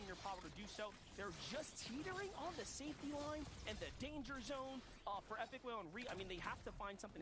their power to do so. They're just teetering on the safety line and the danger zone for Epic Whale and I mean, they have to find something.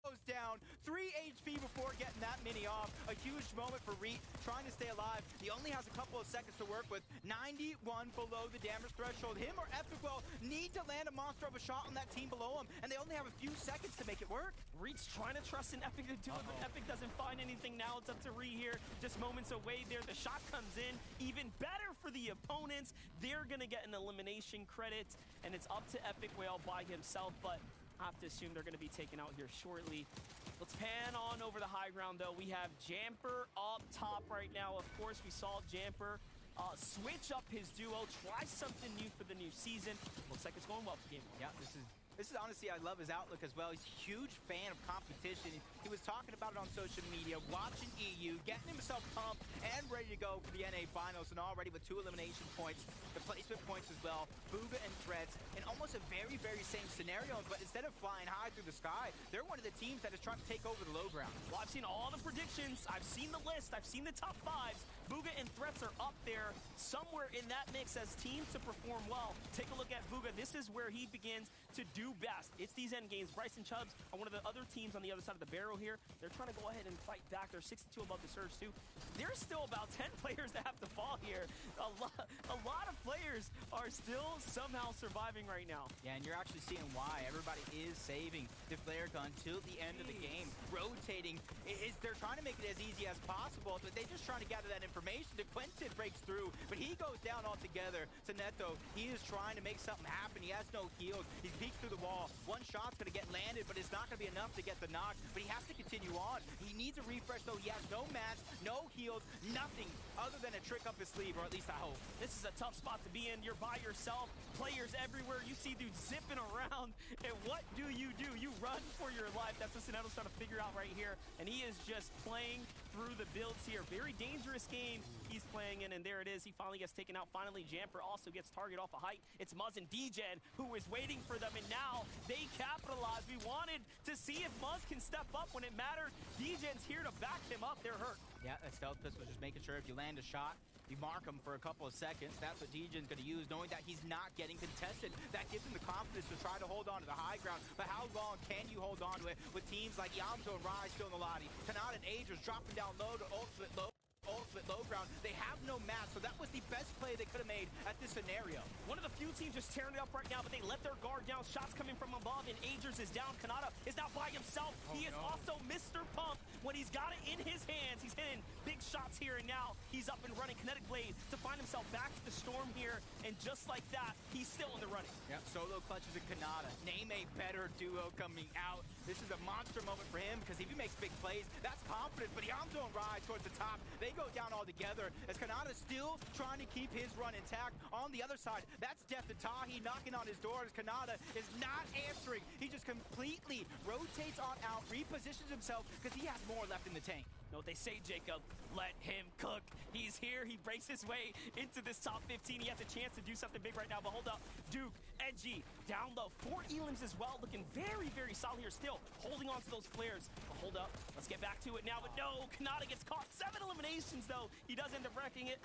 Goes down 3 HP before getting that mini off. A huge moment for Reet trying to stay alive. He only has a couple of seconds to work with. 91 below the damage threshold. Him or Epicwell need to land a monster of a shot on that team below him, and they only have a few seconds to make it work. Reet's trying to trust in Epic to do it, but Epic doesn't find anything. Now it's up to Reet here. Just moments away there. The shot comes in. Even better for the opponents. They're going to get an elimination credit, and it's up to Epic Whale by himself, but I have to assume they're going to be taken out here shortly. Let's pan on over the high ground, though. We have Jamper up top right now. Of course, we saw Jamper switch up his duo, try something new for the new season. Looks like it's going well for Game 1. Yeah, this is honestly, I love his outlook as well. He's a huge fan of competition. He was talking about it on social media, watching EU, getting himself pumped and ready to go for the NA Finals, and already with 2 elimination points, the placement points as well, Booga and Threads, in almost a very, very same scenario, but instead of flying high through the sky, they're one of the teams that is trying to take over the low ground. Well, I've seen all the predictions. I've seen the list. I've seen the top 5s. Booga and Threats are up there somewhere in that mix as teams to perform well. Take a look at Booga. This is where he begins to do best. It's these end games. Bryson Chubbs are one of the other teams on the other side of the barrel here. They're trying to go ahead and fight back. They're 62 above the surge too. There's still about 10 players that have to fall here. A lot of players are still somehow surviving right now. Yeah, and you're actually seeing why. Everybody is saving the flare gun till the end of the game. Rotating. They're trying to make it as easy as possible, but they're just trying to gather that information. The Quentin breaks through, but he goes down altogether. Neto, he is trying to make something happen. He has no heals. He's peeked through the wall. One shot's going to get landed, but it's not going to be enough to get the knock. But he has to continue on. He needs a refresh, though. He has no mats, no heals, nothing other than a trick up his sleeve, or at least I hope. This is a tough spot to be in. You're by yourself. Players everywhere. You see dudes zipping around. And what do? You run for your life. That's what Soneto's trying to figure out right here. And he is just playing through the builds here. Very dangerous game he's playing in, and there it is. He finally gets taken out. Finally, Jamper also gets target off a height. It's Muzz and DGen who is waiting for them, and now they capitalize. We wanted to see if Muzz can step up when it mattered. DGen's here to back him up. They're hurt. Yeah, that stealth pistol just making sure if you land a shot, you mark him for a couple of seconds. That's what DGen's going to use, knowing that he's not getting contested. That gives him the confidence to try to hold on to the high ground. But how long can you hold on to it with teams like Yamzo and Rai still in the lobby? Kanata and Agers dropping down low to ultimate low ground. They have no match, so that was the best play they could have made at this scenario. One of the few teams just tearing it up right now, but they let their guard down. Shots coming from above, and Agers is down. Kanata is now by himself. He is also Mr. Pump when he's got it in his hands. He's hitting big shots here, and now he's up and running. Kinetic Blade to find himself back to the storm here, and just like that, he's still in the running. Yep, solo clutches and Kanata. Name a better duo coming out. This is a monster moment for him, because if he makes big plays, that's confidence. But Yamzo and Rai towards the top, they go down all together as Kanata still trying to keep his run intact. On the other side, that's Death to Tahi knocking on his door as Kanata is not answering. He just completely rotates on out, repositions himself because he has more left in the tank. Know what they say, Jacob? Let him cook. He's here. He breaks his way into this top 15. He has a chance to do something big right now, but hold up. Duke, Edgy, down low. 4 elims as well, looking very, very solid here. Still holding on to those flares. But hold up. Let's get back to it now. But no, Kanata gets caught. 7 eliminations, though. He does end up wrecking it.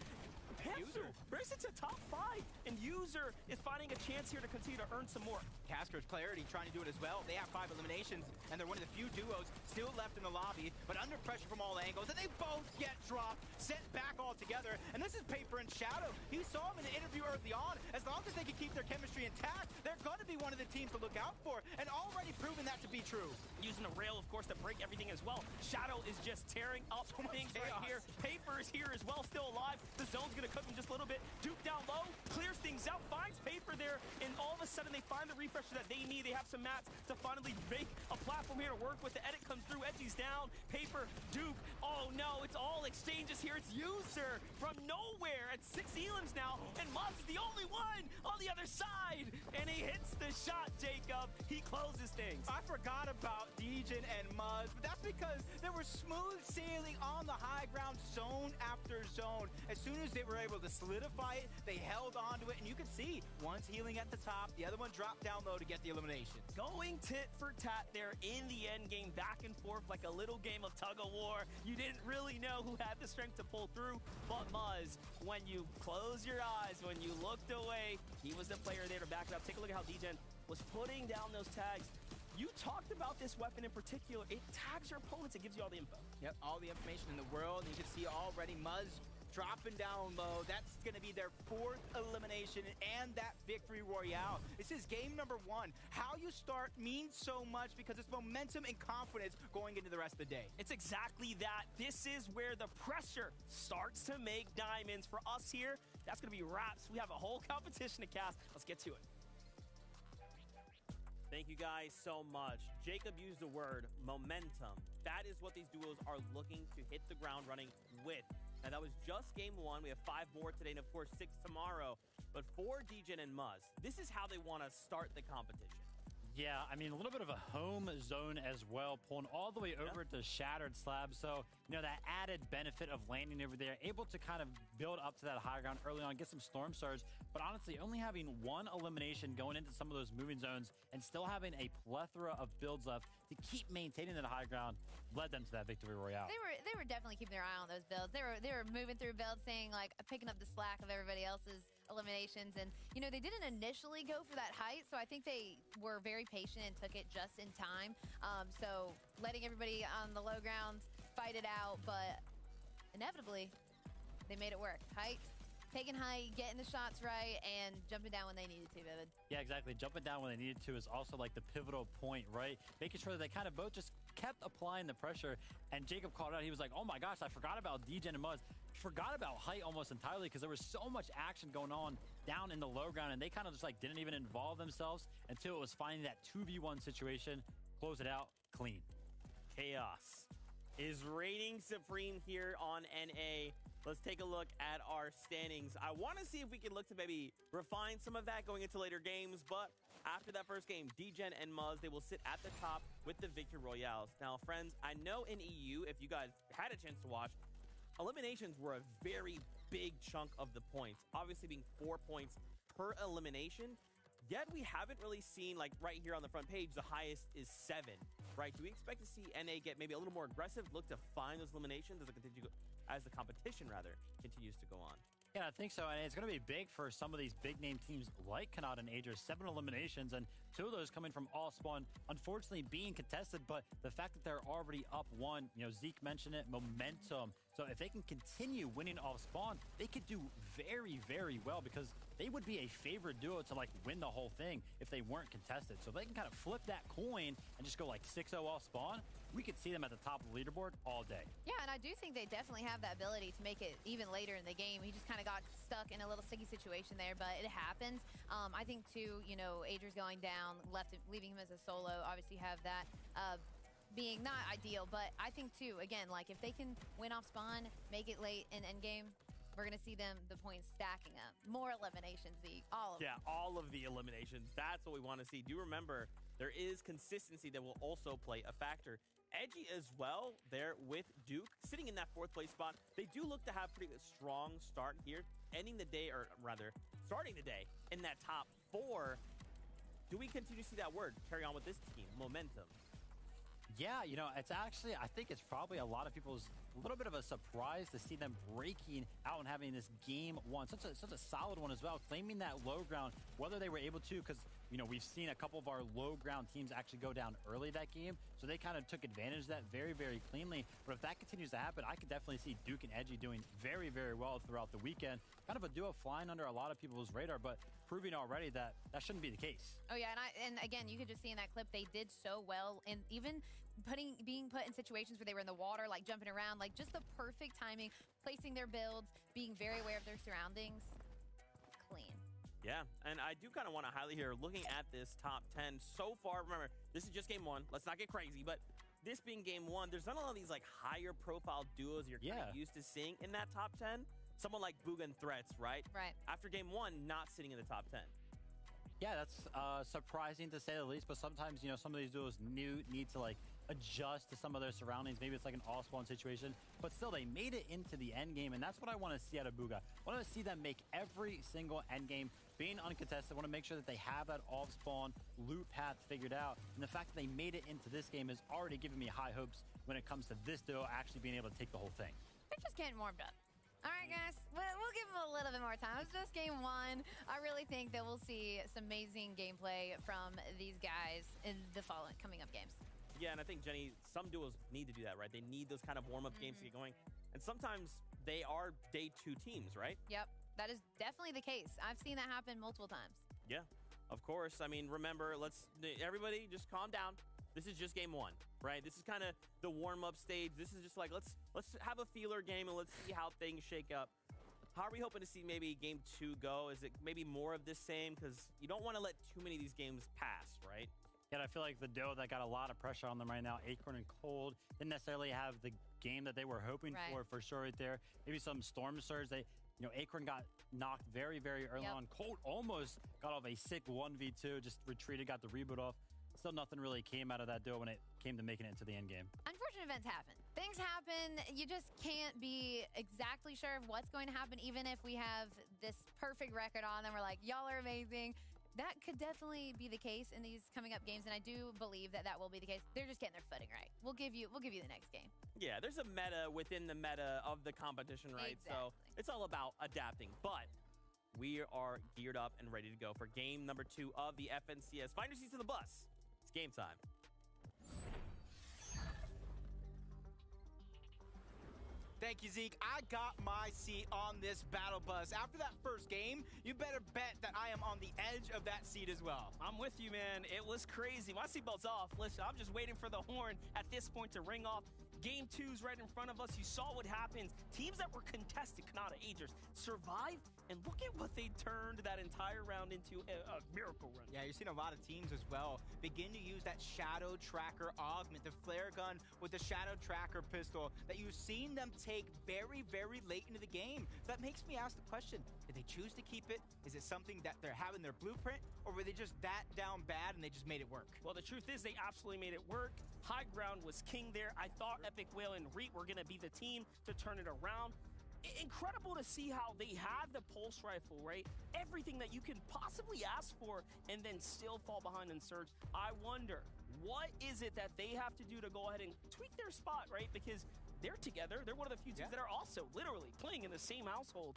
Panther brings it to top 5, and User is finding a chance here to continue to earn some more. Casker's Clarity trying to do it as well. They have 5 eliminations, and they're one of the few duos still left in the lobby, but under pressure from all angles, and they both get dropped, sent back all together. And this is Paper and Shadow. He saw him in the interview early on. As long as they can keep their chemistry intact, they're going to be one of the teams to look out for, and already proven that to be true. Using the rail, of course, to break everything as well. Shadow is just tearing up things right here. Paper is here as well, still alive. The zone's going to cook him just a little bit. Duke down low, clears things out, finds Paper there, and all of a sudden they find the refresher that they need. They have some mats to finally make a platform here to work with. The edit comes through, Edgy's down, Paper, Duke. Oh no, it's all exchanges here. It's User from nowhere at 6 elims now, and Muzz is the only one on the other side, and he hits the shot, Jacob. He closes stings. I forgot about Degen and Muzz, but that's because they were smooth sailing on the high ground zone after zone. As soon as they were able to solidify it, they held onto it, and you could see one's healing at the top, the other one dropped down low to get the elimination. Going tit for tat there in the end game, back and forth like a little game of tug of war. You didn't really know who had the strength to pull through, but Muzz, when you close your eyes, when you looked away, he was the player there to back it up. Take a look at how Degen was putting down those tags. You talked about this weapon in particular. It tags your opponents. It gives you all the info. Yep, all the information in the world. You can see already Muzz dropping down low. That's going to be their 4th elimination and that victory royale. This is game number 1. How you start means so much because it's momentum and confidence going into the rest of the day. It's exactly that. This is where the pressure starts to make diamonds. For us here, that's going to be wraps. We have a whole competition to cast. Let's get to it. Thank you guys so much. Jacob used the word momentum. That is what these duos are looking to hit the ground running with. Now, that was just game 1. We have 5 more today, and of course, 6 tomorrow. But for Degen and Muzz, this is how they want to start the competition. Yeah, I mean, a little bit of a home zone as well, pulling all the way over to Shattered Slab. So, that added benefit of landing over there, able to kind of build up to that high ground early on, get some Storm Surge. But honestly, only having 1 elimination going into some of those moving zones and still having a plethora of builds left to keep maintaining that high ground led them to that victory royale. They were definitely keeping their eye on those builds. They were moving through builds, saying like picking up the slack of everybody else's eliminations, and they didn't initially go for that height, so I think they were very patient and took it just in time. So letting everybody on the low ground fight it out, but inevitably they made it work. Height, taking height, getting the shots right, and jumping down when they needed to, Vivid. Yeah, exactly. Jumping down when they needed to is also like the pivotal point, right? Making sure that they kind of both just kept applying the pressure. And Jacob called out, he was like, oh my gosh, I forgot about Degen and Muzz. Forgot about height almost entirely because there was so much action going on down in the low ground, and they kind of just like didn't even involve themselves until it was finding that 2v1 situation, close it out, clean. Chaos is reigning supreme here on NA. Let's take a look at our standings. I want to see if we can look to maybe refine some of that going into later games, but after that first game, Degen and Muzz, they will sit at the top with the Victory Royales. Now, friends, I know in EU, if you guys had a chance to watch, eliminations were a very big chunk of the points, obviously being 4 points per elimination. Yet we haven't really seen, like right here on the front page, the highest is 7, right? Do we expect to see NA get maybe a little more aggressive, look to find those eliminations as the competition continues to go on? Yeah, I think so. And it's going to be big for some of these big name teams like Kanata and Aegir. 7 eliminations, and 2 of those coming from all spawn, unfortunately being contested. But the fact that they're already up 1, Zeke mentioned it, momentum. So if they can continue winning off spawn, they could do very, very well because they would be a favored duo to like win the whole thing if they weren't contested. So if they can kind of flip that coin and just go like 6-0 off spawn, we could see them at the top of the leaderboard all day. Yeah, and I do think they definitely have that ability to make it even later in the game. He just kind of got stuck in a little sticky situation there, but it happens. I think too, Aegir's going down, leaving him as a solo, obviously have that being not ideal, but I think too, again, like if they can win off spawn, make it late in endgame, we're going to see the points stacking up. More eliminations, Zeke. All of them. Yeah, all of the eliminations. That's what we want to see. Do remember, there is consistency that will also play a factor. Edgy as well there with Duke, sitting in that 4th place spot. They do look to have pretty strong start here, ending the day, or rather, starting the day in that top 4. Do we continue to see that word carry on with this team? Momentum. Yeah, it's actually, I think it's probably a lot of people's a little bit of a surprise to see them breaking out and having this game 1. Such a solid one as well, claiming that low ground, whether they were able to, because, we've seen a couple of our low ground teams actually go down early that game. So they kind of took advantage of that very, very cleanly. But if that continues to happen, I could definitely see Duke and Edgy doing very, very well throughout the weekend. Kind of a duo flying under a lot of people's radar, but proving already that shouldn't be the case. Oh yeah, and again, you could just see in that clip they did so well, and even being put in situations where they were in the water, like jumping around, like just the perfect timing, placing their builds, being very aware of their surroundings. Clean. Yeah, and I do kind of want to highlight here, looking at this top 10 so far. Remember, this is just game 1. Let's not get crazy, but this being game 1, there's not a lot of these like higher profile duos you're kind of used to seeing in that top 10. Someone like Booga and Threats, right? Right. After game 1, not sitting in the top 10. Yeah, that's surprising to say the least, but sometimes, you know, some of these duos need to, like, adjust to some of their surroundings. Maybe it's like an all-spawn situation, but still, they made it into the end game, and that's what I want to see out of Bugha. I want to see them make every single end game being uncontested. I want to make sure that they have that off-spawn loot path figured out, and the fact that they made it into this game is already giving me high hopes when it comes to this duo actually being able to take the whole thing. They're just getting warmed up. All right, guys, we'll give them a little bit more time. It's just game one. I really think that we'll see some amazing gameplay from these guys in the coming up games. Yeah, and I think, Jenny, some duos need to do that, right? They need those kind of warm-up games to get going. And sometimes they are day two teams, right? Yep, that is definitely the case. I've seen that happen multiple times. Yeah, of course. I mean, remember, everybody just calm down. This is just game one, right? This is kind of the warm-up stage. This is just like, let's have a feeler game and let's see how things shake up. How are we hoping to see maybe game two go? Is it maybe more of this same? Because you don't want to let too many of these games pass, right? Yeah, I feel like the duo that got a lot of pressure on them right now, Acorn and Cold, didn't necessarily have the game that they were hoping for sure right there. Maybe some Storm Surge. Acorn got knocked very, very early on. Cold almost got off a sick 1v2, just retreated, got the reboot off. Still nothing really came out of that duo when it came to making it into the end game. Unfortunate events happen. Things happen. You just can't be exactly sure of what's going to happen, even if we have this perfect record on them. We're like, y'all are amazing. That could definitely be the case in these coming up games, and I do believe that will be the case. They're just getting their footing right. We'll give you the next game. Yeah, there's a meta within the meta of the competition, right? Exactly. So it's all about adapting. But we are geared up and ready to go for game number 2 of the FNCS. Find your seats in the bus. It's game time. Thank you, Zeke. I got my seat on this battle bus. After that first game, you better bet that I am on the edge of that seat as well. I'm with you, man. It was crazy. My seatbelt's off. Listen, I'm just waiting for the horn at this point to ring off. Game 2's right in front of us. You saw what happened. Teams that were contested, Kanata Agers, survived, and look at what they turned that entire round into a miracle run. Yeah, you're seeing a lot of teams as well begin to use that Shadow Tracker augment, the flare gun with the Shadow Tracker pistol that you've seen them take very, very late into the game. So that makes me ask the question, did they choose to keep it? Is it something that they're having their blueprint, or were they just that down bad and they just made it work? Well, the truth is they absolutely made it work. High ground was king there. I thought Epic Whale and Reet were going to be the team to turn it around. Incredible to see how they had the pulse rifle, right? Everything that you can possibly ask for and then still fall behind in Surge. I wonder, what is it that they have to do to go ahead and tweak their spot, right? Because they're together. They're one of the few teams that are also literally playing in the same household.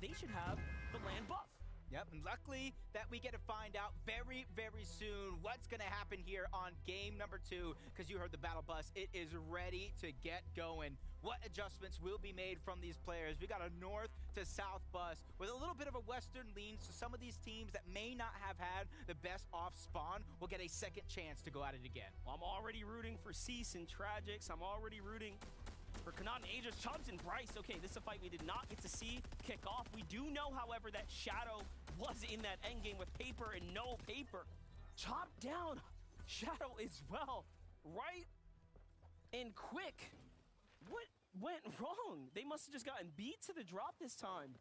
They should have the land buff. Yep, and luckily that we get to find out very, very soon what's going to happen here on game number 2, because you heard the battle bus. It is ready to get going. What adjustments will be made from these players? We got a north to south bus with a little bit of a western lean, so some of these teams that may not have had the best off spawn will get a second chance to go at it again. Well, I'm already rooting for Cease and Tragics. I'm already rooting for Kanata Agers, Chubbs, and Bryce. Okay, this is a fight we did not get to see kick off. We do know, however, that Shadow was in that endgame with Paper and no Paper. Chopped down Shadow as well, right? And quick. What went wrong? They must have just gotten beat to the drop this time.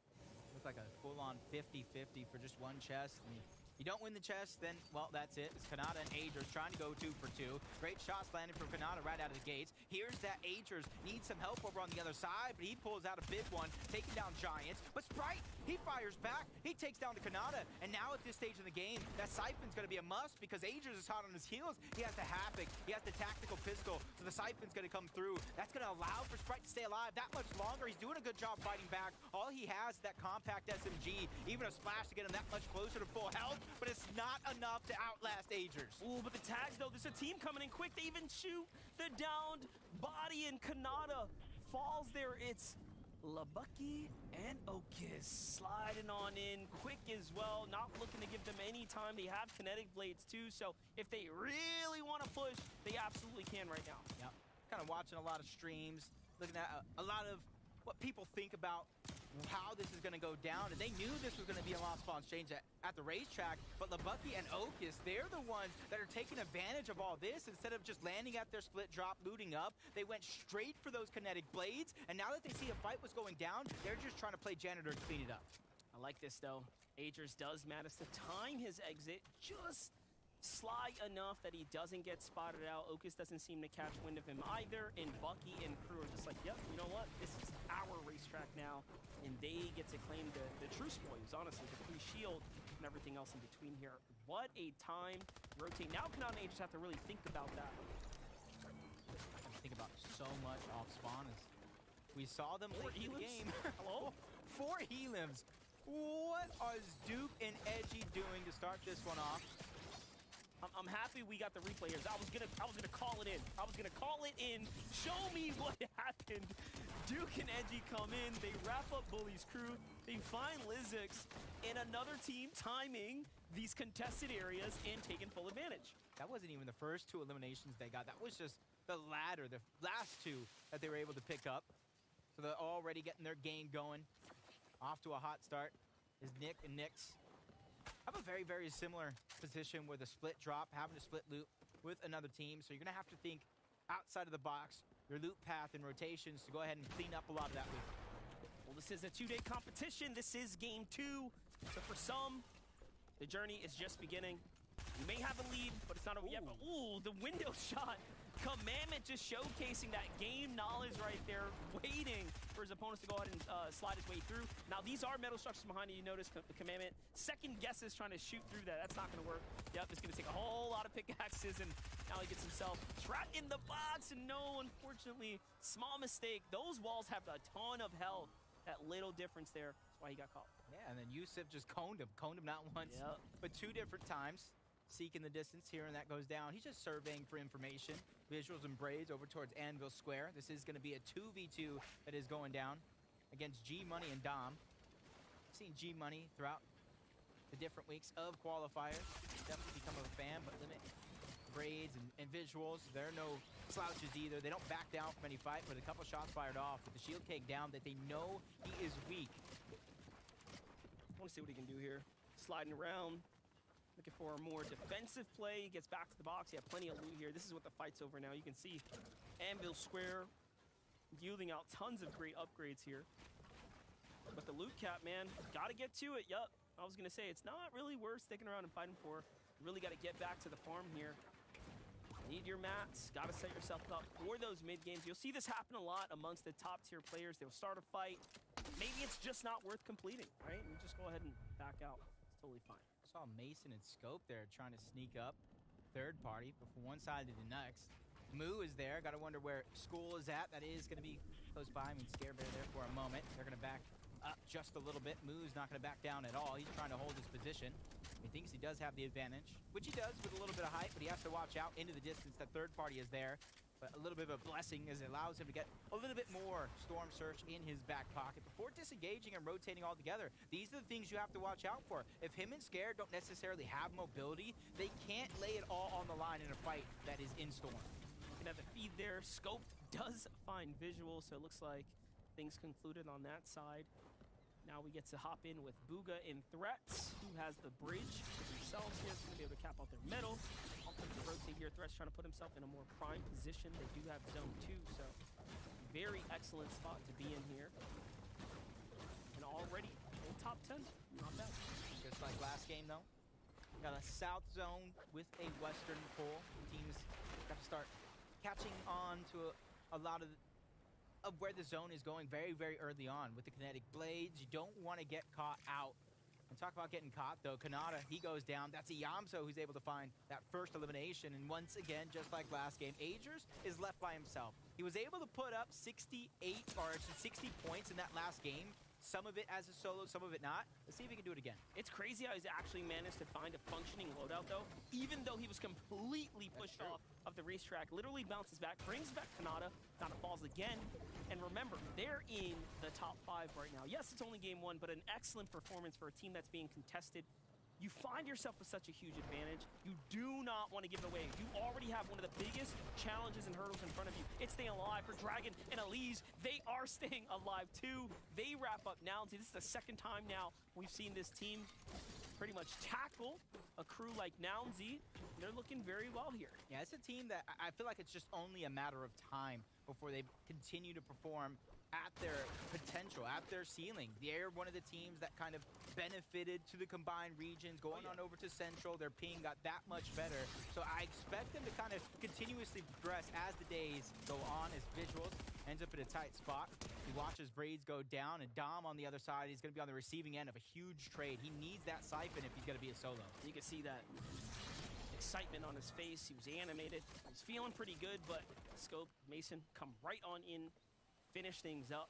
Looked like a full-on 50-50 for just one chest. And you don't win the chest, then, well, that's it. It's Kanata and Agers trying to go 2 for 2. Great shots landed from Kanata right out of the gates. Here's that Agers needs some help over on the other side, but he pulls out a big one, taking down Giants. But Sprite, he fires back. He takes down the Kanata. And now at this stage of the game, that Siphon's going to be a must because Agers is hot on his heels. He has the Havoc. He has the tactical pistol. So the Siphon's going to come through. That's going to allow for Sprite to stay alive that much longer. He's doing a good job fighting back. All he has is that compact SMG. Even a splash to get him that much closer to full health. But it's not enough to outlast Agers. Ooh, but the tags, though, there's a team coming in quick. They even shoot the downed body, and Kanata falls there. It's Labucky and Okis sliding on in quick as well, not looking to give them any time. They have kinetic blades, too, so if they really want to push, they absolutely can right now. Yep. Kind of watching a lot of streams, looking at a lot of what people think about how this is going to go down, and they knew this was going to be a lost spawn exchange at the racetrack, but Labucky and Okis, they're the ones that are taking advantage of all this. Instead of just landing at their split drop, looting up, they went straight for those kinetic blades, and now that they see a fight was going down, they're just trying to play janitor to clean it up. I like this, though. Agers does manage to time his exit just sly enough that he doesn't get spotted out. Okus doesn't seem to catch wind of him either, and Bucky and crew are just like, yep, you know what? This is our racetrack now, and they get to claim the true spoils, honestly, the free shield and everything else in between here. What a time. Rotate. Now Kanata and Agers have to really think about that. Think about so much off spawn as we saw them late in the game. Hello? 4 helims. What are Duke and Edgy doing to start this one off? I'm happy we got the replay here. I was gonna call it in. I was gonna call it in. Show me what happened. Duke and Edgy come in. They wrap up Bully's crew. They find Lizix, and another team timing these contested areas and taking full advantage. That wasn't even the first 2 eliminations they got. That was just the latter, the last 2 that they were able to pick up. So they're already getting their game going. Off to a hot start is Nick and Nyx. Have a very, very similar position with a split drop, having to split loot with another team. So you're going to have to think outside of the box, your loot path and rotations to go ahead and clean up a lot of that loot. Well, this is a 2-day competition. This is game 2. So for some, the journey is just beginning. You may have a lead, but it's not over yet. But, ooh, the window shot. Commandment just showcasing that game knowledge right there, waiting for his opponents to go ahead and slide his way through. Now, these are metal structures behind you. You notice the Commandment second guesses trying to shoot through that. That's not going to work. Yep, it's going to take a whole lot of pickaxes, and now he gets himself trapped in the box. And no, unfortunately, small mistake. Those walls have a ton of health. That little difference there. That's why he got caught. Yeah, and then Yusuf just coned him not once, but 2 different times. Seeking the distance here, and that goes down. He's just surveying for information. Visuals and Braids over towards Anvil Square. This is going to be a 2v2 that is going down against G Money and Dom. I've seen G Money throughout the different weeks of qualifiers. Definitely become a fan, but limit Braids and Visuals. They're no slouches either. They don't back down from any fight, but a couple shots fired off with the shield cake down that they know he is weak. I want to see what he can do here. Sliding around. Looking for a more defensive play. He gets back to the box. He had plenty of loot here. This is what the fight's over now. You can see Anvil Square yielding out tons of great upgrades here. But the loot cap, man, got to get to it. Yup. I was going to say, it's not really worth sticking around and fighting for. You really got to get back to the farm here. Need your mats. Got to set yourself up for those mid games. You'll see this happen a lot amongst the top tier players. They'll start a fight. Maybe it's just not worth completing, right? And just go ahead and back out. It's totally fine. Saw Mason and Scope there trying to sneak up third party, but from one side to the next. Moo is there. Got to wonder where School is at. That is going to be close by. I mean, Scare Bear there for a moment. They're going to back up just a little bit. Moo's not going to back down at all. He's trying to hold his position. He thinks he does have the advantage, which he does with a little bit of height, but he has to watch out into the distance. That third party is there. But a little bit of a blessing as it allows him to get a little bit more Storm Search in his back pocket before disengaging and rotating all together. These are the things you have to watch out for. If him and Scare don't necessarily have mobility, they can't lay it all on the line in a fight that is in Storm. Looking at the feed there, Scope does find visual, so it looks like things concluded on that side. Now we get to hop in with Booga and Threats, who has the bridge for themselves here. It's going to be able to cap out their metal. I'll put the rotate here. Threats trying to put himself in a more prime position. They do have zone 2, so very excellent spot to be in here. And already in top 10. Not bad. Just like last game, though. Got a south zone with a western pull. Teams got to start catching on to a lot of where the zone is going very, very early on with the kinetic blades. You don't want to get caught out. And talk about getting caught, though. Kanata, he goes down. That's a Yamso who's able to find that first elimination. And once again, just like last game, Agers is left by himself. He was able to put up 60 points in that last game. Some of it as a solo, some of it not. Let's see if he can do it again. It's crazy how he's actually managed to find a functioning loadout, though. Even though he was completely pushed off of the racetrack, literally bounces back, brings back Kanata, Kanata falls again. And remember, they're in the top 5 right now. Yes, it's only game 1, but an excellent performance for a team that's being contested. You find yourself with such a huge advantage. You do not want to give it away. You already have one of the biggest challenges and hurdles in front of you. It's staying alive for Dragon and Elise. They are staying alive too. They wrap up now. This is the second time now we've seen this team pretty much tackle a crew like Nounsy, they're looking very well here. Yeah, it's a team that I feel like it's just only a matter of time before they continue to perform at their potential, at their ceiling. They're one of the teams that kind of benefited to the combined regions, going on over to Central. Their ping got that much better. So I expect them to kind of continuously progress as the days go on, as Visuals ends up in a tight spot. He watches Braids go down, and Dom on the other side, he's going to be on the receiving end of a huge trade. He needs that siphon if he's going to be a solo. You can see that excitement on his face. He was animated. He was feeling pretty good, but Scope, Mason come right on in, finish things up.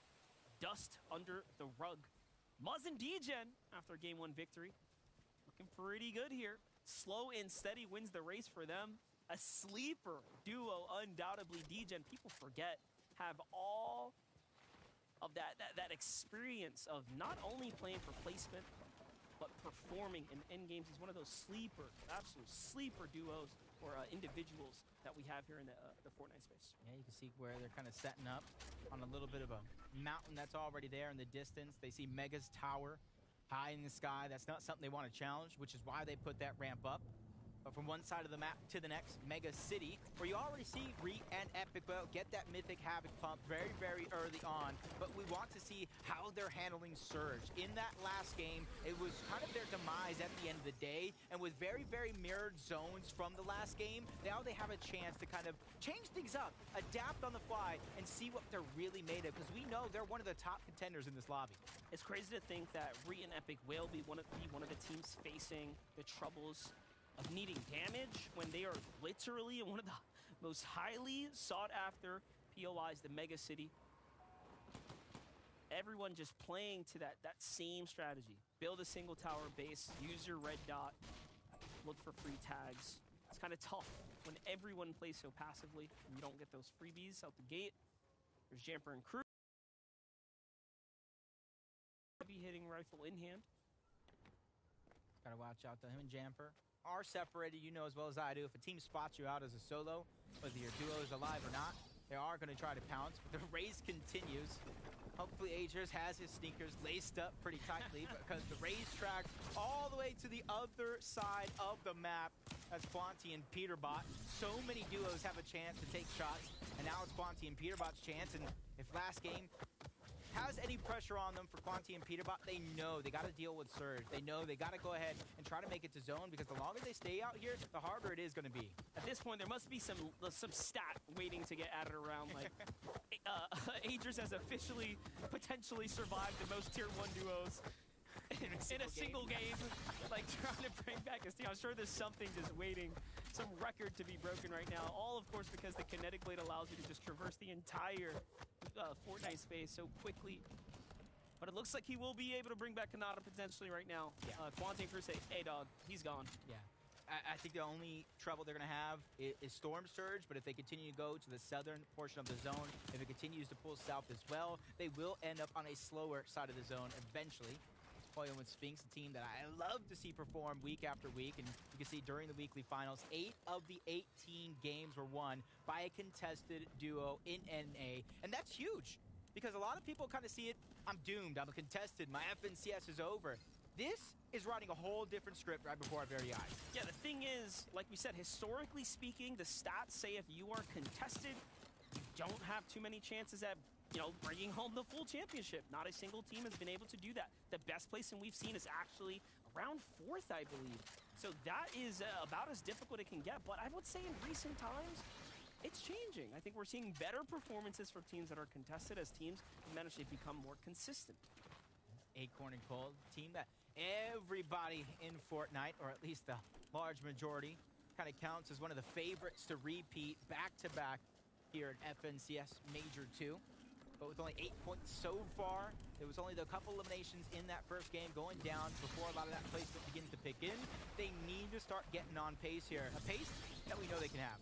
Dust under the rug. Muzz and Degen, after game 1 victory, looking pretty good here. Slow and steady wins the race for them. A sleeper duo, undoubtedly. Degen, people forget, have all of that experience of not only playing for placement, but performing in end games. He's one of those sleeper, absolute sleeper duos or individuals that we have here in the Fortnite space. Yeah, you can see where they're kind of setting up on a little bit of a mountain that's already there in the distance. They see Mega's tower high in the sky. That's not something they want to challenge, which is why they put that ramp up. But from one side of the map to the next, Mega City, where you already see Re and Epic get that Mythic Havoc pump very, very early on. But we want to see how they're handling Surge. In that last game, it was kind of their demise at the end of the day. And with very, very mirrored zones from the last game, now they have a chance to kind of change things up, adapt on the fly, and see what they're really made of. Because we know they're one of the top contenders in this lobby. It's crazy to think that Re and Epic will be one of the teams facing the troubles of needing damage when they are literally in one of the most highly sought after POIs, the Mega City. Everyone just playing to that same strategy. Build a single tower base, use your red dot, look for free tags. It's kind of tough when everyone plays so passively and you don't get those freebies out the gate. There's Jamper and Crew. Heavy hitting rifle in hand. Gotta watch out to him and Jamper. Are separated, you know as well as I do. If a team spots you out as a solo, whether your duo is alive or not, they are going to try to pounce, but the race continues. Hopefully Agers has his sneakers laced up pretty tightly because the racetrack all the way to the other side of the map. That's Quanti and Peterbot. So many duos have a chance to take shots, and now it's Quanti and Peterbot's chance, and if last game has any pressure on them for Quanti and Peterbot, they know they got to deal with Surge. They know they got to go ahead and try to make it to zone because the longer they stay out here, the harder it is going to be. At this point, there must be some stat waiting to get added around. Like, Agers has officially potentially survived the most tier 1 duos in a single game. Like, trying to bring back his team. I'm sure there's something just waiting, some record to be broken right now. All, of course, because the Kinetic Blade allows you to just traverse the entire Fortnite space so quickly. But it looks like he will be able to bring back Kanata potentially right now. Yeah. Quanti and Crew say, hey, dog, he's gone. Yeah. I think the only trouble they're going to have is Storm Surge, but if they continue to go to the southern portion of the zone, if it continues to pull south as well, they will end up on a slower side of the zone eventually. Poyo with Sphinx, a team that I love to see perform week after week, and you can see during the weekly finals, 8 of the 18 games were won by a contested duo in NA, and that's huge, because a lot of people kind of see it, I'm doomed, I'm a contested, my FNCS is over. This is writing a whole different script right before our very eyes. Yeah, the thing is, like we said, historically speaking, the stats say if you are contested, you don't have too many chances at bringing home the full championship. Not a single team has been able to do that. The best placing we've seen is actually around 4th, I believe. So that is about as difficult it can get. But I would say in recent times, it's changing. I think we're seeing better performances from teams that are contested as teams manage to become more consistent. Acorn and Cold, team that everybody in Fortnite, or at least the large majority, kind of counts as one of the favorites to repeat back-to-back here at FNCS Major 2. But with only 8 points so far, there was only a couple eliminations in that first game going down before a lot of that placement begins to pick in. They need to start getting on pace here, a pace that we know they can have.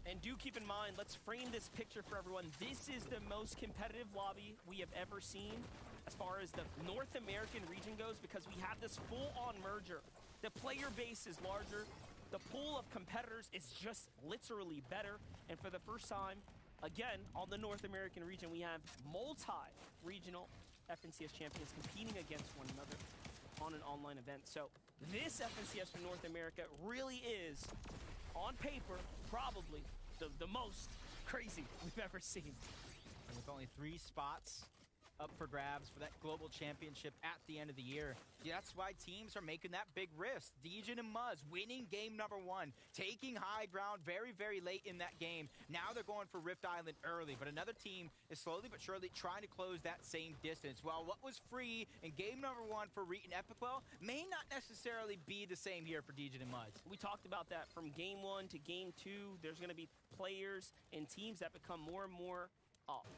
And do keep in mind, let's frame this picture for everyone. This is the most competitive lobby we have ever seen as far as the North American region goes, because we have this full-on merger. The player base is larger. The pool of competitors is just literally better. And for the first time, again, on the North American region, we have multi-regional FNCS champions competing against one another on an online event. So this FNCS for North America really is, on paper, probably the most crazy we've ever seen. And with only 3 spots up for grabs for that global championship at the end of the year. Yeah, that's why teams are making that big risk. Dejin and Muzz winning game number 1, taking high ground very, very late in that game. Now they're going for Rift Island early, but another team is slowly but surely trying to close that same distance. While what was free in game number 1 for Reet and Epicwell may not necessarily be the same here for Dejin and Muzz. We talked about that from game 1 to game 2. There's going to be players and teams that become more and more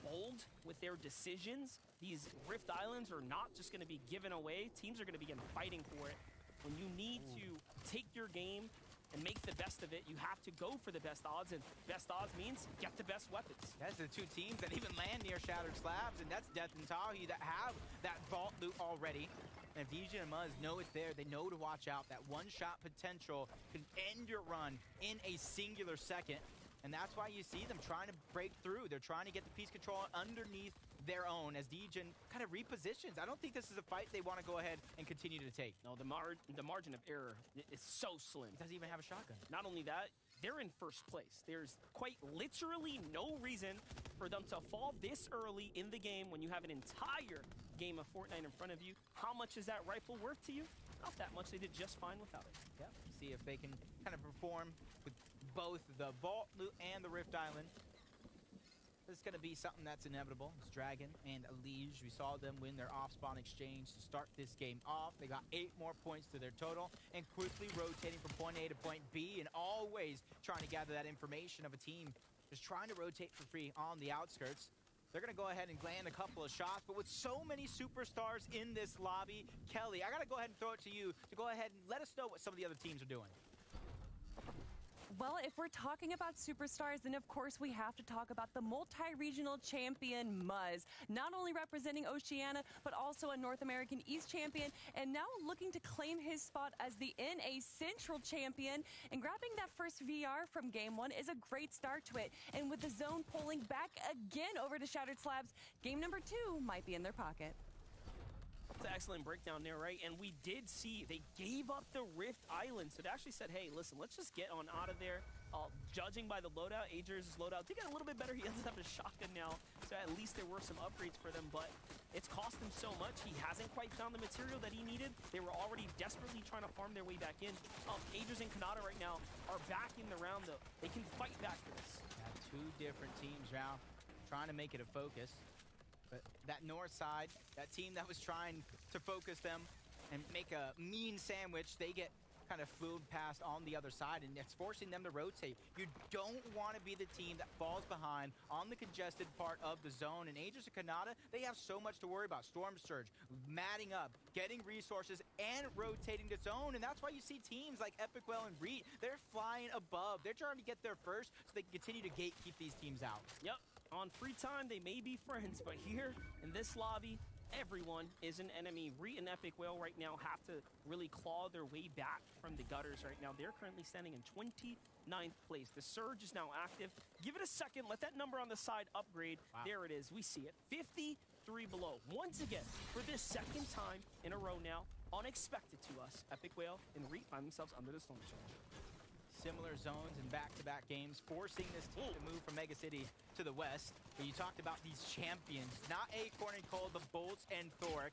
bold with their decisions. These Rift Islands are not just going to be given away. Teams are going to begin fighting for it. When you need to take your game and make the best of it, you have to go for the best odds, and best odds means get the best weapons. That's the 2 teams that even land near Shattered Slabs, and that's Death and Tahi that have that vault loot already. And if Dejin and Muzz know it's there, they know to watch out. That one-shot potential can end your run in a singular second. And that's why you see them trying to break through. They're trying to get the piece control underneath their own as Dejin kind of repositions. I don't think this is a fight they want to go ahead and continue to take. No, the margin of error is so slim. Doesn't even have a shotgun. Not only that, they're in first place. There's quite literally no reason for them to fall this early in the game when you have an entire game of Fortnite in front of you. How much is that rifle worth to you? Not that much. They did just fine without it. Yeah, see if they can kind of perform with both the Vault Loot and the Rift Island. This is going to be something that's inevitable. It's Dragon and Elige. We saw them win their off-spawn exchange to start this game off. They got 8 more points to their total and quickly rotating from point A to point B and always trying to gather that information of a team just trying to rotate for free on the outskirts. They're going to go ahead and land a couple of shots, but with so many superstars in this lobby, Kelly, I got to go ahead and throw it to you to go ahead and let us know what some of the other teams are doing. Well, if we're talking about superstars, then of course we have to talk about the multi-regional champion Muzz. Not only representing Oceania, but also a North American East champion, and now looking to claim his spot as the NA Central champion. And grabbing that first VR from game 1 is a great start to it. And with the zone pulling back again over to Shattered Slabs, game number 2 might be in their pocket. That's an excellent breakdown there, right? And we did see they gave up the Rift Island. So they actually said, hey, listen, let's just get on out of there. Judging by the loadout, Ager's loadout did get a little bit better. He ends up with a shotgun now. So at least there were some upgrades for them, but it's cost him so much. He hasn't quite found the material that he needed. They were already desperately trying to farm their way back in. Ager's and Kanata right now are back in the round, though. They can fight back for this. Yeah, 2 different teams now trying to make it a focus. But that north side, that team that was trying to focus them and make a mean sandwich, they get kind of flew past on the other side, and it's forcing them to rotate. You don't want to be the team that falls behind on the congested part of the zone. And Aegis and Kanata, they have so much to worry about. Storm Surge, matting up, getting resources, and rotating the zone. And that's why you see teams like Epicwell and Reet, they're flying above. They're trying to get there first so they can continue to gatekeep these teams out. Yep. On free time, they may be friends, but here in this lobby, everyone is an enemy. Reet and Epicwell right now have to really claw their way back from the gutters right now. They're currently standing in 29th place. The Surge is now active. Give it a second. Let that number on the side upgrade. Wow. There it is. We see it. 53 below. Once again, for this second time in a row now, unexpected to us, Epicwell and Reet find themselves under the Storm Surge. Similar zones in back-to-back games, forcing this team to move from Mega City to the west. But you talked about these champions, not Acorn and Cole, but Bolts and Thoric.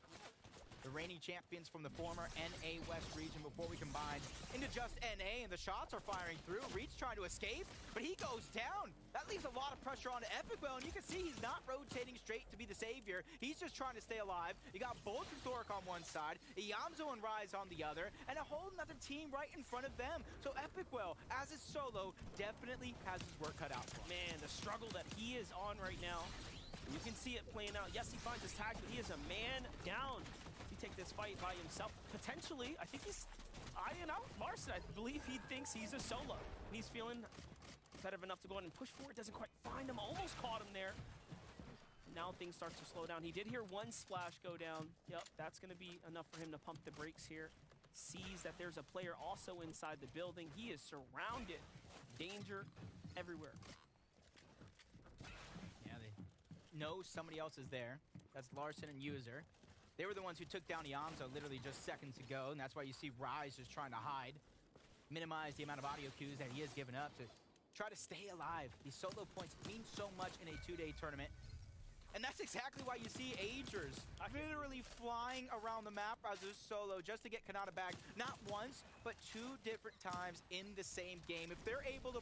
The reigning champions from the former NA West region before we combine into just NA, and the shots are firing through. Reet's trying to escape, but he goes down. That leaves a lot of pressure on Epicwell, and you can see he's not rotating straight to be the savior. He's just trying to stay alive. You got Bolt and Thoric on one side, Iyamzo and Rise on the other, and a whole nother team right in front of them. So Epicwell, as his solo, definitely has his work cut out for him. Man, the struggle that he is on right now, you can see it playing out. Yes, he finds his tag, but he is a man down. Take this fight by himself. Potentially, I think he's eyeing out Larson. I believe he thinks he's a solo. And he's feeling better enough to go ahead and push forward. Doesn't quite find him. Almost caught him there. Now things start to slow down. He did hear one splash go down. Yep, that's going to be enough for him to pump the brakes here. Sees that there's a player also inside the building. He is surrounded. Danger everywhere. Yeah, they know somebody else is there. That's Larson and User. They were the ones who took down Yamzo literally just seconds ago, and that's why you see Rise just trying to hide, minimize the amount of audio cues that he has given up to try to stay alive. These solo points mean so much in a 2-day tournament. And that's exactly why you see Agers literally flying around the map as a solo just to get Kanata back, not once, but 2 different times in the same game. If they're able to...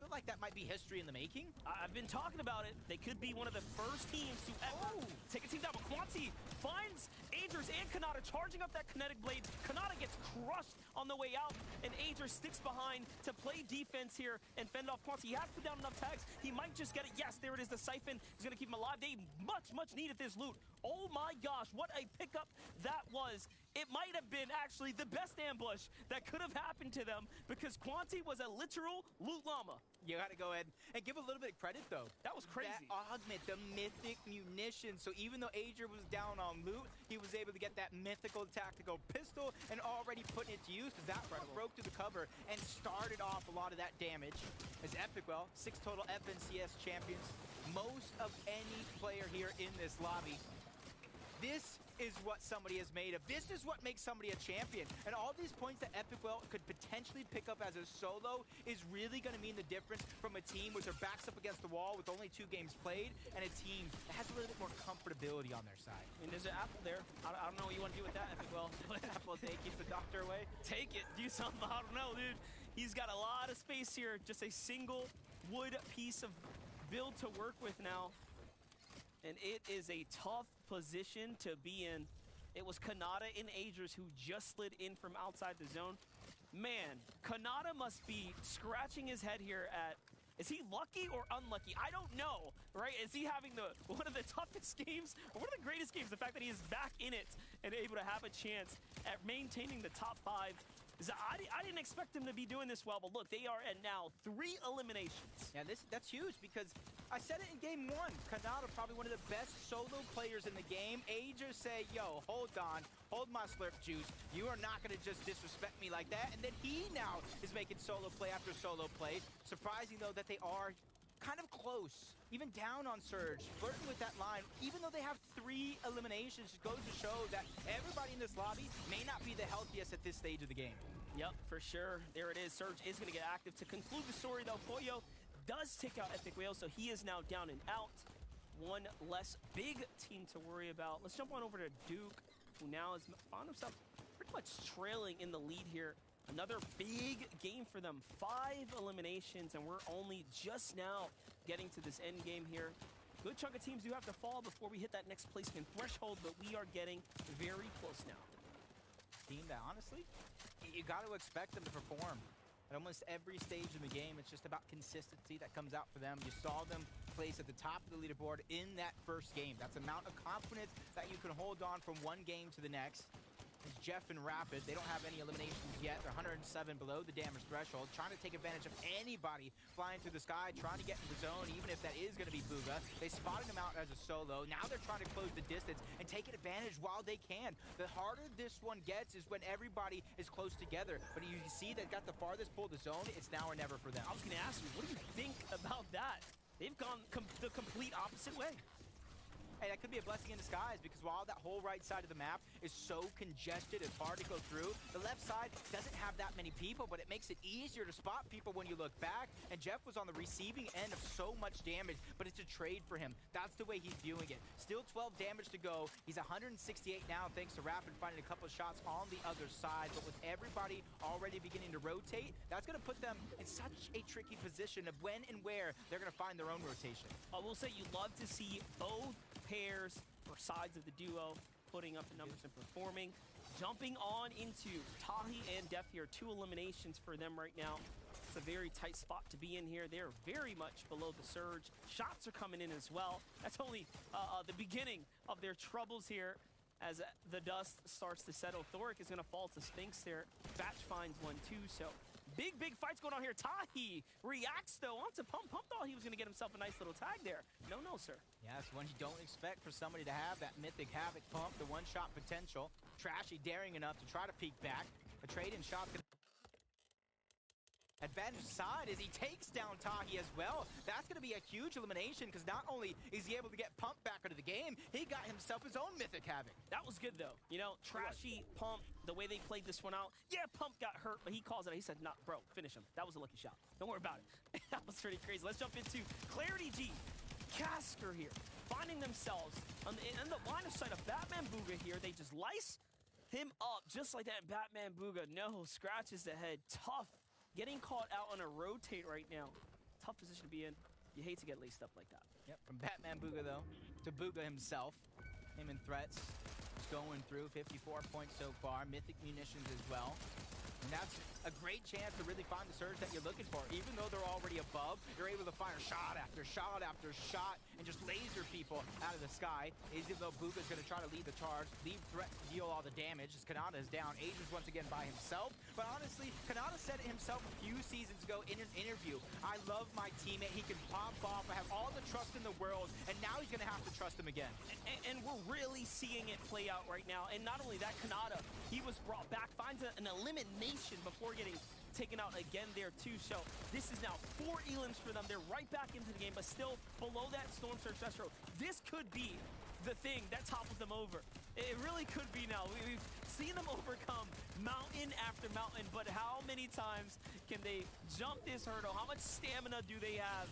I feel like that might be history in the making. I've been talking about it. They could be one of the first teams to ever take a team down. But Quanti finds Agers and Kanata charging up that kinetic blade. Kanata gets crushed on the way out, and Agers sticks behind to play defense here and fend off Quanti. He has to put down enough tags. He might just get it. Yes, there it is. The Siphon is going to keep him alive. They much needed this loot. Oh my gosh, what a pickup that was. It might have been actually the best ambush that could have happened to them because Quanti was a literal loot llama. You gotta go ahead and give a little bit of credit, though. That was crazy. That augment, the mythic munitions. So even though Ager was down on loot, he was able to get that mythical tactical pistol and already putting it to use because that broke through the cover and started off a lot of that damage. As Epicwell, 6 total FNCS champions, most of any player here in this lobby. This is what somebody is made of. This is what makes somebody a champion. And all these points that Epicwell could potentially pick up as a solo is really going to mean the difference from a team with their backs up against the wall with only 2 games played and a team that has a little bit more comfortability on their side. I mean, there's an apple there. I don't know what you want to do with that, Epicwell. Apple, take keep the doctor away. Take it. Do something. I don't know, dude. He's got a lot of space here. Just a single wood piece of build to work with now. And it is a tough position to be in. It was Kanata and Agers who just slid in from outside the zone. Man, Kanata must be scratching his head here at... Is he lucky or unlucky? I don't know, right? Is he having one of the toughest games, or one of the greatest games? The fact that he is back in it and able to have a chance at maintaining the top 5. I didn't expect him to be doing this well, but look, they are at now 3 eliminations. Yeah, that's huge because I said it in game 1. Kanata, probably one of the best solo players in the game. Agers say, yo, hold on, hold my slurp juice. You are not going to just disrespect me like that. And then he now is making solo play after solo play. Surprising, though, that they are kind of close, even down on Surge, flirting with that line. Even though they have 3 eliminations, it goes to show that everybody in this lobby may not be the healthiest at this stage of the game. Yep, for sure. There it is. Surge is going to get active. To conclude the story, though, Pollo does take out Epic Whale, so he is now down and out. One less big team to worry about. Let's jump on over to Duke, who now has found himself pretty much trailing in the lead here. Another big game for them. 5 eliminations, and we're only just now getting to this end game here. Good chunk of teams do have to fall before we hit that next placement threshold, but we are getting very close now. Team that, honestly, you got to expect them to perform. At almost every stage in the game, it's just about consistency that comes out for them. You saw them place at the top of the leaderboard in that first game. That's the amount of confidence that you can hold on from one game to the next. It's Jeff and Rapid, they don't have any eliminations yet. They're 107 below the damage threshold, trying to take advantage of anybody flying through the sky, trying to get in the zone, even if that is going to be Booga. They spotted him out as a solo. Now they're trying to close the distance and take advantage while they can. The harder this one gets is when everybody is close together. But you see they got the farthest pull of the zone. It's now or never for them. I was going to ask you, what do you think about that? They've gone the complete opposite way. Hey, that could be a blessing in disguise because while that whole right side of the map is so congested, it's hard to go through, the left side doesn't have that many people, but it makes it easier to spot people when you look back. And Jeff was on the receiving end of so much damage, but it's a trade for him. That's the way he's viewing it. Still 12 damage to go. He's 168 now thanks to Rapid finding a couple of shots on the other side. But with everybody already beginning to rotate, that's going to put them in such a tricky position of when and where they're going to find their own rotation. I will say you love to see both pairs or sides of the duo putting up the numbers and performing. Jumping on into Tahi and Def here, 2 eliminations for them right now. It's a very tight spot to be in here. They're very much below the surge. Shots are coming in as well. That's only the beginning of their troubles here as the dust starts to settle. Thoric is going to fall to Sphinx there. Batch finds one too, so big fights going on here. Tahi reacts, though, onto Pump. Pump thought he was going to get himself a nice little tag there. No, sir. Yeah, it's one you don't expect for somebody to have that mythic Havoc Pump, the one-shot potential. Trashy daring enough to try to peek back. A trade-in shot's going to advantage side as he takes down Tahi as well. That's going to be a huge elimination because not only is he able to get Pump back into the game, he got himself his own Mythic Havoc. That was good, though. You know, trashy Pump, the way they played this one out. Yeah, Pump got hurt, but he calls it out. He said, nah, bro, finish him. That was a lucky shot. Don't worry about it. That was pretty crazy. Let's jump into Clarity G. Casker here, finding themselves in the line of sight of Batman Booga here. They just lice him up just like that. Batman Booga, no, scratches the head. Tough. Getting caught out on a rotate right now. Tough position to be in. You hate to get laced up like that. Yep, from Batman Booga, though, to Booga himself. Him and Threats just going through 54 points so far. Mythic munitions as well. And that's a great chance to really find the surge that you're looking for. Even though they're already above, you're able to fire shot after shot after shot and just laser people out of the sky. Even though Booga's going to try to lead the charge, leave Threat to deal all the damage as Kanata is down. Ages once again by himself. But honestly, Kanata said it himself a few seasons ago in an interview. I love my teammate. He can pop off. I have all the trust in the world. And now he's going to have to trust him again. And we're really seeing it play out right now. And not only that, Kanata, he was brought back, finds an elimination before getting taken out again there too. So this is now 4 elims for them. They're right back into the game, but still below that Storm Surge threshold. This could be the thing that topples them over. It really could be now. We've seen them overcome mountain after mountain, but how many times can they jump this hurdle? How much stamina do they have?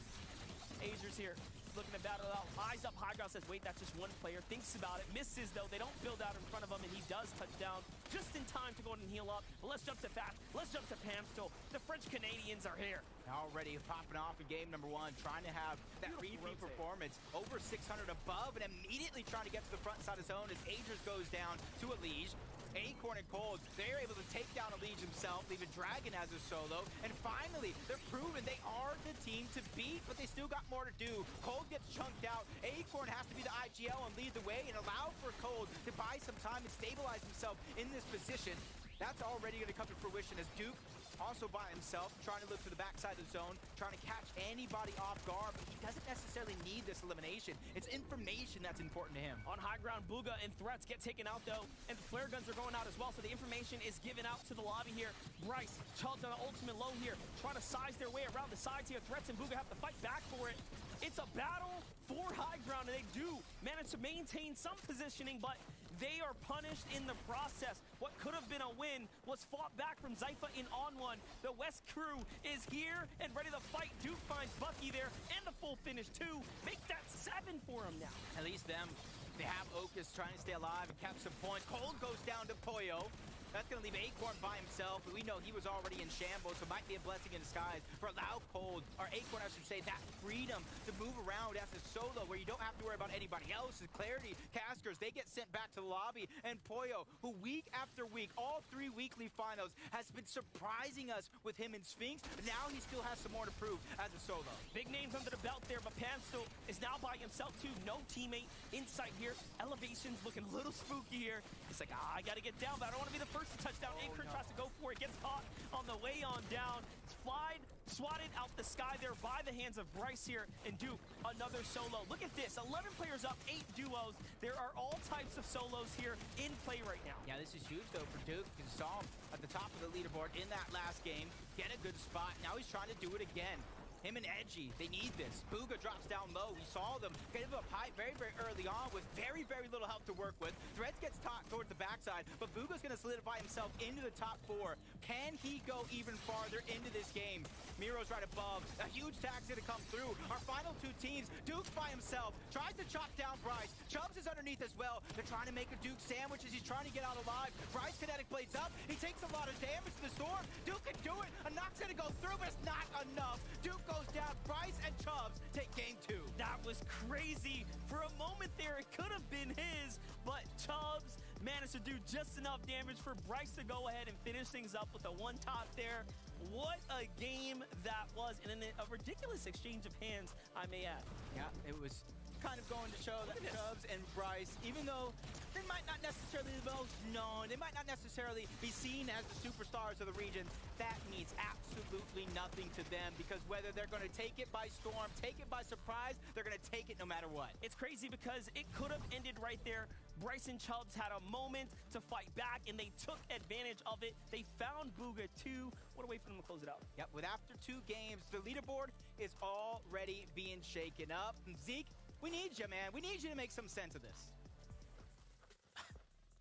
Agers here, looking to battle out. Eyes up, high ground says, wait, that's just one player. Thinks about it, misses though. They don't build out in front of him, and he does touch down just in time to go in and heal up. But let's jump to Fast. Let's jump to Pam still. The French Canadians are here. Already popping off in game number 1, trying to have that repeat performance. Over 600 above, and immediately trying to get to the front side of zone as Agers goes down to a Liege. Acorn and Cold, they're able to take down a Liege himself, leaving Dragon as a solo. And finally, they're proven they are the team to beat, but they still got more to do. Cold gets chunked out. Acorn has to be the IGL and lead the way and allow for Cold to buy some time and stabilize himself in this position. That's already going to come to fruition as Duke also by himself, trying to look to the backside of the zone, trying to catch anybody off guard, but he doesn't necessarily need this elimination. It's information that's important to him. On high ground, Booga and Threats get taken out, though, and the flare guns are going out as well, so the information is given out to the lobby here. Bryce, Chubbs on the ultimate low here, trying to size their way around the sides here. Threats and Booga have to fight back for it. It's a battle for high ground, and they do manage to maintain some positioning, but they are punished in the process. What could have been a win was fought back from Zypha in on one. The West crew is here and ready to fight. Duke finds Bucky there and the full finish too. Make that 7 for him now. At least them, they have Okus trying to stay alive and capture some points. Cold goes down to Poyo. That's going to leave Acorn by himself, but we know he was already in shambles, so it might be a blessing in disguise for allow Cold, or Acorn, I should say, that freedom to move around as a solo where you don't have to worry about anybody else. Clarity, Caskers, they get sent back to the lobby, and Poyo, who week after week, all 3 weekly finals, has been surprising us with him in Sphinx, but now he still has some more to prove as a solo. Big names under the belt there, but Pansto is now by himself too. No teammate inside here. Elevation's looking a little spooky here. It's like, I got to get down, but I don't want to be the first to touch down. Acorn tries to go for it, gets caught on the way on down. Slide, swatted out the sky there by the hands of Bryce here, and Duke, another solo. Look at this, 11 players up, 8 duos. There are all types of solos here in play right now. Yeah, this is huge though for Duke. You saw him at the top of the leaderboard in that last game, get a good spot. Now he's trying to do it again. Him and Edgy, they need this. Booga drops down low. We saw them get up high very, very early on with very, very little help to work with. Threads gets tossed towards the backside, but Booga's going to solidify himself into the top 4. Can he go even farther into this game? Miro's right above. A huge tag's going to come through. Our final 2 teams, Duke by himself, tries to chop down Bryce. Chubbs is underneath as well. They're trying to make a Duke sandwich as he's trying to get out alive. Bryce kinetic blades up. He takes a lot of damage to the storm. Duke can do it. A knock's going to go through, but it's not enough. Duke goes down. Bryce and Chubbs take game 2. That was crazy. For a moment there, it could have been his, but Chubbs managed to do just enough damage for Bryce to go ahead and finish things up with a 1-top there. What a game that was, and a ridiculous exchange of hands, I may add. Yeah, it was kind of going to show that Chubbs and Bryce, even though they might not necessarily be the most known, they might not necessarily be seen as the superstars of the region, that means absolutely nothing to them because whether they're going to take it by storm, take it by surprise, they're going to take it no matter what. It's crazy because it could have ended right there. Bryson Chubbs had a moment to fight back, and they took advantage of it. They found Booga too. What a way for them to close it out. Yep, with after 2 games, the leaderboard is already being shaken up. And Zeke, we need you, man. We need you to make some sense of this.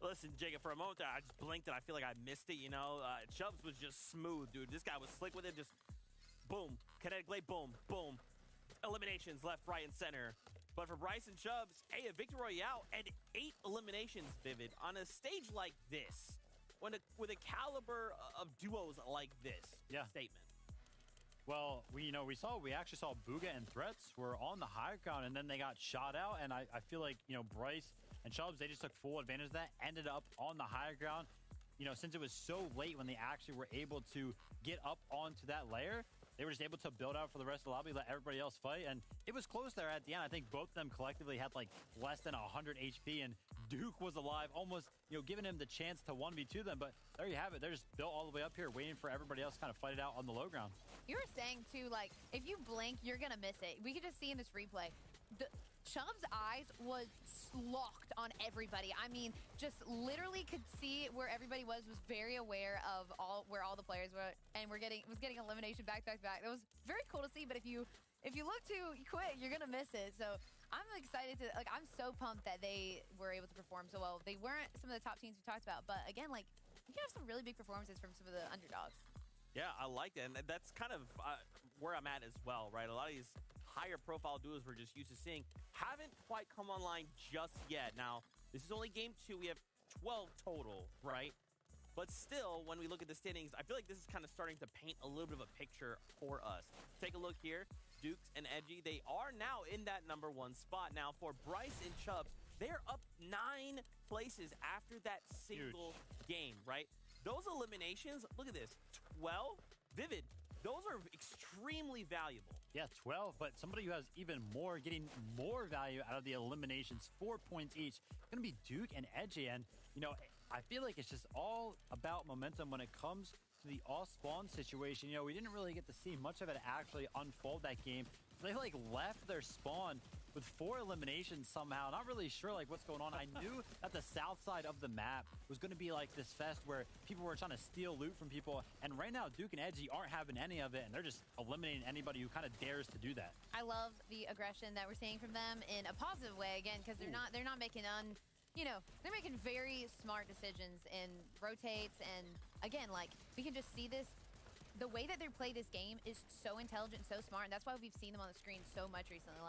Listen, Jacob, for a moment there, I just blinked and I feel like I missed it, you know? Chubbs was just smooth, dude. This guy was slick with it, just boom. Kinetic blade, boom, boom. Eliminations left, right, and center. But for Bryson Chubbs, hey, a Victory Royale and 8 eliminations, Vivid, on a stage like this, with a caliber of duos like this. Yeah. Statement. Well, we actually saw Booga and Threats were on the high ground, and then they got shot out, and I feel like, Bryce and Chubbs, they just took full advantage of that, ended up on the higher ground. Since it was so late when they actually were able to get up onto that layer, they were just able to build out for the rest of the lobby, let everybody else fight, and it was close there at the end. I think both of them collectively had like less than 100 HP, and Duke was alive, almost, giving him the chance to 1v2 them, but there you have it. They're just built all the way up here, waiting for everybody else to kind of fight it out on the low ground. You were saying, too, like, if you blink, you're going to miss it. We could just see in this replay. Chubb's eyes was locked on everybody. I mean, just literally could see where everybody was very aware of where all the players were, and was getting elimination back to back. That was very cool to see, but if you look too quick, you're going to miss it. So I'm excited I'm so pumped that they were able to perform so well. They weren't some of the top teams we talked about, but again, you can have some really big performances from some of the underdogs. Yeah, I like that, and that's kind of where I'm at as well, right? A lot of these higher profile duos we're just used to seeing haven't quite come online just yet. Now, this is only game 2. We have 12 total, right? But still, when we look at the standings, I feel like this is kind of starting to paint a little bit of a picture for us. Take a look here. Dukes and Edgy, they are now in that number 1 spot. Now, for Bryce and Chubbs, they're up 9 places after that single game, right? Those eliminations, look at this, 12? Vivid, those are extremely valuable. Yeah, 12, but somebody who has even more, getting more value out of the eliminations, 4 points each, going to be Duke and Edgy. And, I feel like it's just all about momentum when it comes to the all-spawn situation. We didn't really get to see much of it actually unfold that game. They, left their spawn with 4 eliminations somehow. Not really sure, what's going on. I knew that the south side of the map was going to be, this fest where people were trying to steal loot from people. And right now, Duke and Edgy aren't having any of it, and they're just eliminating anybody who kind of dares to do that. I love the aggression that we're seeing from them in a positive way, again, because they're not making they're making very smart decisions in rotates. And, again, we can just see this. The way that they play this game is so intelligent, so smart, and that's why we've seen them on the screen so much recently.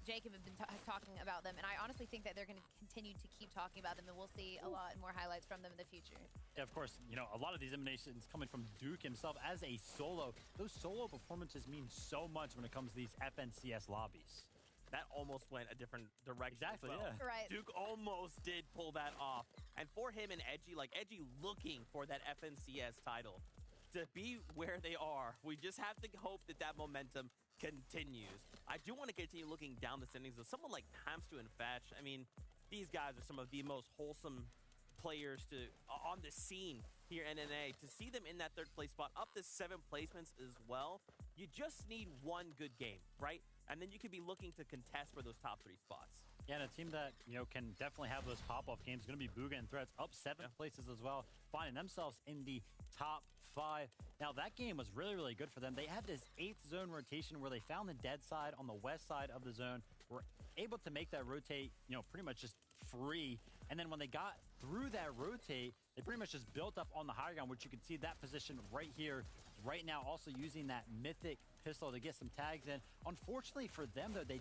Jacob has been talking about them, and I honestly think that they're going to continue to keep talking about them, and we'll see a lot more highlights from them in the future. Yeah, of course, a lot of these eliminations coming from Duke himself as a solo. Those solo performances mean so much when it comes to these FNCS lobbies. That almost went a different direction. Exactly, as well. yeah. Right. Duke almost did pull that off. And for him and Edgy, Edgy looking for that FNCS title. To be where they are, we just have to hope that momentum continues. I do want to continue looking down the standings of someone like Hamster and Fetch. I mean, these guys are some of the most wholesome players on the scene here in NA. To see them in that 3rd place spot, up to 7 placements as well, you just need one good game, right? And then you could be looking to contest for those top 3 spots. Yeah, and a team that, can definitely have those pop-off games is going to be Booga and Threats, up 7 places as well, finding themselves in the top 5. Now, that game was really, really good for them. They had this 8th zone rotation where they found the dead side on the west side of the zone, were able to make that rotate, pretty much just free. And then when they got through that rotate, they pretty much just built up on the high ground, which you can see that position right here, right now, also using that mythic pistol to get some tags in. Unfortunately for them, though, they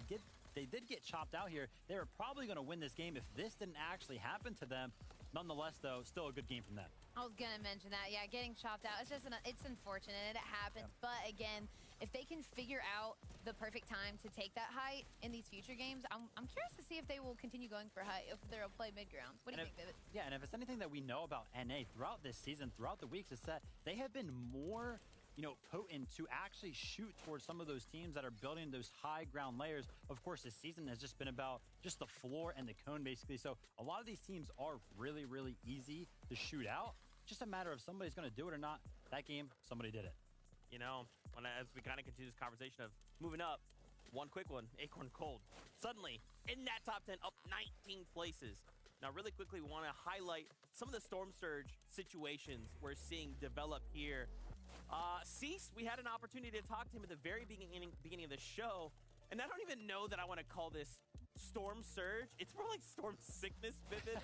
did get chopped out here. They were probably going to win this game if this didn't actually happen to them. Nonetheless, though, still a good game from them. I was going to mention that. Yeah, getting chopped out, it's unfortunate. It happens. Yeah. But, again, if they can figure out the perfect time to take that height in these future games, I'm curious to see if they will continue going for height, if they'll play mid-ground. What do you think, David? Yeah, and if it's anything that we know about NA throughout this season, throughout the weeks, it's that they have been more potent to actually shoot towards some of those teams that are building those high ground layers. Of course, this season has just been about just the floor and the cone, basically. So a lot of these teams are really, really easy to shoot out. Just a matter of somebody's going to do it or not. That game, somebody did it. And as we kind of continue this conversation of moving up, one quick one, Acorn Cold. Suddenly, in that top 10, up 19 places. Now, really quickly, we want to highlight some of the Storm Surge situations we're seeing develop here. Cease, we had an opportunity to talk to him at the very beginning of the show, and I don't even know that I want to call this Storm Surge. It's more like Storm Sickness, Vivid.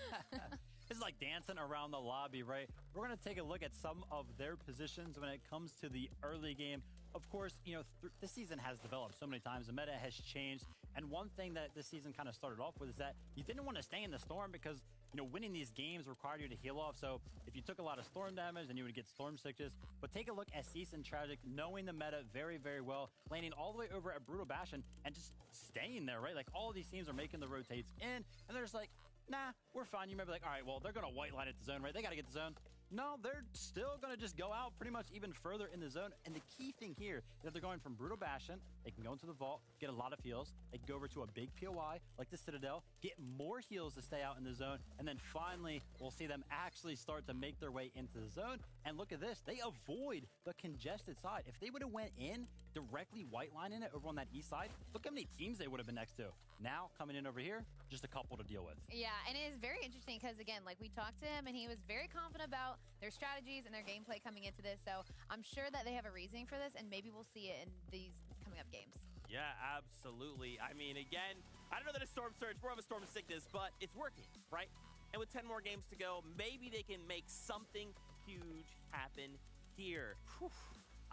This is like dancing around the lobby, right? We're going to take a look at some of their positions when it comes to the early game. Of course, you know, this season has developed so many times. The meta has changed. And one thing that this season kind of started off with is that you didn't want to stay in the Storm because, you know, winning these games required you to heal off. So if you took a lot of Storm damage, then you would get Storm Sickness. But take a look at Cease and Tragic, knowing the meta very, very well, landing all the way over at Brutal Bastion and just staying there, right? Like, all of these teams are making the rotates in, and they're just like, nah, we're fine. You may be like, all right, well, they're going to white line at the zone, right? They got to get the zone. No, they're still going to just go out pretty much even further in the zone. And the key thing here is that they're going from Brutal Bastion. They can go into the vault, get a lot of heals. They can go over to a big POI like the Citadel, get more heals to stay out in the zone. And then finally, we'll see them actually start to make their way into the zone. And look at this. They avoid the congested side. If they would have went in directly white lining it over on that east side, look how many teams they would have been next to. Now, coming in over here, just a couple to deal with. Yeah, and it is very interesting because, again, like we talked to him, and he was very confident about their strategies and their gameplay coming into this. So I'm sure that they have a reasoning for this, and maybe we'll see it in these coming up games. Yeah, absolutely. I mean, again, I don't know that it's Storm Surge, more of a Storm of Sickness, but it's working, right? And with 10 more games to go, maybe they can make something huge happen here. Whew.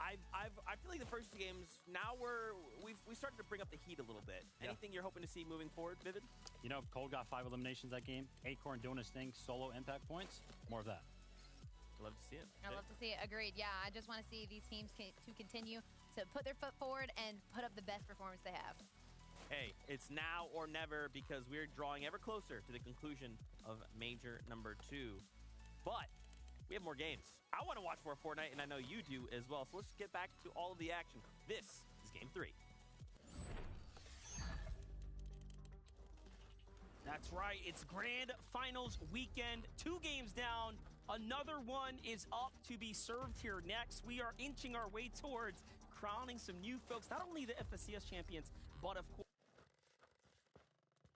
I feel like the first two games, now we started to bring up the heat a little bit. Yeah. Anything you're hoping to see moving forward, Vivid? You know, Cold got 5 eliminations that game. Acorn doing his thing, solo impact points. More of that. Love to see it. I'd love to see it. Agreed. Yeah, I just want to see these teams to continue to put their foot forward and put up the best performance they have. Hey, it's now or never because we're drawing ever closer to the conclusion of Major number 2. But we have more games. I want to watch more Fortnite, and I know you do as well. So let's get back to all of the action. This is Game 3. That's right. It's Grand Finals weekend. 2 games down. Another one is up to be served here next. We are inching our way towards crowning some new folks. Not only the FSCS champions, but of course,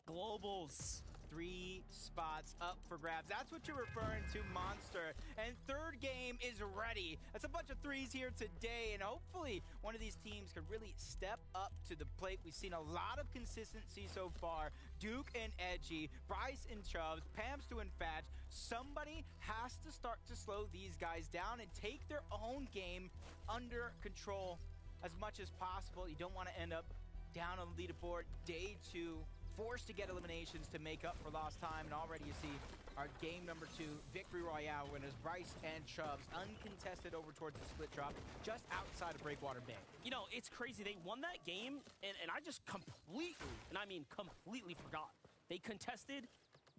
globals. 3 spots up for grabs. That's what you're referring to, Monster. And third game is ready. That's a bunch of 3s here today, and hopefully one of these teams can really step up to the plate. We've seen a lot of consistency so far. Duke and Edgy, Bryce and Chubbs, Pams to Infat. Somebody has to start to slow these guys down and take their own game under control as much as possible. You don't want to end up down on the leaderboard day 2. Forced to get eliminations to make up for lost time, and already you see our game number 2 victory royale winners, Bryce and Chubbs, uncontested over towards the split drop, just outside of Breakwater Bay. You know, it's crazy. They won that game, and I just completely, and I mean completely forgot. They contested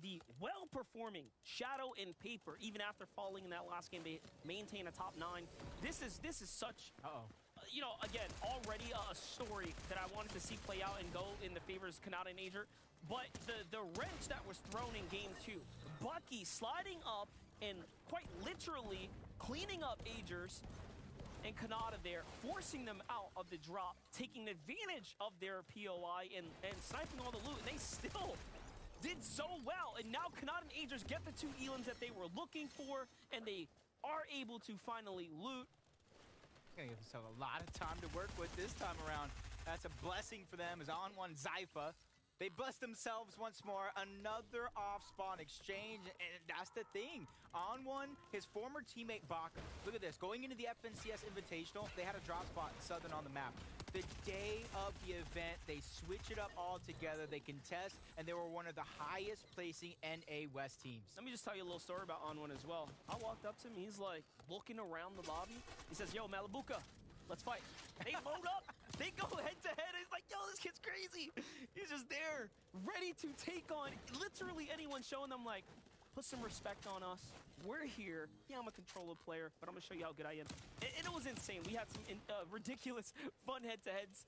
the well-performing Shadow and Paper. Even after falling in that last game, they maintain a top 9. This is such... you know, again, already a story that I wanted to see play out and go in the favors Kanata and Ager. But the wrench that was thrown in game 2, Bucky sliding up and quite literally cleaning up Agers and Kanata there, forcing them out of the drop, taking advantage of their POI and sniping all the loot. And they still did so well. And now Kanata and Agers get the 2 Elans that they were looking for, and they are able to finally loot. Gonna give themselves a lot of time to work with this time around. That's a blessing for them as on one Zypha. They bless themselves once more. Another off-spawn exchange, and that's the thing. On one, his former teammate Baka. Look at this. Going into the FNCS Invitational, they had a drop spot in Southern on the map. The day of the event, they switch it up all together. They contest, and they were one of the highest placing NA West teams. Let me just tell you a little story about On One as well. I walked up to him. He's like looking around the lobby. He says, "Yo, Malibuka, let's fight." They load up. They go head to head. It's like, yo, this kid's crazy. He's just there, ready to take on literally anyone, showing them like, put some respect on us. We're here. Yeah, I'm a controller player, but I'm going to show you how good I am. And it was insane. We had some ridiculous fun head-to-heads.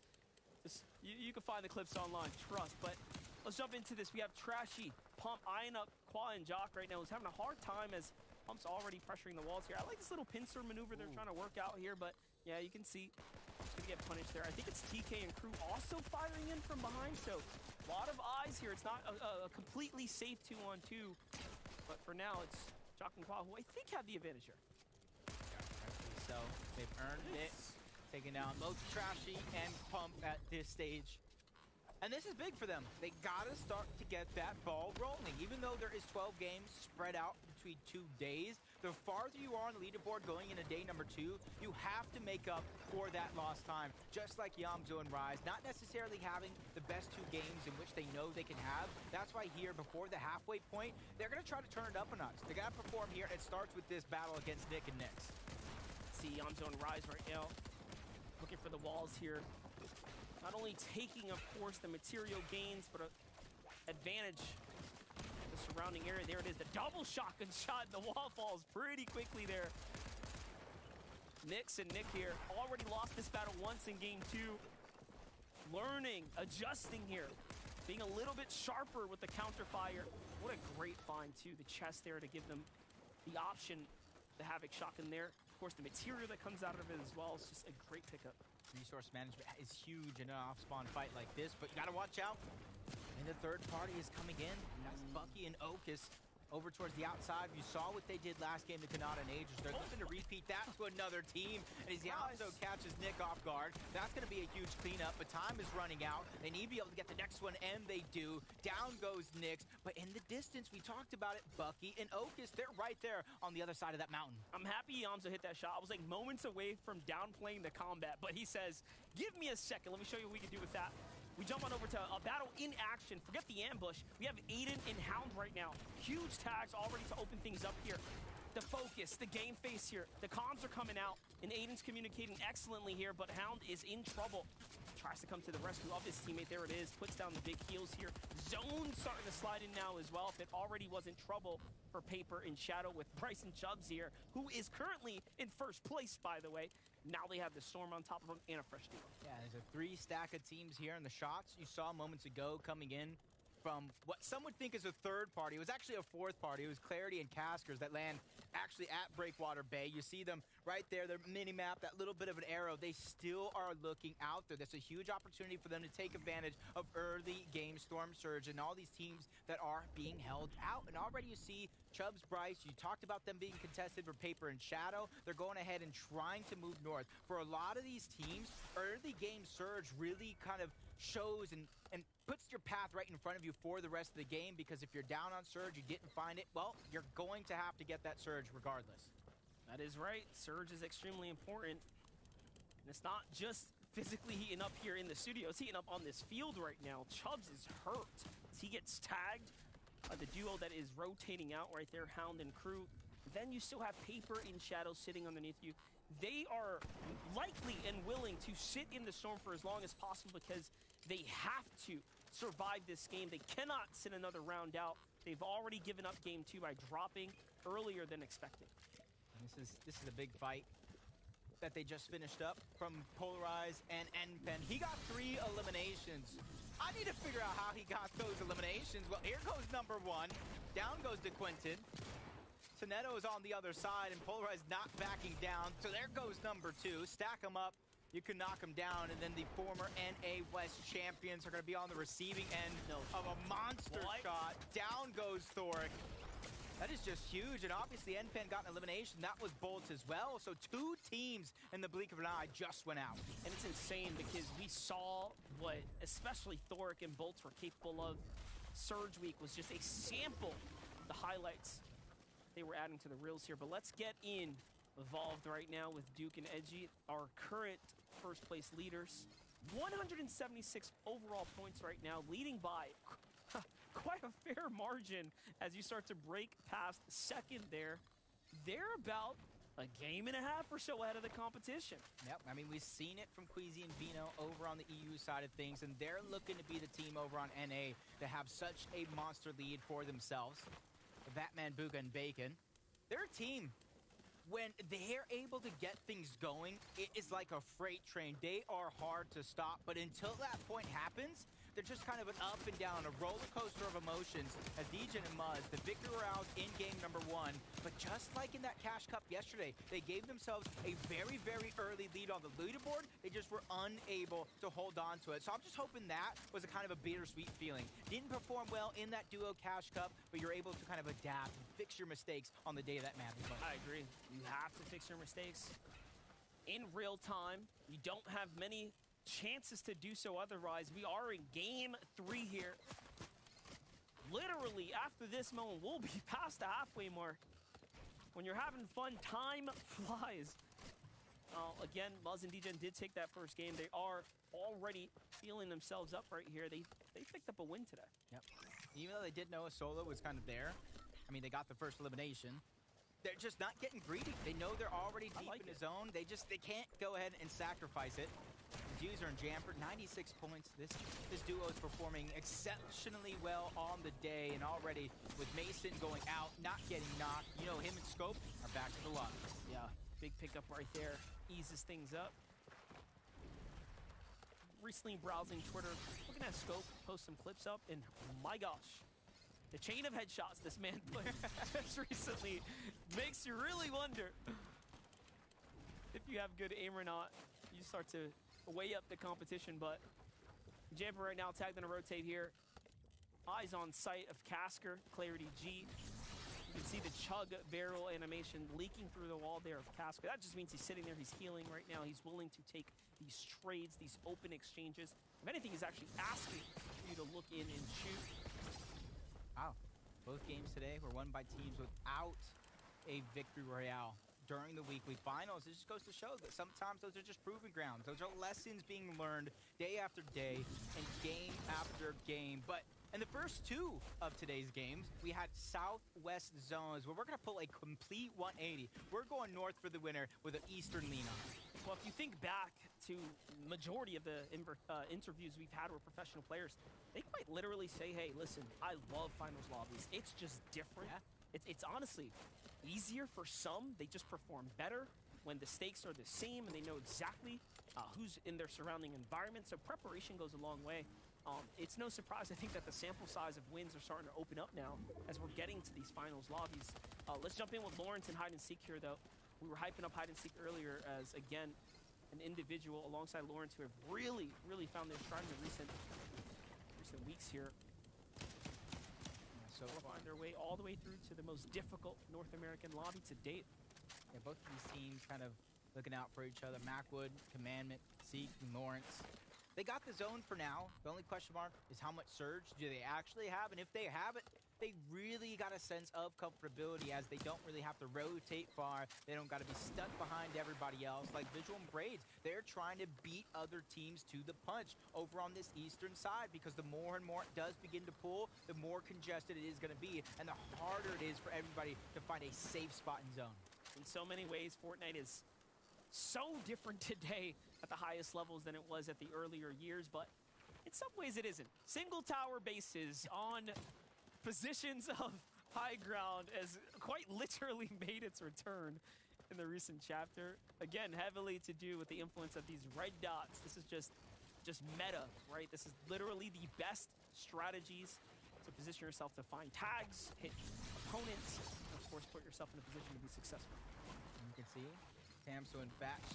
You can find the clips online, trust. But let's jump into this. We have Trashy, Pump, eyeing up Qua and Jock right now. He's having a hard time as Pump's already pressuring the walls here. I like this little pincer maneuver they're trying to work out here, but yeah, you can see get punished there. I think it's TK and crew also firing in from behind, so a lot of eyes here. It's not a completely safe 2-on-2, but for now it's Jock and Qua, who I think have the advantage here. So they've earned it, taking down both Trashy and Pump at this stage. And this is big for them. They gotta start to get that ball rolling. Even though there is 12 games spread out between 2 days, the farther you are on the leaderboard going into day number 2, you have to make up for that lost time. Just like Yamzo and Rise, not necessarily having the best 2 games in which they know they can have. That's why here, before the halfway point, they're gonna try to turn it up a notch. They gotta perform here. It starts with this battle against Nick and Nix. See Yamzo and Rise right now, looking for the walls here. Not only taking, of course, the material gains, but an advantage the surrounding area. There it is, the double shotgun shot. The wall falls pretty quickly there. Nix and Nick here already lost this battle once in game 2. Learning, adjusting here, being a little bit sharper with the counter fire. What a great find, too. The chest there to give them the option, the Havoc shotgun there. Of course, the material that comes out of it as well is just a great pickup. Resource management is huge in an off-spawn fight like this, but you gotta watch out. And the third party is coming in. That's Bucky and Okus over towards the outside. You saw what they did last game to Kanata and Aegis. They're looking to repeat that to another team. And as Yamzo catches Nick off guard, that's going to be a huge cleanup, but time is running out. They need to be able to get the next one, and they do. Down goes Nix, but in the distance, we talked about it, Bucky and Okus, they're right there on the other side of that mountain. I'm happy Yamzo hit that shot. I was like moments away from downplaying the combat, but he says, give me a second. Let me show you what we can do with that. We jump on over to a battle in action. Forget the ambush. We have Aiden and Hound right now. Huge tags already to open things up here. The focus, the game face here. The comms are coming out, and Aiden's communicating excellently here, but Hound is in trouble. Tries to come to the rescue of his teammate. There it is. Puts down the big heals here. Zone starting to slide in now as well. If it already wasn't trouble for Paper and Shadow with Bryson Chubbs here, who is currently in first place, by the way. Now they have the Storm on top of them and a fresh duo. Yeah, there's a 3 stack of teams here, and the shots you saw moments ago coming in from what some would think is a third party. It was actually a fourth party. It was Clarity and Caskers that land actually at Breakwater Bay. You see them right there, their mini-map, that little bit of an arrow. They still are looking out there. That's a huge opportunity for them to take advantage of early game Storm Surge and all these teams that are being held out. And already you see Chubbs, Bryce, you talked about them being contested for Paper and Shadow. They're going ahead and trying to move north. For a lot of these teams, early game Surge really kind of shows and puts your path right in front of you for the rest of the game, because if you're down on Surge, you didn't find it, well, you're going to have to get that Surge regardless. That is right. Surge is extremely important. And it's not just physically heating up here in the studio. It's heating up on this field right now. Chubbs is hurt as he gets tagged by the duo that is rotating out right there, Hound and Crew. Then you still have Paper and Shadow sitting underneath you. They are likely and willing to sit in the storm for as long as possible because they have to survive this game. They cannot sit another round out. They've already given up game 2 by dropping earlier than expected. This is a big fight that they just finished up from Polarize and NPen. He got 3 eliminations. I need to figure out how he got those eliminations. Well, here goes number 1. Down goes DeQuinton. Soneto is on the other side, and Polarize not backing down. So there goes number 2. Stack them up. You can knock them down, and then the former NA West champions are going to be on the receiving end of a monster shot. Down goes Thoric. That is just huge, and obviously NPen got an elimination. That was Bolts as well, so 2 teams in the blink of an eye just went out. And it's insane because we saw what especially Thoric and Bolts were capable of. Surge Week was just a sample of the highlights they were adding to the reels here. But let's get involved right now with Duke and Edgy, our current first place leaders. 176 overall points right now, leading by quite a fair margin as you start to break past second there. They're about a game and a half or so ahead of the competition. Yep, I mean, we've seen it from Queasy and Vino over on the EU side of things, and they're looking to be the team over on NA to have such a monster lead for themselves. Batman, Booga, and Bacon. They're a team. When they're able to get things going, it is like a freight train. They are hard to stop, but until that point happens, they're just kind of an up and down, a roller coaster of emotions as DJ and Muzz, the victor round in game number 1. But just like in that Cash Cup yesterday, they gave themselves a very, very early lead on the leaderboard. They just just were unable to hold on to it. So I'm just hoping that was a kind of a bittersweet feeling. Didn't perform well in that duo Cash Cup, but you're able to kind of adapt and fix your mistakes on the day of that madly play. I agree. You have to fix your mistakes in real time. You don't have many chances to do so otherwise. We are in game 3 here. Literally, after this moment, we'll be past the halfway mark. When you're having fun, time flies. Again, Muzz and Degen did take that first game. They are already feeling themselves up right here. They picked up a win today. Yep. Even though they did know a solo was kind of there, I mean, they got the first elimination. They're just not getting greedy. They know they're already deep in the zone. They can't go ahead and sacrifice it. The Jews are in Jamper, 96 points. This duo is performing exceptionally well on the day, and already with Mason going out, not getting knocked, you know, him and Scope are back to the lobby. Yeah, big pickup right there. Eases things up. Recently browsing Twitter, looking at Scope, post some clips up, and my gosh, the chain of headshots this man put just recently makes you really wonder if you have good aim or not. You start to weigh up the competition, but Jamper right now tagged in a rotate here. Eyes on sight of Casker, Clarity G. You can see the chug barrel animation leaking through the wall there of Casker. That just means he's sitting there, he's healing right now. He's willing to take these trades, these open exchanges. If anything, he's actually asking for you to look in and shoot. Wow. Both games today were won by teams without a victory royale during the weekly finals. It just goes to show that sometimes those are just proving grounds. Those are lessons being learned day after day and game after game. But in the first 2 of today's games, we had southwest zones where we're going to pull a complete 180. We're going north for the winner with an eastern lean on. Well, if you think back to majority of the interviews we've had with professional players, they quite literally say, hey, listen, I love finals lobbies. It's just different. Yeah. It's honestly easier for some. They just perform better when the stakes are the same and they know exactly who's in their surrounding environment. So preparation goes a long way. It's no surprise, I think, that the sample size of wins are starting to open up now as we're getting to these finals lobbies. Let's jump in with Lawrence and Hide and Seek here, though. We were hyping up Hide and Seek earlier as, again, an individual alongside Lawrence who have really, really found their stride in the recent weeks here. So find their way all the way through to the most difficult North American lobby to date. Yeah, both of these teams kind of looking out for each other. Macwood, Commandment, Seek, and Lawrence. They got the zone for now. The only question mark is how much surge do they actually have? And if they have it, they really got a sense of comfortability as they don't really have to rotate far. They don't got to be stuck behind everybody else. Like Visual and Braids, they're trying to beat other teams to the punch over on this eastern side because the more and more it does begin to pull, the more congested it is going to be and the harder it is for everybody to find a safe spot in zone. In so many ways, Fortnite is so different today at the highest levels than it was at the earlier years, but in some ways it isn't. Single tower bases on positions of high ground has quite literally made its return in the recent chapter. Again, heavily to do with the influence of these red dots. This is just meta, right? This is literally the best strategies to position yourself to find tags, hit opponents, and of course put yourself in a position to be successful. You can see Tamso and Fatch,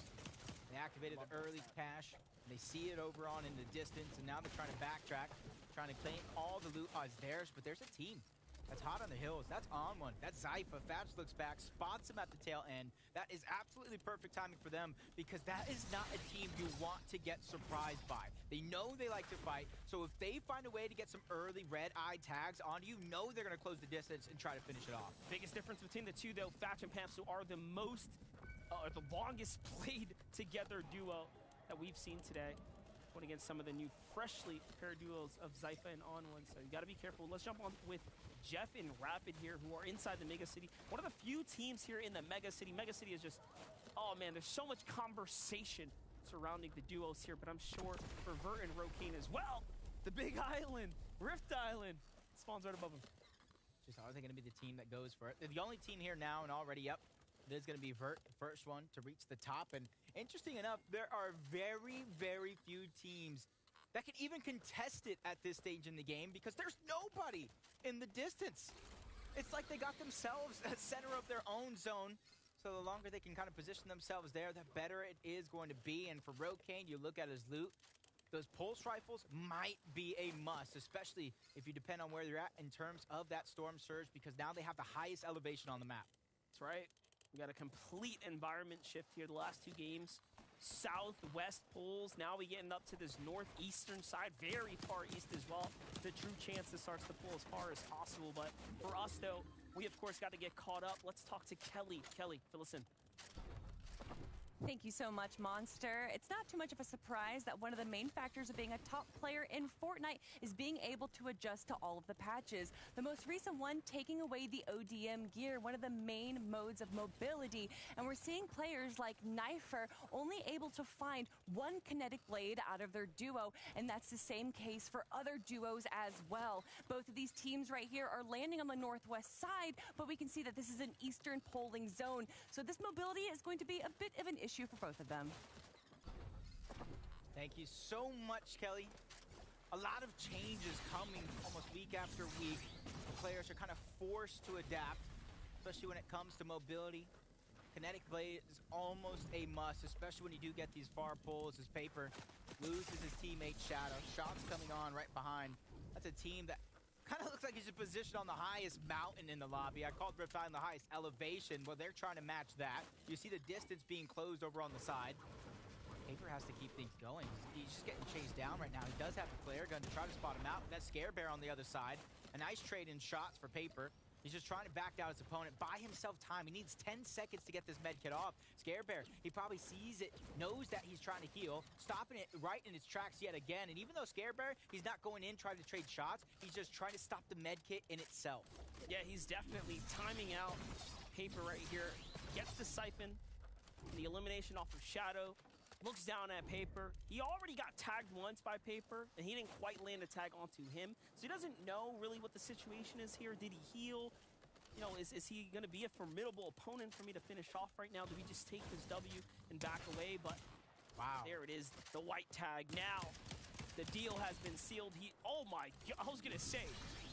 they activated the early cache. They see it over on in the distance, and now they're trying to backtrack, trying to claim all the loot. Oh, it's theirs, but there's a team that's hot on the hills. That's on one. That's Zypha. Fatch looks back, spots him at the tail end. That is absolutely perfect timing for them because that is not a team you want to get surprised by. They know they like to fight, so if they find a way to get some early red-eye tags on you, know they're going to close the distance and try to finish it off. Biggest difference between the two, though, Fatch and Pamsu are the most, the longest played together duo that we've seen today. Going against some of the new freshly paired duos of Zypha and On1, so you got to be careful. Let's jump on with Jeff and Rapid here, who are inside the Mega City. One of the few teams here in the Mega City. Mega City is just, oh man, there's so much conversation surrounding the duos here, but I'm sure for Vert and Rokeen as well. The big island, Rift Island, spawns right above them. Just are they going to be the team that goes for it? They're the only team here now, and already up. There's going to be Vert, the first one to reach the top. And interesting enough, there are very, very few teams that can even contest it at this stage in the game because there's nobody in the distance. It's like they got themselves a center of their own zone. So the longer they can kind of position themselves there, the better it is going to be. And for Rokane, you look at his loot, those pulse rifles might be a must, especially if you depend on where you're at in terms of that storm surge, because now they have the highest elevation on the map. That's right. We got a complete environment shift here the last two games. Southwest pulls. Now we getting up to this northeastern side, very far east as well. The true chance this starts to pull as far as possible. But for us, though, we, of course, got to get caught up. Let's talk to Kelly. Kelly, fill us in. Thank you so much, Monster. It's not too much of a surprise that one of the main factors of being a top player in Fortnite is being able to adjust to all of the patches. The most recent one taking away the ODM gear, one of the main modes of mobility. And we're seeing players like Knifer only able to find one kinetic blade out of their duo, and that's the same case for other duos as well. Both of these teams right here are landing on the northwest side, but we can see that this is an eastern polling zone. So this mobility is going to be a bit of an issue for both of them. Thank you so much, Kelly. A lot of changes coming almost week after week. The players are kind of forced to adapt, especially when it comes to mobility. Kinetic blade is almost a must, especially when you do get these far pulls. As Paper loses his teammate Shadow. Shots coming on right behind. That's a team that kind of looks like he's positioned on the highest mountain in the lobby. I called Riptide the highest elevation. Well, they're trying to match that. You see the distance being closed over on the side. Paper has to keep things going. He's just getting chased down right now. He does have the flare gun to try to spot him out. That Scare Bear on the other side. A nice trade in shots for Paper. He's just trying to back out his opponent, buy himself time. He needs 10 seconds to get this med kit off. Scare Bear, he probably sees it, knows that he's trying to heal, stopping it right in its tracks yet again. And even though Scare Bear, he's not going in trying to trade shots, he's just trying to stop the med kit in itself. Yeah, he's definitely timing out Paper right here. Gets the siphon, the elimination off of Shadow. Looks down at Paper. He already got tagged once by Paper, and he didn't quite land a tag onto him. So he doesn't know really what the situation is here. Did he heal? You know, is he going to be a formidable opponent for me to finish off right now? Do we just take this W and back away? But wow, there it is, the white tag. Now, the deal has been sealed. Oh my God, I was going to say,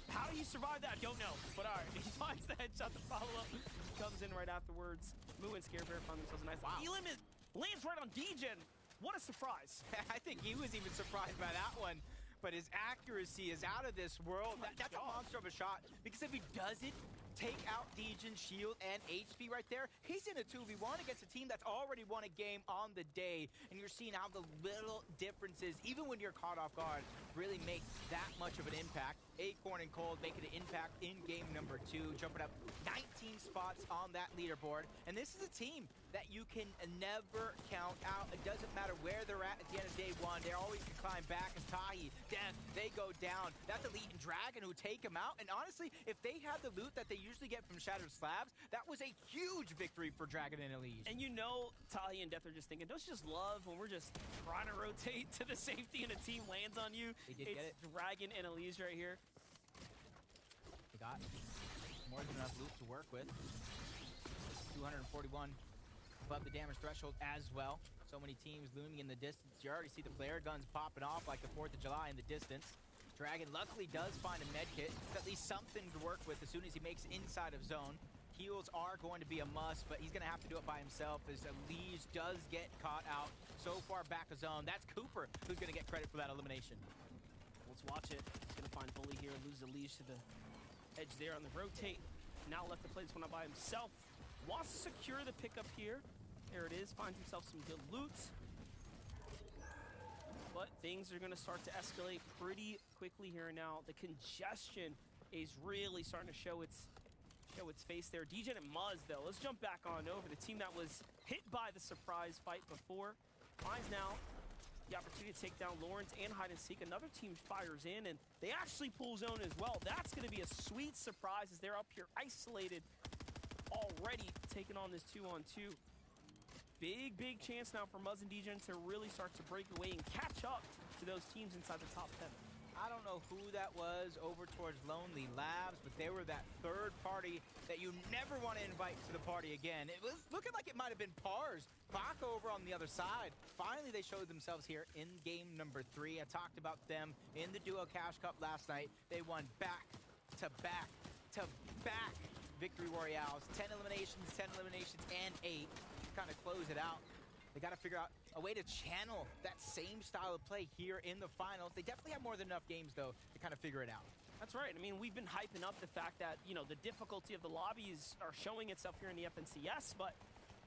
how did he survive that? Don't know. But all right, he finds the headshot. The follow-up comes in right afterwards. Moo and Scare Bear find themselves a nice elim. Lands right on Degen. What a surprise. I think he was even surprised by that one. But his accuracy is out of this world. That's a monster of a shot. Because if he doesn't take out Degen's shield and HP right there, he's in a 2v1 against a team that's already won a game on the day. And you're seeing how the little differences, even when you're caught off guard, really make that much of an impact. Acorn and Cold making an impact in game number 2, jumping up 19 spots on that leaderboard. And this is a team that you can never count out. It doesn't matter where they're at the end of day 1. They always can climb back as Tahi, Death, they go down. That's Elite and Dragon who take them out. And honestly, if they had the loot that they usually get from Shattered Slabs, that was a huge victory for Dragon and Elise. And you know Tahi and Death are just thinking, don't you just love when we're just trying to rotate to the safety and a team lands on you? They did get it. Dragon and Elise right here. They got more than enough loot to work with. 241 above the damage threshold as well. So many teams looming in the distance. You already see the flare guns popping off like the 4th of July in the distance. Dragon luckily does find a med kit. It's at least something to work with as soon as he makes inside of zone. Heals are going to be a must, but he's going to have to do it by himself as Elise does get caught out so far back of zone. That's Cooper who's going to get credit for that elimination. Let's watch it. He's going to find Bully here, lose Elise to the edge there on the rotate. Now left to play this one up by himself. Wants to secure the pickup here. There it is. Finds himself some good loot. But things are going to start to escalate pretty quickly here now. The congestion is really starting to show its face there. Degen and Muzz, though. Let's jump back on over. The team that was hit by the surprise fight before finds now the opportunity to take down Lawrence and Hide and Seek. Another team fires in, and they actually pull zone as well. That's going to be a sweet surprise as they're up here isolated already, taking on this 2-on-2. Big chance now for Muzz and Degen to really start to break away and catch up to those teams inside the top 10. I don't know who that was over towards Lonely Labs, but they were that third party that you never want to invite to the party again. It was looking like it might have been Pars. Bach over on the other side. Finally, they showed themselves here in game number 3. I talked about them in the Duo Cash Cup last night. They won back to back to back victory royales, 10 eliminations, and 8 to kind of close it out. They got to figure out a way to channel that same style of play here in the finals. They definitely have more than enough games, though, to kind of figure it out. That's right. I mean, we've been hyping up the fact that, you know, the difficulty of the lobbies are showing itself here in the FNCS, but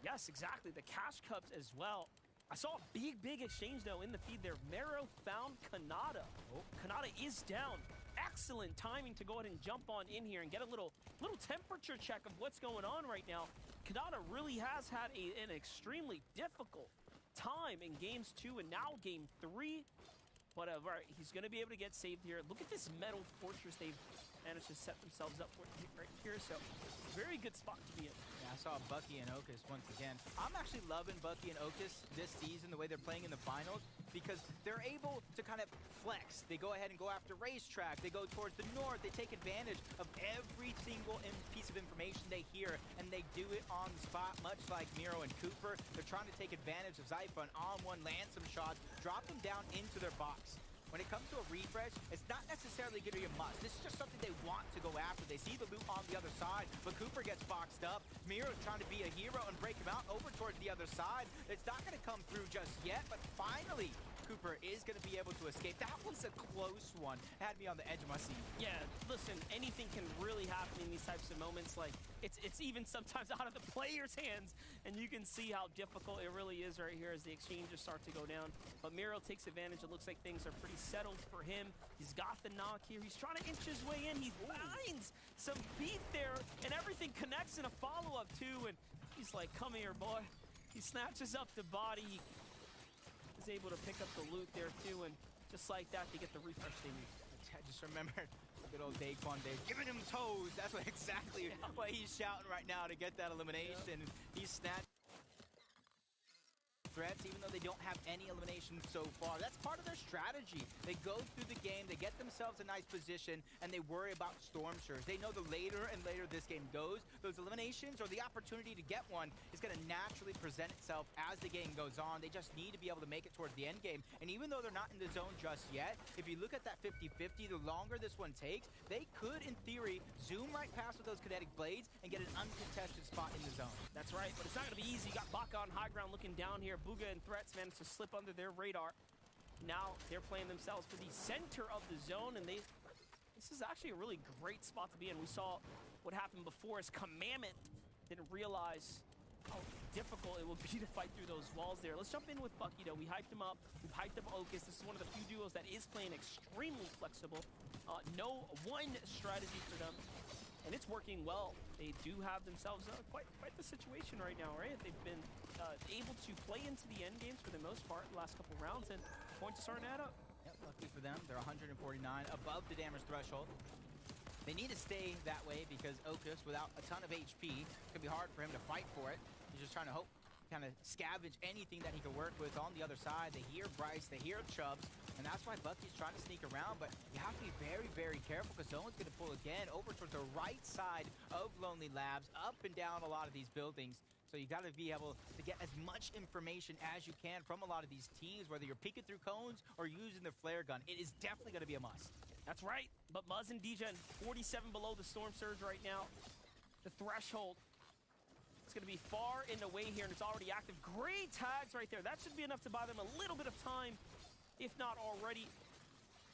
yes, exactly, the cash cups as well. I saw a big exchange, though, in the feed there. Mero found Kanata. Oh, Kanata is down. Excellent timing to go ahead and jump on in here and get a little temperature check of what's going on right now. Kanata really has had an extremely difficult time in games 2 and now game 3. But right, he's going to be able to get saved here. Look at this metal fortress they've managed to set themselves up for right here. So, very good spot to be in. Yeah, I saw Bucky and Okus once again. I'm actually loving Bucky and Okus this season, the way they're playing in the finals, because they're able to kind of flex. They go ahead and go after racetrack. They go towards the north. They take advantage of every single piece of information they hear, and they do it on the spot, much like Miro and Cooper. They're trying to take advantage of Zypha and on-one, land some shots, drop them down into their box. When it comes to a refresh, it's not necessarily going to be a must. This is just something they want to go after. They see the loot on the other side, but Cooper gets boxed up. Miro's trying to be a hero and break him out over towards the other side. It's not going to come through just yet, but finally, Cooper is going to be able to escape. That was a close one. Had me on the edge of my seat. Yeah, listen, anything can really happen in these types of moments. Like, it's even sometimes out of the player's hands, and you can see how difficult it really is right here as the exchanges start to go down. But Miro takes advantage. It looks like things are pretty settled for him. He's got the knock here. He's trying to inch his way in. He finds some beat there, and everything connects in a follow-up, too. And he's like, come here, boy. He snatches up the body. Is able to pick up the loot there too, and just like that, they get the refresh they need. I just remembered the good old Daquan Day giving him toes. That's what exactly what he's shouting right now to get that elimination. Yeah. He's snatched threats, even though they don't have any eliminations so far. That's part of their strategy. They go through the game, they get themselves a nice position, and they worry about storm surge. They know the later and later this game goes, those eliminations or the opportunity to get one is going to naturally present itself as the game goes on. They just need to be able to make it towards the end game. And even though they're not in the zone just yet, if you look at that 50-50, the longer this one takes, they could, in theory, zoom right past with those kinetic blades and get an uncontested spot in the zone. That's right, but it's not going to be easy. You got Baka on high ground looking down here. Bugha and Threats managed to slip under their radar. Now they're playing themselves for the center of the zone, and this is actually a really great spot to be in. We saw what happened before as Commandment didn't realize how difficult it would be to fight through those walls there. Let's jump in with Bucky, though. We hyped him up. We've hyped up Okus. This is one of the few duos that is playing extremely flexible. No one strategy for them, and it's working well. They do have themselves quite the situation right now, right? They've been able to play into the end games for the most part the last couple rounds, and points are starting to add up. Yep, lucky for them, they're 149 above the damage threshold. They need to stay that way because Okus, without a ton of HP, it's going to be hard for him to fight for it. He's just trying to kind of scavenge anything that he can work with on the other side. They hear Bryce, they hear Chubbs, and that's why Bucky's trying to sneak around, but you have to be very careful because someone's going to pull again over towards the right side of Lonely Labs, up and down a lot of these buildings. So you got to be able to get as much information as you can from a lot of these teams, whether you're peeking through cones or using the flare gun. It is definitely going to be a must. That's right, but Muzz and Degen 47 below the Storm Surge right now. The threshold, it's going to be far and away here, and it's already active. Great tags right there. That should be enough to buy them a little bit of time, if not already.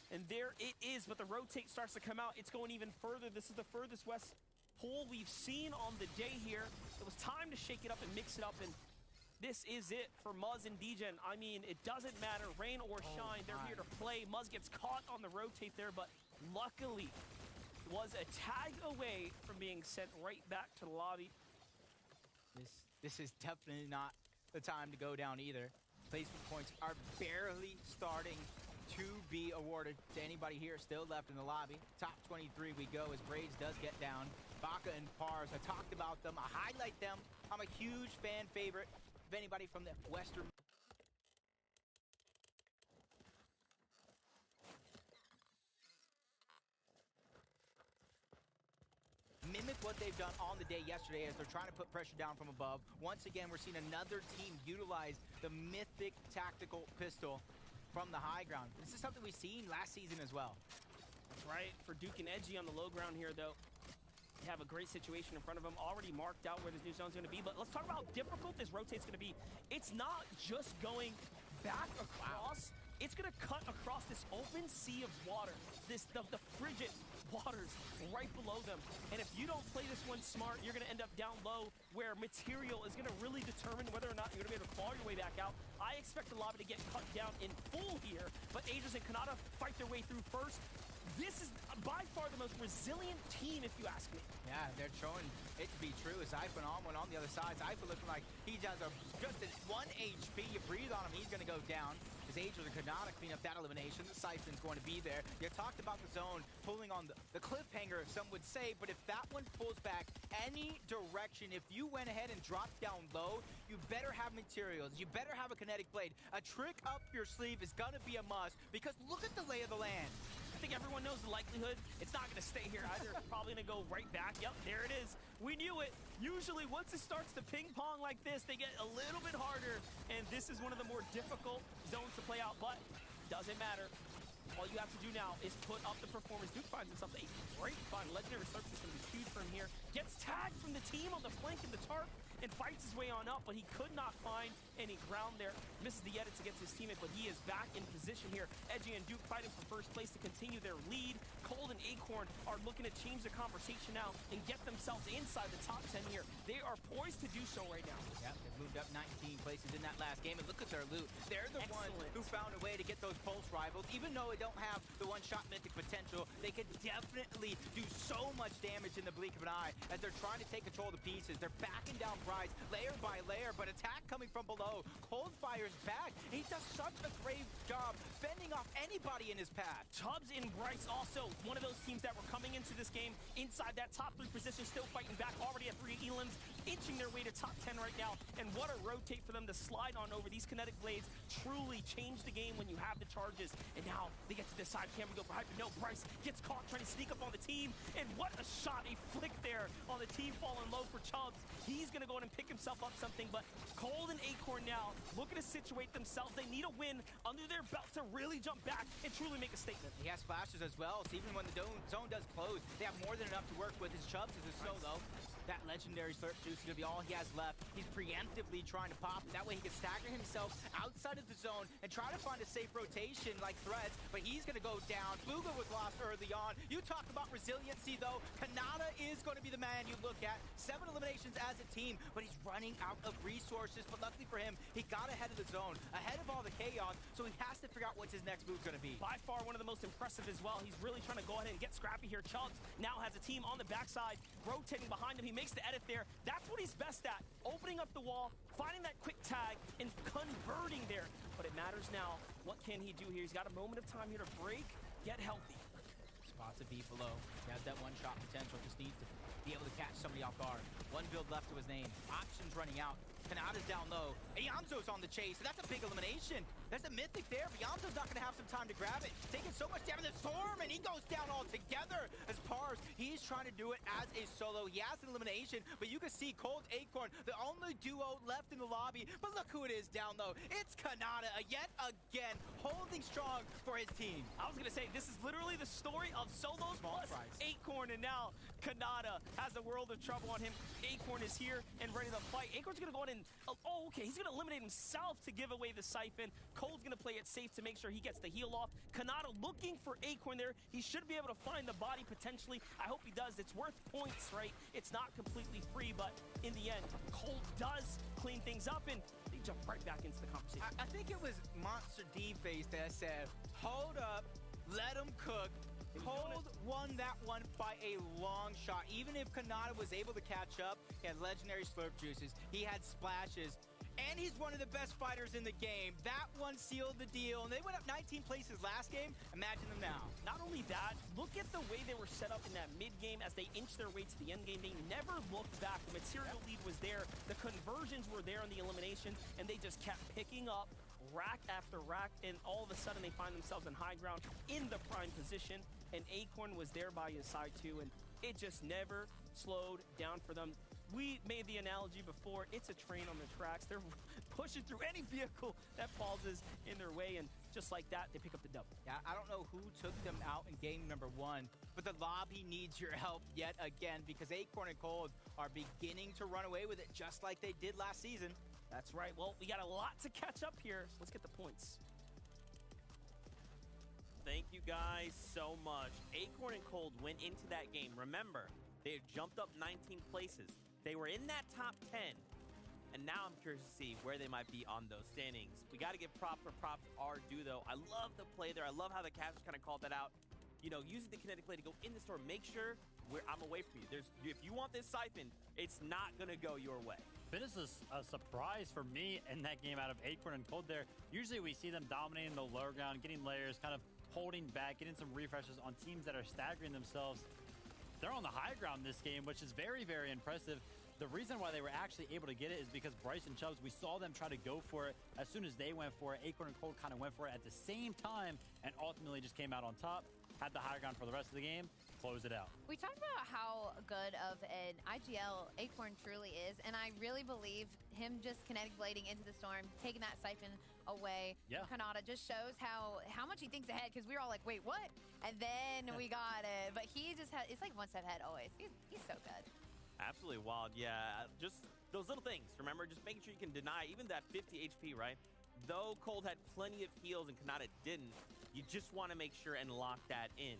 And there it is, but the rotate starts to come out. It's going even further. This is the furthest west pull we've seen on the day here. It was time to shake it up and mix it up, and this is it for Muzz and Degen. I mean, it doesn't matter, rain or shine, they're here to play. Muzz gets caught on the rotate there, but luckily was a tag away from being sent right back to the lobby. This is definitely not the time to go down either. Placement points are barely starting to be awarded to anybody here still left in the lobby. Top 23 we go as Braids does get down. Baka and Pars, I talked about them, I highlight them. I'm a huge fan favorite of anybody from the Western. Mimic what they've done on the day yesterday as they're trying to put pressure down from above. Once again, we're seeing another team utilize the mythic tactical pistol from the high ground. This is something we've seen last season as well. That's right, for Duke and Edgy on the low ground here, though. They have a great situation in front of them, already marked out where this new zone's going to be. But let's talk about how difficult this rotate's going to be. It's not just going back across. It's going to cut across this open sea of water, the frigid waters right below them. And if you don't play this one smart, you're going to end up down low where material is going to really determine whether or not you're going to be able to claw your way back out. I expect the lobby to get cut down in full here, but Aegis and Kanata fight their way through first. This is by far the most resilient team, if you ask me. Yeah, they're showing it to be true. Zypher on one on the other side. Zypher looking like he has just at 1 HP. You breathe on him, he's going to go down. His Aegis and Kanata clean up that elimination. The Siphon's going to be there. You talked about the zone pulling on the cliffhanger, some would say, but if that one pulls back any direction, if you went ahead and dropped down low, you better have materials. You better have a kinetic blade. A trick up your sleeve is going to be a must, because look at the lay of the land. I think everyone knows the likelihood. It's not going to stay here either. It's probably going to go right back. Yep, there it is. We knew it. Usually, once it starts to ping pong like this, they get a little bit harder. And this is one of the more difficult zones to play out, but doesn't matter. All you have to do now is put up the performance. Duke finds himself a great fun. Legendary Surf is going to be huge from here. Gets tagged from the team on the flank in the tarp and fights his way on up, but he could not find any ground there. Misses the edits against his teammate, but he is back in position here. Edgy and Duke fighting for first place to continue their lead. Cold and Acorn are looking to change the conversation now and get themselves inside the top 10 here. They are poised to do so right now. Yep, they've moved up 19 places in that last game, and look at their loot. They're the ones who found a way to get those pulse rivals. Even though they don't have the one-shot mythic potential, they could definitely do so much damage in the blink of an eye as they're trying to take control of the pieces. They're backing down Bryce layer by layer, but attack coming from below. Coldfire's back, and he does such a great job fending off anybody in his path. Tubbs and Bryce also one of those teams that were coming into this game inside that top 3 position, still fighting back, already at 3 elims, inching their way to top 10 right now. And what a rotate for them to slide on over. These kinetic blades truly change the game when you have the charges. And now they get to decide, can we go for hyper? No, Bryce gets caught trying to sneak up on the team. And what a shot, a flick there on the team falling low for Chubbs. He's going to go in and pick himself up something, but Cold and Acorn now looking to situate themselves. They need a win under their belt to really jump back and truly make a statement. He has splashes as well, so even when the zone does close, they have more than enough to work with. His Chubbs is a solo. That legendary Slurp Juice is going to be all he has left. He's preemptively trying to pop it. That way he can stagger himself outside of the zone and try to find a safe rotation like Threads, but he's going to go down. Bluga was lost early on. You talk about resiliency, though. Kanata is going to be the man you look at. 7 eliminations as a team, but he's running out of resources. But luckily for him, he got ahead of the zone, ahead of all the chaos, so he has to figure out what's his next move going to be. By far one of the most impressive as well. He's really trying to go ahead and get scrappy here. Chubbs now has a team on the backside, rotating behind him. He makes the edit there. That's what he's best at. Opening up the wall, finding that quick tag, and converting there. But it matters now. What can he do here? He's got a moment of time here to break, get healthy. Spots a beat below. He has that one-shot potential. Just needs to be able to catch somebody off guard. 1 build left to his name. Options running out. Kanata's down low. Yamzo's on the chase, and that's a big elimination. There's a mythic there, but Yamzo's not going to have some time to grab it. Taking so much damage, the Storm, and he goes down altogether. As Pars, he's trying to do it as a solo. He has an elimination, but you can see Cold Acorn, the only duo left in the lobby. But look who it is down low. It's Kanata, yet again, holding strong for his team. I was going to say, this is literally the story of solos plus Acorn, and now Kanata has a world of trouble on him. Acorn is here and ready to fight. Acorn's going to go in and oh, okay, he's going to eliminate himself to give away the siphon. Cole's going to play it safe to make sure he gets the heal off. Kanata looking for Acorn there. He should be able to find the body potentially. I hope he does. It's worth points, right? It's not completely free, but in the end, Cole does clean things up, and they jump right back into the conversation. I think it was Monster D-Face that said, hold up, let him cook. Cold won that one by a long shot. Even if Kanata was able to catch up, he had legendary Slurp Juices, he had splashes, and he's one of the best fighters in the game. That one sealed the deal, and they went up 19 places last game. Imagine them now. Not only that, look at the way they were set up in that mid-game as they inched their way to the end game. They never looked back. The material lead was there. The conversions were there in the eliminations, and they just kept picking up rack after rack, and all of a sudden they find themselves in high ground in the prime position, and Acorn was there by his side too, and it just never slowed down for them. We made the analogy before, it's a train on the tracks. They're pushing through any vehicle that falls in their way, and Just like that, they pick up the double. Yeah, I don't know who took them out in game number 1, but the lobby needs your help yet again because Acorn and Cold are beginning to run away with it just like they did last season. That's right. Well, we got a lot to catch up here. So let's get the points. Thank you guys so much. Acorn and Cold went into that game. Remember, they had jumped up 19 places. They were in that top 10. And now I'm curious to see where they might be on those standings. We got to give props where props are due, though. I love the play there. I love how the casters kind of called that out. You know, using the kinetic play to go in the store, make sure I'm away from you. If you want this siphon, it's not going to go your way. Bit is a surprise for me in that game out of Acorn and Cold there. Usually we see them dominating the low ground, getting layers, kind of holding back, getting some refreshes on teams that are staggering themselves. They're on the high ground this game, which is very, very impressive. The reason why they were actually able to get it is because Bryce and Chubbs, we saw them try to go for it. As soon as they went for it, Acorn and Cold kind of went for it at the same time and ultimately just came out on top, had the high ground for the rest of the game, closed it out. We talked about how good of an IGL Acorn truly is, and I really believe him just kinetic blading into the storm, taking that siphon away. Yeah. Kanata just shows how much he thinks ahead, because we were all like, wait, what? And then we got it. But he just had, it's like one step ahead always. He's so good. Absolutely wild, yeah. Just those little things. Remember, just making sure you can deny even that 50 HP, right? Though Cold had plenty of heals and Kanata didn't, you just want to make sure and lock that in,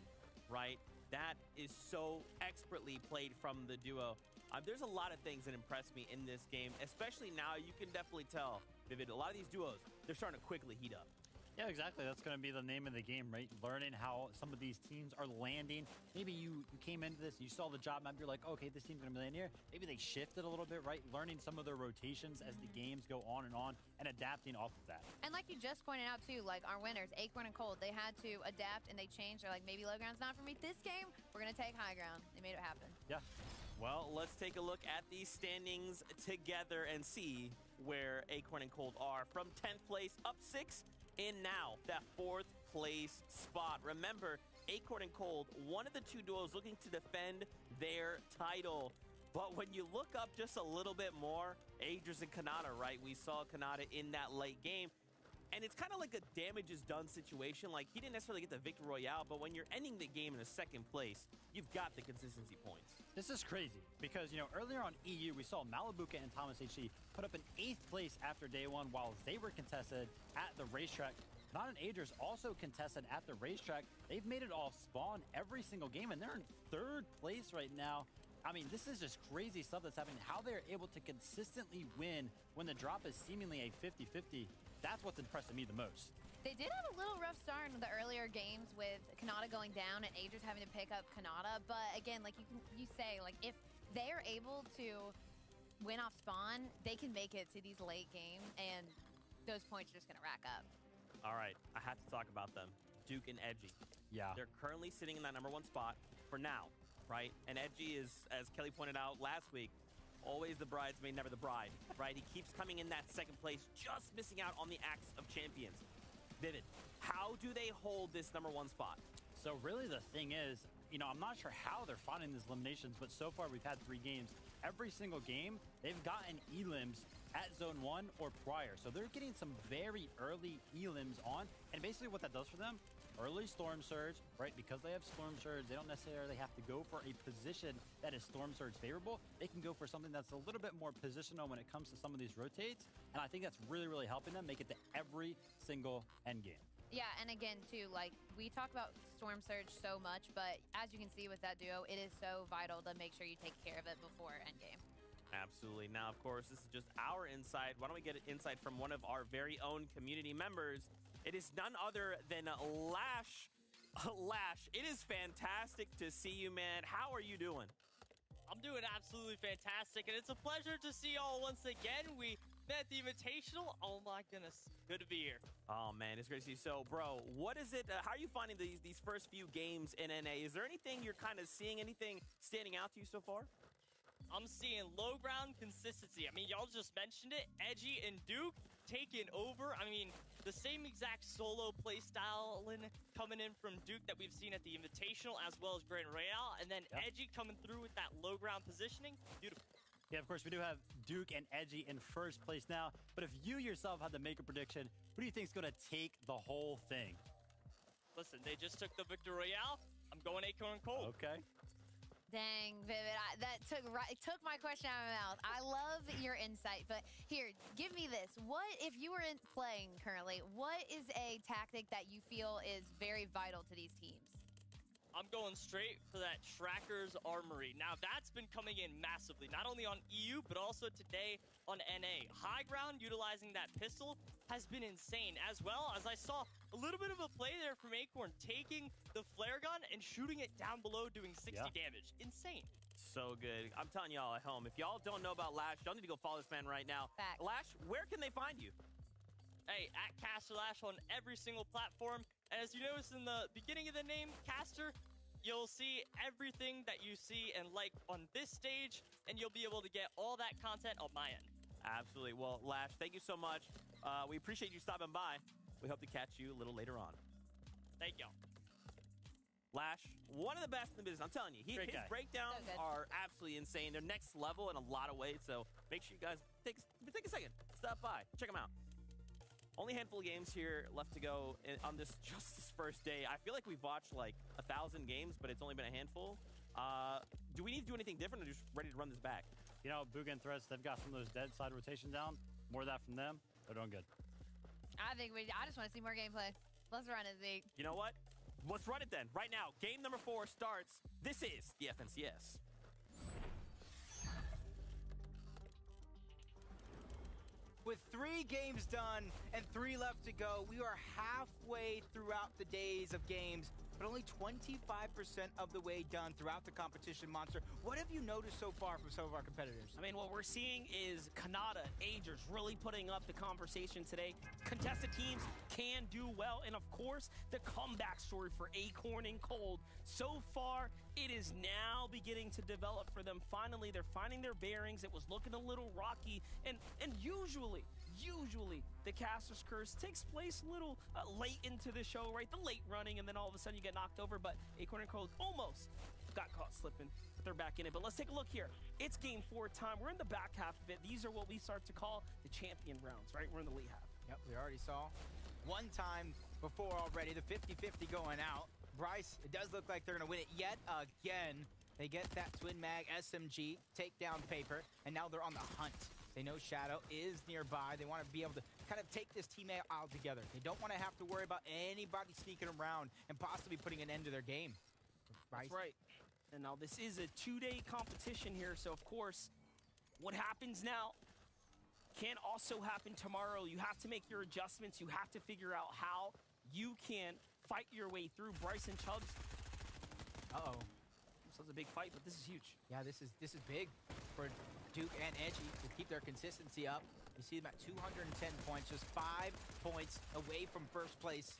right? That is so expertly played from the duo. There's a lot of things that impress me in this game, especially now. You can definitely tell, Vivid, a lot of these duos, they're starting to quickly heat up. Yeah, exactly. That's going to be the name of the game, right? Learning how some of these teams are landing. Maybe you came into this, you saw the job map, you're like, okay, this team's going to be landing here. Maybe they shifted a little bit, right? Learning some of their rotations as the games go on and adapting off of that. And like you just pointed out, too, like our winners, Acorn and Cold, they had to adapt and they changed. They're like, maybe low ground's not for me. This game, we're going to take high ground. They made it happen. Yeah. Well, let's take a look at these standings together and see where Acorn and Cold are. From 10th place, up 6. In now, that 4th place spot. Remember, Acorn and Cold, one of the two duos looking to defend their title. But when you look up just a little bit more, Adris and Kanata, right? We saw Kanata in that late game. And it's kind of like a damage is done situation. Like, he didn't necessarily get the victory royale, but when you're ending the game in a 2nd place, you've got the consistency points. This is crazy because, you know, earlier on EU, we saw Malibuka and Thomas HC put up an 8th place after day 1 while they were contested at the racetrack. Not an Adris also contested at the racetrack. They've made it off spawn every single game, and they're in 3rd place right now. I mean, this is just crazy stuff that's happening. How they're able to consistently win when the drop is seemingly a 50-50. That's what's impressing me the most. They did have a little rough start in the earlier games with Kanata going down and Adris having to pick up Kanata. But again, like you say, like if they are able to win off spawn, they can make it to these late games, and those points are just going to rack up. All right, I have to talk about them. Duke and Edgy. Yeah. They're currently sitting in that number 1 spot for now, right? And Edgy is, as Kelly pointed out last week, always the bridesmaid, never the bride, right? He keeps coming in that 2nd place, just missing out on the Axe of Champions. Vivid, how do they hold this number 1 spot? So really the thing is, you know, I'm not sure how they're finding these eliminations, but so far we've had 3 games. Every single game, they've gotten elims at zone 1 or prior. So they're getting some very early elims on. And basically what that does for them, early Storm Surge, right? Because they have Storm Surge, they don't necessarily have to go for a position that is Storm Surge favorable. They can go for something that's a little bit more positional when it comes to some of these rotates. And I think that's really, really helping them make it to every single end game. Yeah, and again, too, like, we talk about Storm Surge so much, but as you can see with that duo, it is so vital to make sure you take care of it before endgame. Absolutely. Now, of course, this is just our insight. Why don't we get an insight from one of our very own community members? It is none other than Lash. Lash, it is fantastic to see you, man. How are you doing? I'm doing absolutely fantastic, and it's a pleasure to see y'all once again. We met the Invitational. Oh, my goodness. Good to be here. Oh, man, it's great to see you. So, bro, what is it? How are you finding these first few games in NA? Is there anything you're kind of seeing, anything standing out to you so far? I'm seeing low ground consistency. I mean, y'all just mentioned it. Edgy and Duke taking over. I mean, the same exact solo play style coming in from Duke that we've seen at the Invitational as well as Grand Royale. And then Edgy coming through with that low ground positioning. Beautiful. Yeah, of course, we do have Duke and Edgy in 1st place now. But if you yourself had to make a prediction, who Who do you think is going to take the whole thing? Listen, they just took the Victor Royale. I'm going Acorn Cold. Okay. Dang, Vivid, that took my question out of my mouth. I love your insight, but here, give me this. What, if you were playing currently, what is a tactic that you feel is very vital to these teams? I'm going straight for that Tracker's Armory. Now, that's been coming in massively, not only on EU, but also today on NA. High ground utilizing that pistol has been insane, as well as I saw a little bit of a play there from Acorn, taking the flare gun and shooting it down below, doing 60 damage. Insane. So good. I'm telling y'all at home, if y'all don't know about Lash, y'all need to go follow this man right now. Fact. Lash, where can they find you? Hey, at Caster Lash on every single platform. And as you notice in the beginning of the name, Caster, you'll see everything that you see and like on this stage, and you'll be able to get all that content on my end. Absolutely. Well, Lash, thank you so much. We appreciate you stopping by. We hope to catch you a little later on. Thank y'all. Lash, one of the best in the business. I'm telling you, his breakdowns So good. are absolutely insane. They're next level in a lot of ways, so make sure you guys take a second, stop by, check them out. Only a handful of games here left to go on this first day. I feel like we've watched like 1,000 games, but it's only been a handful. Do we need to do anything different, or just ready to run this back? You know, Booga and Threads, they've got some of those dead side rotation down. More of that from them. They're doing good. I just want to see more gameplay. Let's run it, Zeke. You know what? Let's run it then. Right now, game number 4 starts. This is the FNCS. With 3 games done and 3 left to go, we are halfway throughout the days of games, but only 25% of the way done throughout the competition, Monster. What have you noticed so far from some of our competitors? I mean, what we're seeing is Kanata, Agers really putting up the conversation today. Contested teams can do well, and of course, the comeback story for Acorn and Cold. So far, it is now beginning to develop for them. Finally, they're finding their bearings. It was looking a little rocky, and usually, the Caster's Curse takes place a little late into the show, right? The late running, and then all of a sudden you get knocked over, but Acorn and Cold almost got caught slipping. But they're back in it. But let's take a look here. It's game 4 time. We're in the back half of it. These are what we start to call the champion rounds, right? We're in the lead half. Yep, we already saw one time before already, the 50-50 going out. Bryce, it does look like they're going to win it yet again. They get that Twin Mag SMG, take down Paper, and now they're on the hunt. They know Shadow is nearby. They want to be able to kind of take this team out together. They don't want to have to worry about anybody sneaking around and possibly putting an end to their game. Bryce. That's right. And now this is a 2-day competition here, so of course, what happens now can also happen tomorrow. You have to make your adjustments. You have to figure out how you can fight your way through. Bryson Chubbs. Uh-oh. This was a big fight, but this is huge. Yeah, this is big for Duke and Edgy to keep their consistency up. You see them at 210 points, just 5 points away from first place.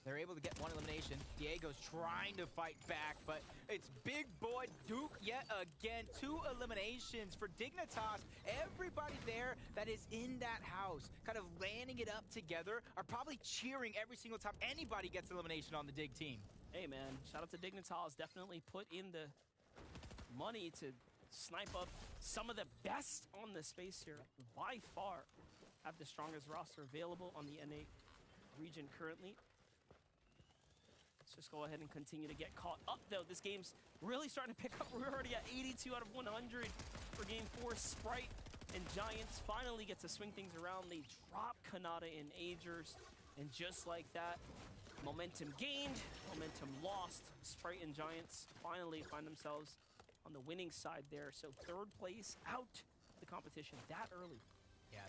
They're able to get one elimination. Diego's trying to fight back, but it's big boy Duke yet again. 2 eliminations for Dignitas. Everybody there that is in that house, kind of landing it up together, are probably cheering every single time anybody gets elimination on the Dig team. Hey, man, shout out to Dignitas. Definitely put in the money to snipe up some of the best on the space here. By far, have the strongest roster available on the NA region currently. Let's just go ahead and continue to get caught up, though. This game's really starting to pick up. We're already at 82 out of 100 for game 4. Sprite and Giants finally get to swing things around. They drop Kanata and Agers, and just like that, momentum gained, momentum lost. Sprite and Giants finally find themselves on the winning side there. So 3rd place out of the competition that early. Yeah,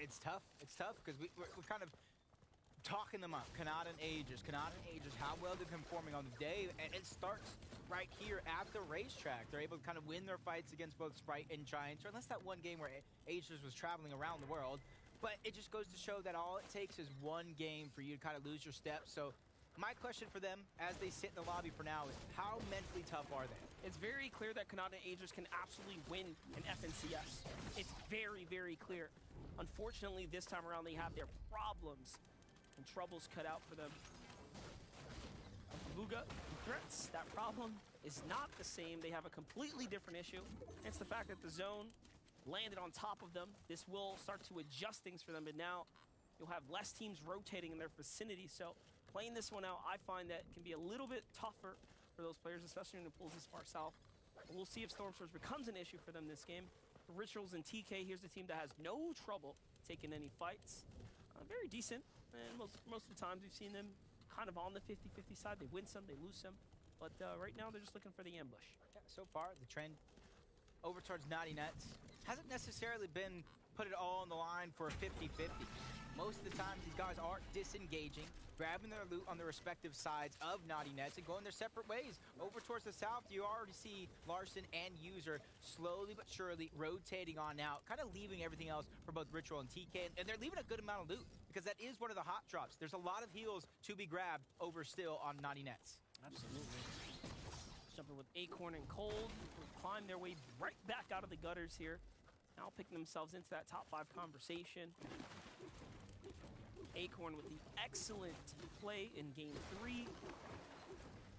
it's tough. It's tough because we're kind of talking them up. Kanata and Agers, how well they're performing on the day. And it starts right here at the racetrack. They're able to kind of win their fights against both Sprite and Giants, or unless that one game where Agers was traveling around the world. But it just goes to show that all it takes is one game for you to kind of lose your steps. So my question for them, as they sit in the lobby for now, is how mentally tough are they? It's very clear that Kanata and Agers can absolutely win an FNCS. It's very, very clear. Unfortunately, this time around, they have their problems and troubles cut out for them. Booga Threats, that problem is not the same. They have a completely different issue. It's the fact that the zone landed on top of them. This will start to adjust things for them, but now you'll have less teams rotating in their vicinity. So playing this one out, I find that can be a little bit tougher for those players, especially when it pulls this far south. But we'll see if Storm Surge becomes an issue for them this game. The Rituals and TK, here's the team that has no trouble taking any fights. Very decent, and most of the times we've seen them kind of on the 50-50 side. They win some, they lose some. But right now, they're just looking for the ambush. Yeah, so far, the trend over towards Naughty Nets hasn't necessarily been put it all on the line for a 50-50. Most of the time, these guys are disengaging, grabbing their loot on the respective sides of Naughty Nets and going their separate ways. Over towards the south, you already see Larson and User slowly but surely rotating on out, kind of leaving everything else for both Ritual and TK. And they're leaving a good amount of loot because that is one of the hot drops. There's a lot of heals to be grabbed over still on Naughty Nets. Absolutely. Jumping with Acorn and Cold, climb their way right back out of the gutters here. Now picking themselves into that top 5 conversation. Acorn with the excellent play in game 3.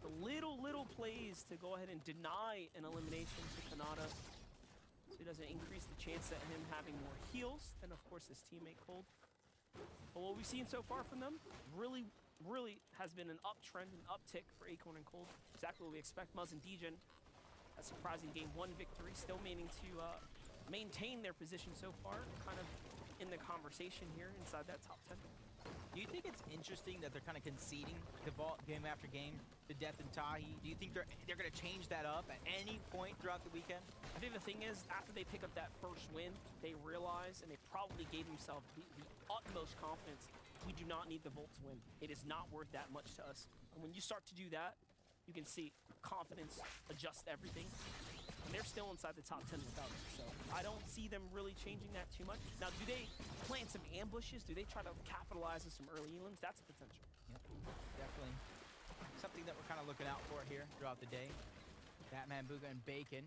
The little plays to go ahead and deny an elimination to Kanata, so he doesn't increase the chance at him having more heals than, of course, his teammate Cold. But what we've seen so far from them really has been an uptrend, an uptick for Acorn and Cold. Exactly what we expect. Muzz and Degen, a surprising game 1 victory, still meaning to maintain their position so far, kind of in the conversation here inside that top 10. Do you think it's interesting that they're kind of conceding the vault game after game to Death and Tahi? Do you think they're going to change that up at any point throughout the weekend? I think the thing is, after they pick up that first win, they realize, and they probably gave themselves the utmost confidence, we do not need the Volt to win. It is not worth that much to us. And when you start to do that, you can see confidence adjust everything. And they're still inside the top 10 without it. So I don't see them really changing that too much. Now, do they plant some ambushes? Do they try to capitalize on some early elims? That's a potential. Yep, definitely something that we're kind of looking out for here throughout the day. Batman, Booga, and Bacon.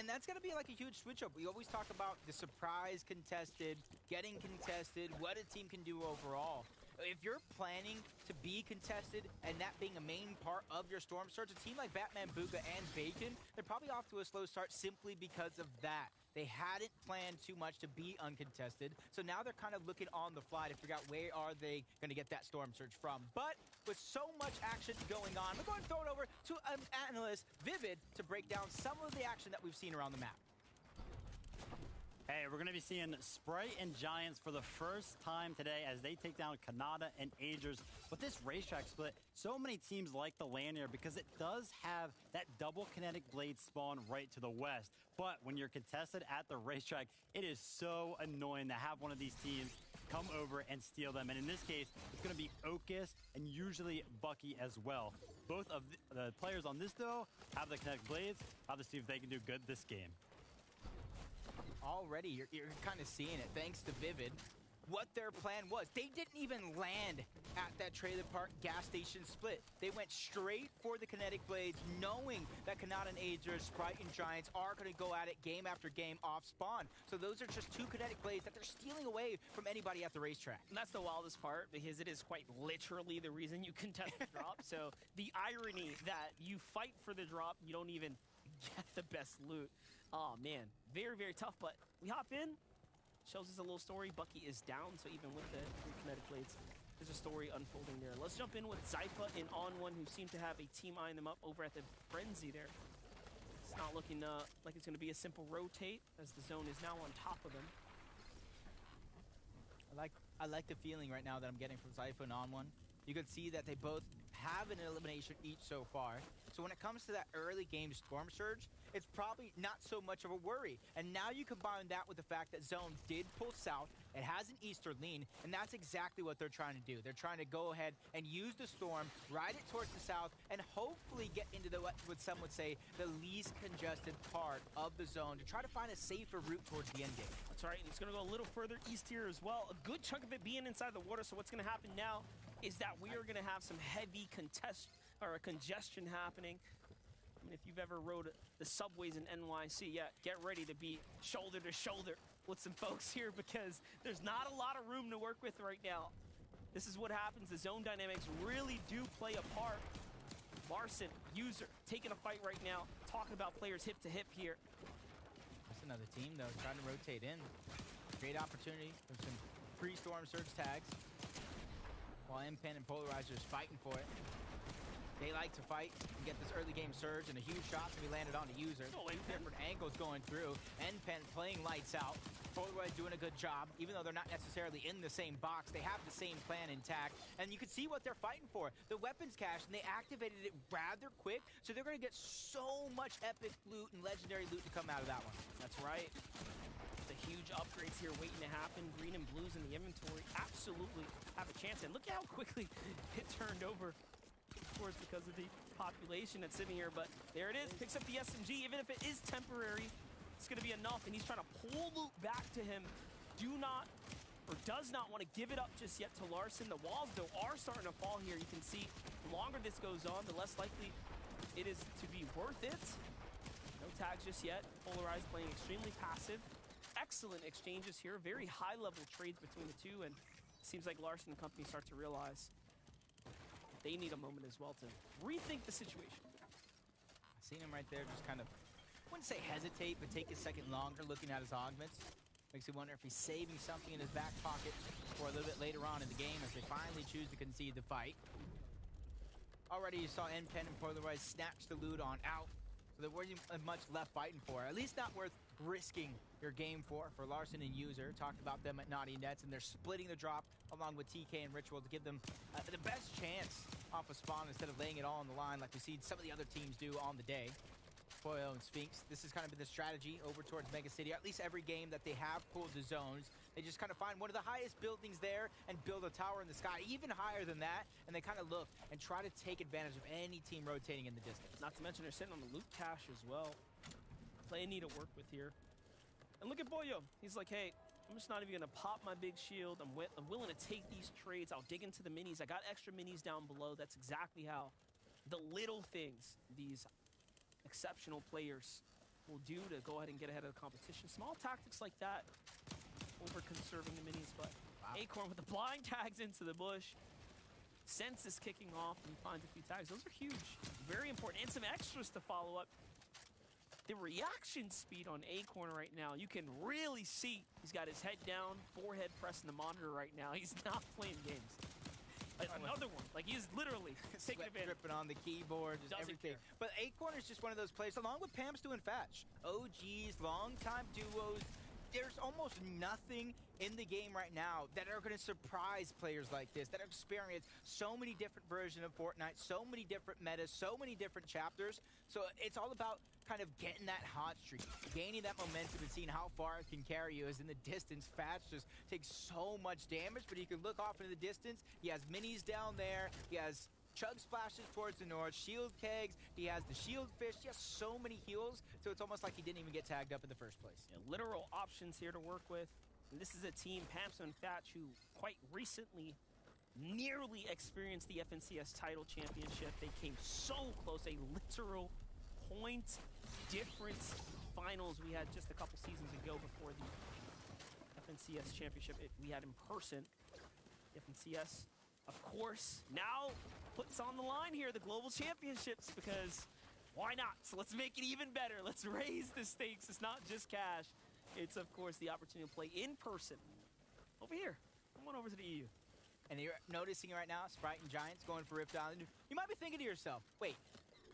And that's going to be like a huge switch up. We always talk about the surprise contested, getting contested, what a team can do overall. If you're planning to be contested and that being a main part of your Storm Surge, a team like Batman, Booga, and Bacon, they're probably off to a slow start simply because of that. They hadn't planned too much to be uncontested, so now they're kind of looking on the fly to figure out where are they going to get that Storm Surge from. But with so much action going on, we're going to throw it over to an analyst, Vivid, to break down some of the action that we've seen around the map. Hey, we're going to be seeing Sprite and Giants for the first time today as they take down Kanata and Agers. With this racetrack split, so many teams like the land here because it does have that double kinetic blade spawn right to the west. But when you're contested at the racetrack, it is so annoying to have one of these teams come over and steal them. And in this case, it's going to be Okus and usually Bucky as well. Both of the players on this duo have the kinetic blades. I'll have to see if they can do good this game. Already, you're kind of seeing it, thanks to Vivid, what their plan was. They didn't even land at that trailer park gas station split. They went straight for the kinetic blades, knowing that Kanata and Agers, Sprite and Giants are going to go at it game after game off spawn. So those are just 2 kinetic blades that they're stealing away from anybody at the racetrack. And that's the wildest part, because it is quite literally the reason you contest the drop. So the irony that you fight for the drop, you don't even get the best loot. Oh, man. Very, very tough, but we hop in. Shows us a little story. Bucky is down, so even with the 3 kinetic blades, there's a story unfolding there. Let's jump in with Zypha and On1, who seem to have a team eyeing them up over at the Frenzy there. It's not looking like it's going to be a simple rotate, as the zone is now on top of them. I like the feeling right now that I'm getting from Zypha and On1. You can see that they both have an elimination each so far. So when it comes to that early game Storm Surge, it's probably not so much of a worry. And now you combine that with the fact that Zone did pull south. It has an eastern lean, and that's exactly what they're trying to do. They're trying to go ahead and use the storm, ride it towards the south, and hopefully get into what some would say the least congested part of the zone to try to find a safer route towards the end game. That's right, and it's going to go a little further east here as well. A good chunk of it being inside the water, so what's going to happen now is that we are going to have some heavy congestion happening. I mean, if you've ever rode the subways in NYC, yeah, get ready to be shoulder to shoulder with some folks here because there's not a lot of room to work with right now. This is what happens. The zone dynamics really do play a part. Larson, User, taking a fight right now, talking about players hip to hip here. That's another team, though, trying to rotate in. Great opportunity for some pre-storm surge tags. While M-Pen and Polarizer's fighting for it. They like to fight and get this early game surge, and a huge shot can be landed on the user. Different angles going through. M-Pen playing lights out. Polarizer doing a good job, even though they're not necessarily in the same box. They have the same plan intact, and you can see what they're fighting for. The weapons cache, and they activated it rather quick, so they're going to get so much epic loot and legendary loot to come out of that one. That's right. The huge upgrades here waiting to happen. Green and blues in the inventory absolutely have a chance, and look at how quickly it turned over. Of course, because of the population that's sitting here, but there it is. Picks up the SMG, even if it is temporary. It's going to be enough, and he's trying to pull loot back to him. Does not want to give it up just yet to Larson. The walls, though, are starting to fall here. You can see the longer this goes on, the less likely it is to be worth it. No tags just yet. Polarized playing extremely passive. Excellent exchanges here. Very high-level trades between the two, and it seems like Larson and company start to realize they need a moment as well to rethink the situation. I seen him right there just kind of, I wouldn't say hesitate, but take a second longer looking at his augments. Makes me wonder if he's saving something in his back pocket for a little bit later on in the game as they finally choose to concede the fight. Already you saw M-Pen and Polarized snatch the loot on out. So there wasn't much left fighting for. At least not worth risking your game for Larson and User. Talked about them at Naughty Nets, and they're splitting the drop along with TK and Ritual to give them the best chance off a spawn instead of laying it all on the line like we see some of the other teams do on the day. Foyo and Sphinx, this has kind of been the strategy over towards Mega City. At least every game that they have pulled the zones, they just kind of find one of the highest buildings there and build a tower in the sky, even higher than that, and they kind of look and try to take advantage of any team rotating in the distance. Not to mention they're sitting on the loot cache as well. Plenty to work with here. And look at Boyo. He's like, hey, I'm just not even going to pop my big shield. I'm willing to take these trades. I'll dig into the minis. I got extra minis down below. That's exactly how the little things these exceptional players will do to go ahead and get ahead of the competition. Small tactics like that, over conserving the minis, but wow. Acorn with the blind tags into the bush. Sense is kicking off and finds a few tags. Those are huge, very important, and some extras to follow up. The reaction speed on Acorn right now, you can really see he's got his head down, forehead pressing the monitor right now. He's not playing games. Another one. Like, he's literally taking advantage. Dripping on the keyboard, just everything. Care. But Acorn is just one of those players, along with Pamstu and Fatch. OGs, long-time duos. There's almost nothing in the game right now that are going to surprise players like this, that have experienced so many different versions of Fortnite, so many different metas, so many different chapters. So it's all about kind of getting that hot streak, gaining that momentum and seeing how far it can carry you. As in the distance, Fatch just takes so much damage, but you can look off into the distance. He has minis down there. He has chug splashes towards the north, shield kegs, he has the shield fish, he has so many heals, so it's almost like he didn't even get tagged up in the first place. Yeah, literal options here to work with. And this is a team, Pamstu and Fatch, who quite recently nearly experienced the FNCS title championship. They came so close, a literal point difference finals we had just a couple seasons ago before the FNCS championship we had in person. The FNCS, of course, now puts on the line here the global championships, because why not? So let's make it even better. Let's raise the stakes. It's not just cash. It's, of course, the opportunity to play in person. Over here. Come on over to the EU. And you're noticing right now, Sprite and Giants going for Rift Island. You might be thinking to yourself, wait,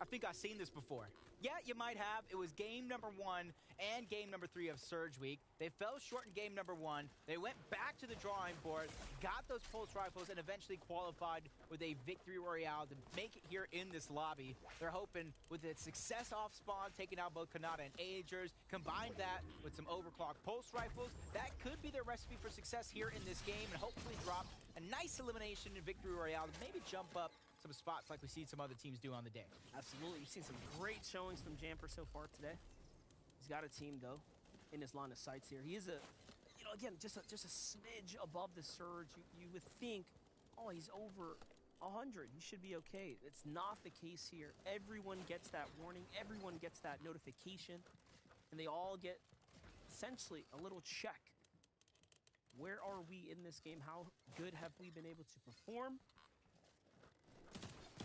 I think I've seen this before. Yeah, you might have. It was game number 1 and game number 3 of Surge Week. They fell short in game number 1. They went back to the drawing board, got those pulse rifles, and eventually qualified with a victory royale to make it here in this lobby. They're hoping with its success off spawn, taking out both Kanata and Agers, combine that with some overclocked pulse rifles, that could be their recipe for success here in this game, and hopefully drop a nice elimination in victory royale to maybe jump up some spots like we see some other teams do on the day. Absolutely. We've seen some great showings from Jamper so far today. He's got a team, though, in his line of sights here. He is again, just a smidge above the Surge. You would think, oh, he's over 100. He should be okay. It's not the case here. Everyone gets that warning. Everyone gets that notification. And they all get, essentially, a little check. Where are we in this game? How good have we been able to perform?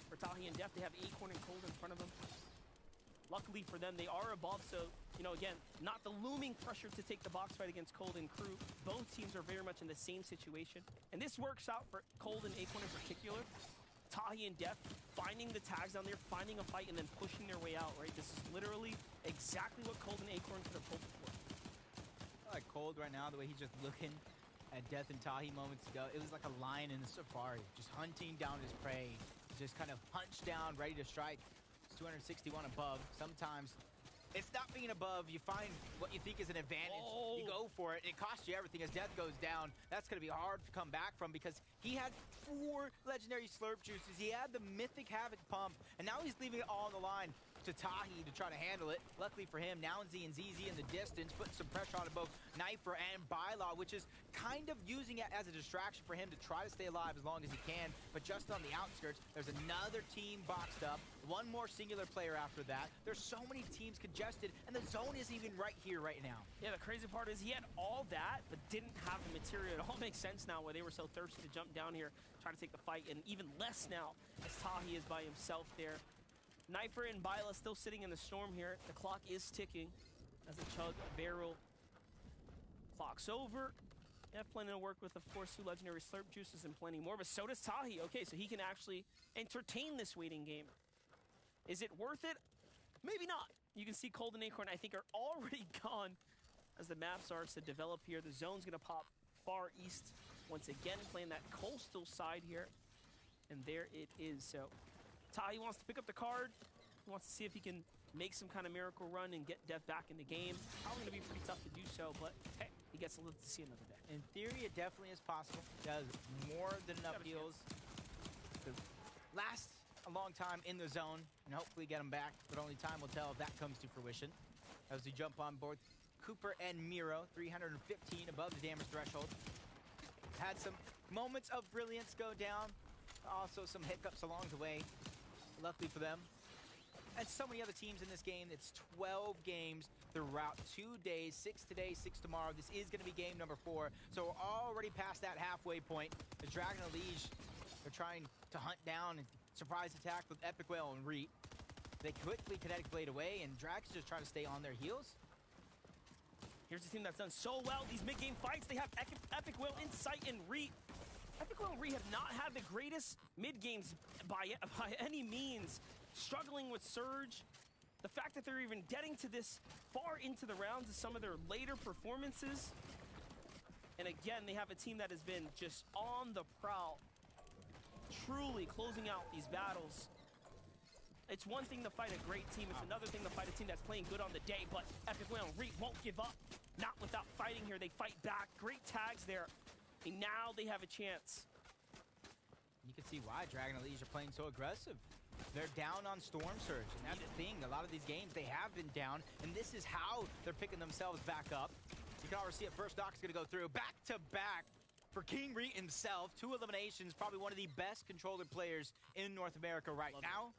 For Tahi and Def, they have Acorn and Cold in front of them. Luckily for them, they are above, so, you know, again, not the looming pressure to take the box fight against Cold and Crew. Both teams are very much in the same situation. And this works out for Cold and Acorn in particular. Tahi and Def finding the tags down there, finding a fight, and then pushing their way out, right? This is literally exactly what Cold and Acorn could have hoped for. I like Cold right now, the way he's just looking at Death and Tahi moments ago. It was like a lion in the safari, just hunting down his prey, just kind of hunched down, ready to strike. It's 261 above. Sometimes it's not being above. You find what you think is an advantage. Oh. You go for it. It costs you everything. As Death goes down, that's going to be hard to come back from because he had 4 legendary slurp juices. He had the mythic Havoc pump, and now he's leaving it all on the line to Tahi to try to handle it. Luckily for him, Nounzy and ZZ in the distance, putting some pressure on both Knifer and Bylaw, which is kind of using it as a distraction for him to try to stay alive as long as he can. But just on the outskirts, there's another team boxed up. One more singular player after that. There's so many teams congested, and the zone is even right here, right now. Yeah, the crazy part is he had all that, but didn't have the material. It all makes sense now why they were so thirsty to jump down here, try to take the fight, and even less now as Tahi is by himself there. Knifer and Byla still sitting in the storm here. The clock is ticking as the Chug barrel clocks over. They have plenty to work with, of course, 2 legendary slurp juices and plenty more, but so does Tahi. Okay, so he can actually entertain this waiting game. Is it worth it? Maybe not. You can see Cold and Acorn, I think, are already gone as the map starts to develop here. The zone's going to pop far east once again, playing that coastal side here. And there it is. So Tahi wants to pick up the card. He wants to see if he can make some kind of miracle run and get Death back in the game. Probably going to be pretty tough to do so, but hey, he gets to live to see another day. In theory, it definitely is possible. Does more than enough heals to last a long time in the zone and hopefully get him back, but only time will tell if that comes to fruition. As we jump on board, Cooper and Miro, 315 above the damage threshold. Had some moments of brilliance go down, also some hiccups along the way. Luckily for them. And so many other teams in this game. It's 12 games throughout 2 days, 6 today, 6 tomorrow. This is going to be game number 4. So we're already past that halfway point. The Dragon Liege, they're trying to hunt down and surprise attack with Epic Whale and Reet. They quickly Kinetic Blade away, and Dragon's just trying to stay on their heels. Here's a team that's done so well these mid-game fights. They have Epic Whale, Insight, and Reet. Epic Whale and Reet have not had the greatest mid-games by any means. Struggling with Surge. The fact that they're even getting to this far into the rounds is some of their later performances. And again, they have a team that has been just on the prowl, truly closing out these battles. It's one thing to fight a great team. It's another thing to fight a team that's playing good on the day, but Epic Whale and Reet won't give up. Not without fighting here. They fight back. Great tags there. And now they have a chance. You can see why Dragon Liege are playing so aggressive. They're down on Storm Surge, and that's the thing. A lot of these games, they have been down, and this is how they're picking themselves back up. You can already see it. First Doc's going to go through. Back-to-back for King Reet himself. 2 eliminations, probably one of the best controller players in North America right now.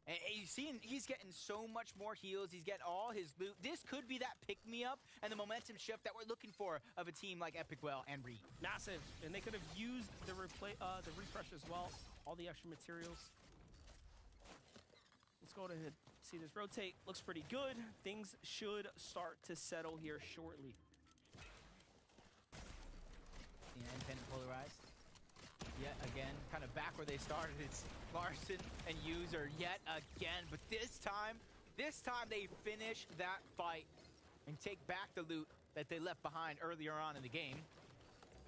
And you see, he's getting so much more heals. He's getting all his loot. This could be that pick-me-up and the momentum shift that we're looking for of a team like Epic Whale and Reet. Massive. And they could have used the refresh as well. All the extra materials. Let's go ahead and see this rotate. Looks pretty good. Things should start to settle here shortly. Independent polarized. Yet again, kind of back where they started. It's Larson and User yet again. But this time they finish that fight and take back the loot that they left behind earlier on in the game.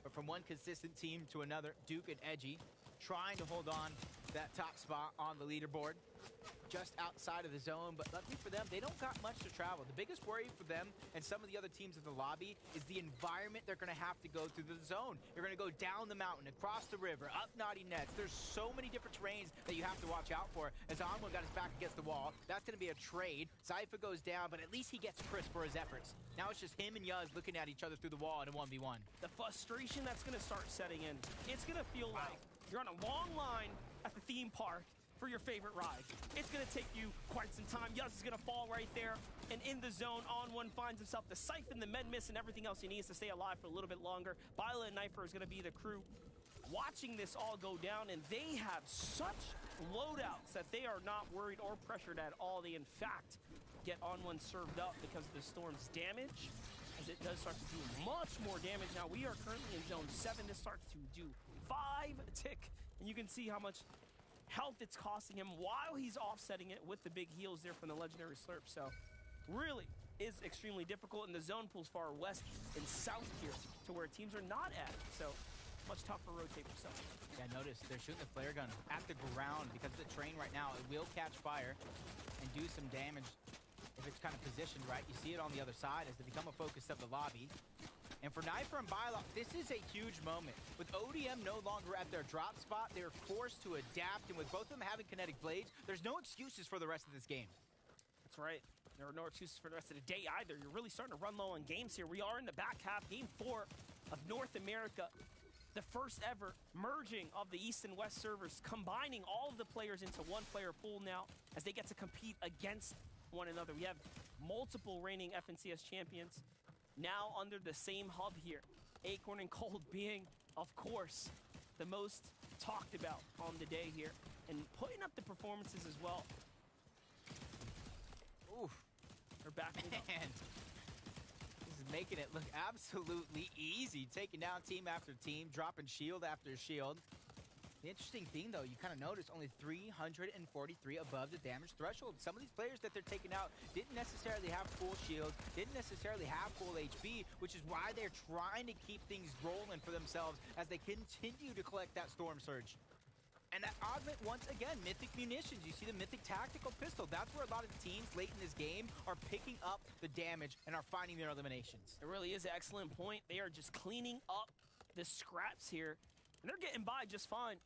But from one consistent team to another, Duke and Edgy trying to hold on to that top spot on the leaderboard. Just outside of the zone, but luckily for them, they don't got much to travel. The biggest worry for them and some of the other teams in the lobby is the environment they're going to have to go through the zone. You're going to go down the mountain, across the river, up Naughty Nets. There's so many different terrains that you have to watch out for. As Onwa got his back against the wall, that's going to be a trade. Zypha goes down, but at least he gets Chris for his efforts. Now it's just him and Yuz looking at each other through the wall in a 1v1. The frustration that's going to start setting in. It's going to feel like you're on a long line at the theme park for your favorite ride. It's going to take you quite some time. Yuz is going to fall right there. And in the zone, On1 finds himself the siphon, the med miss, and everything else he needs to stay alive for a little bit longer. Byla and Knifer is going to be the crew watching this all go down, and they have such loadouts that they are not worried or pressured at all. They, in fact, get on one served up because of the Storm's damage, as it does start to do much more damage. Now, we are currently in zone 7. This starts to do 5 tick, and you can see how much health it's costing him while he's offsetting it with the big heals there from the legendary slurp. So really is extremely difficult, and the zone pulls far west and south here to where teams are not at. So much tougher rotate for some. Yeah, notice they're shooting the flare gun at the ground because the train right now, it will catch fire and do some damage if it's kind of positioned right. You see it on the other side as they become a focus of the lobby. And for Knifer and Bylok, this is a huge moment. With ODM no longer at their drop spot, they're forced to adapt, and with both of them having kinetic blades, there's no excuses for the rest of this game. That's right. There are no excuses for the rest of the day either. You're really starting to run low on games here. We are in the back half, game 4 of North America. The first ever merging of the East and West servers, combining all of the players into one player pool now as they get to compete against one another. We have multiple reigning FNCS champions now under the same hub here. Acorn and Cold being, of course, the most talked about on the day here, and putting up the performances as well. Oof. They're backing up. Man, this is making it look absolutely easy. Taking down team after team, dropping shield after shield. The interesting thing, though, you kind of notice only 343 above the damage threshold. Some of these players that they're taking out didn't necessarily have full shield, didn't necessarily have full HP, which is why they're trying to keep things rolling for themselves as they continue to collect that Storm Surge. And that augment, once again, Mythic Munitions. You see the Mythic Tactical Pistol. That's where a lot of the teams late in this game are picking up the damage and are finding their eliminations. It really is an excellent point. They are just cleaning up the scraps here, and they're getting by just fine.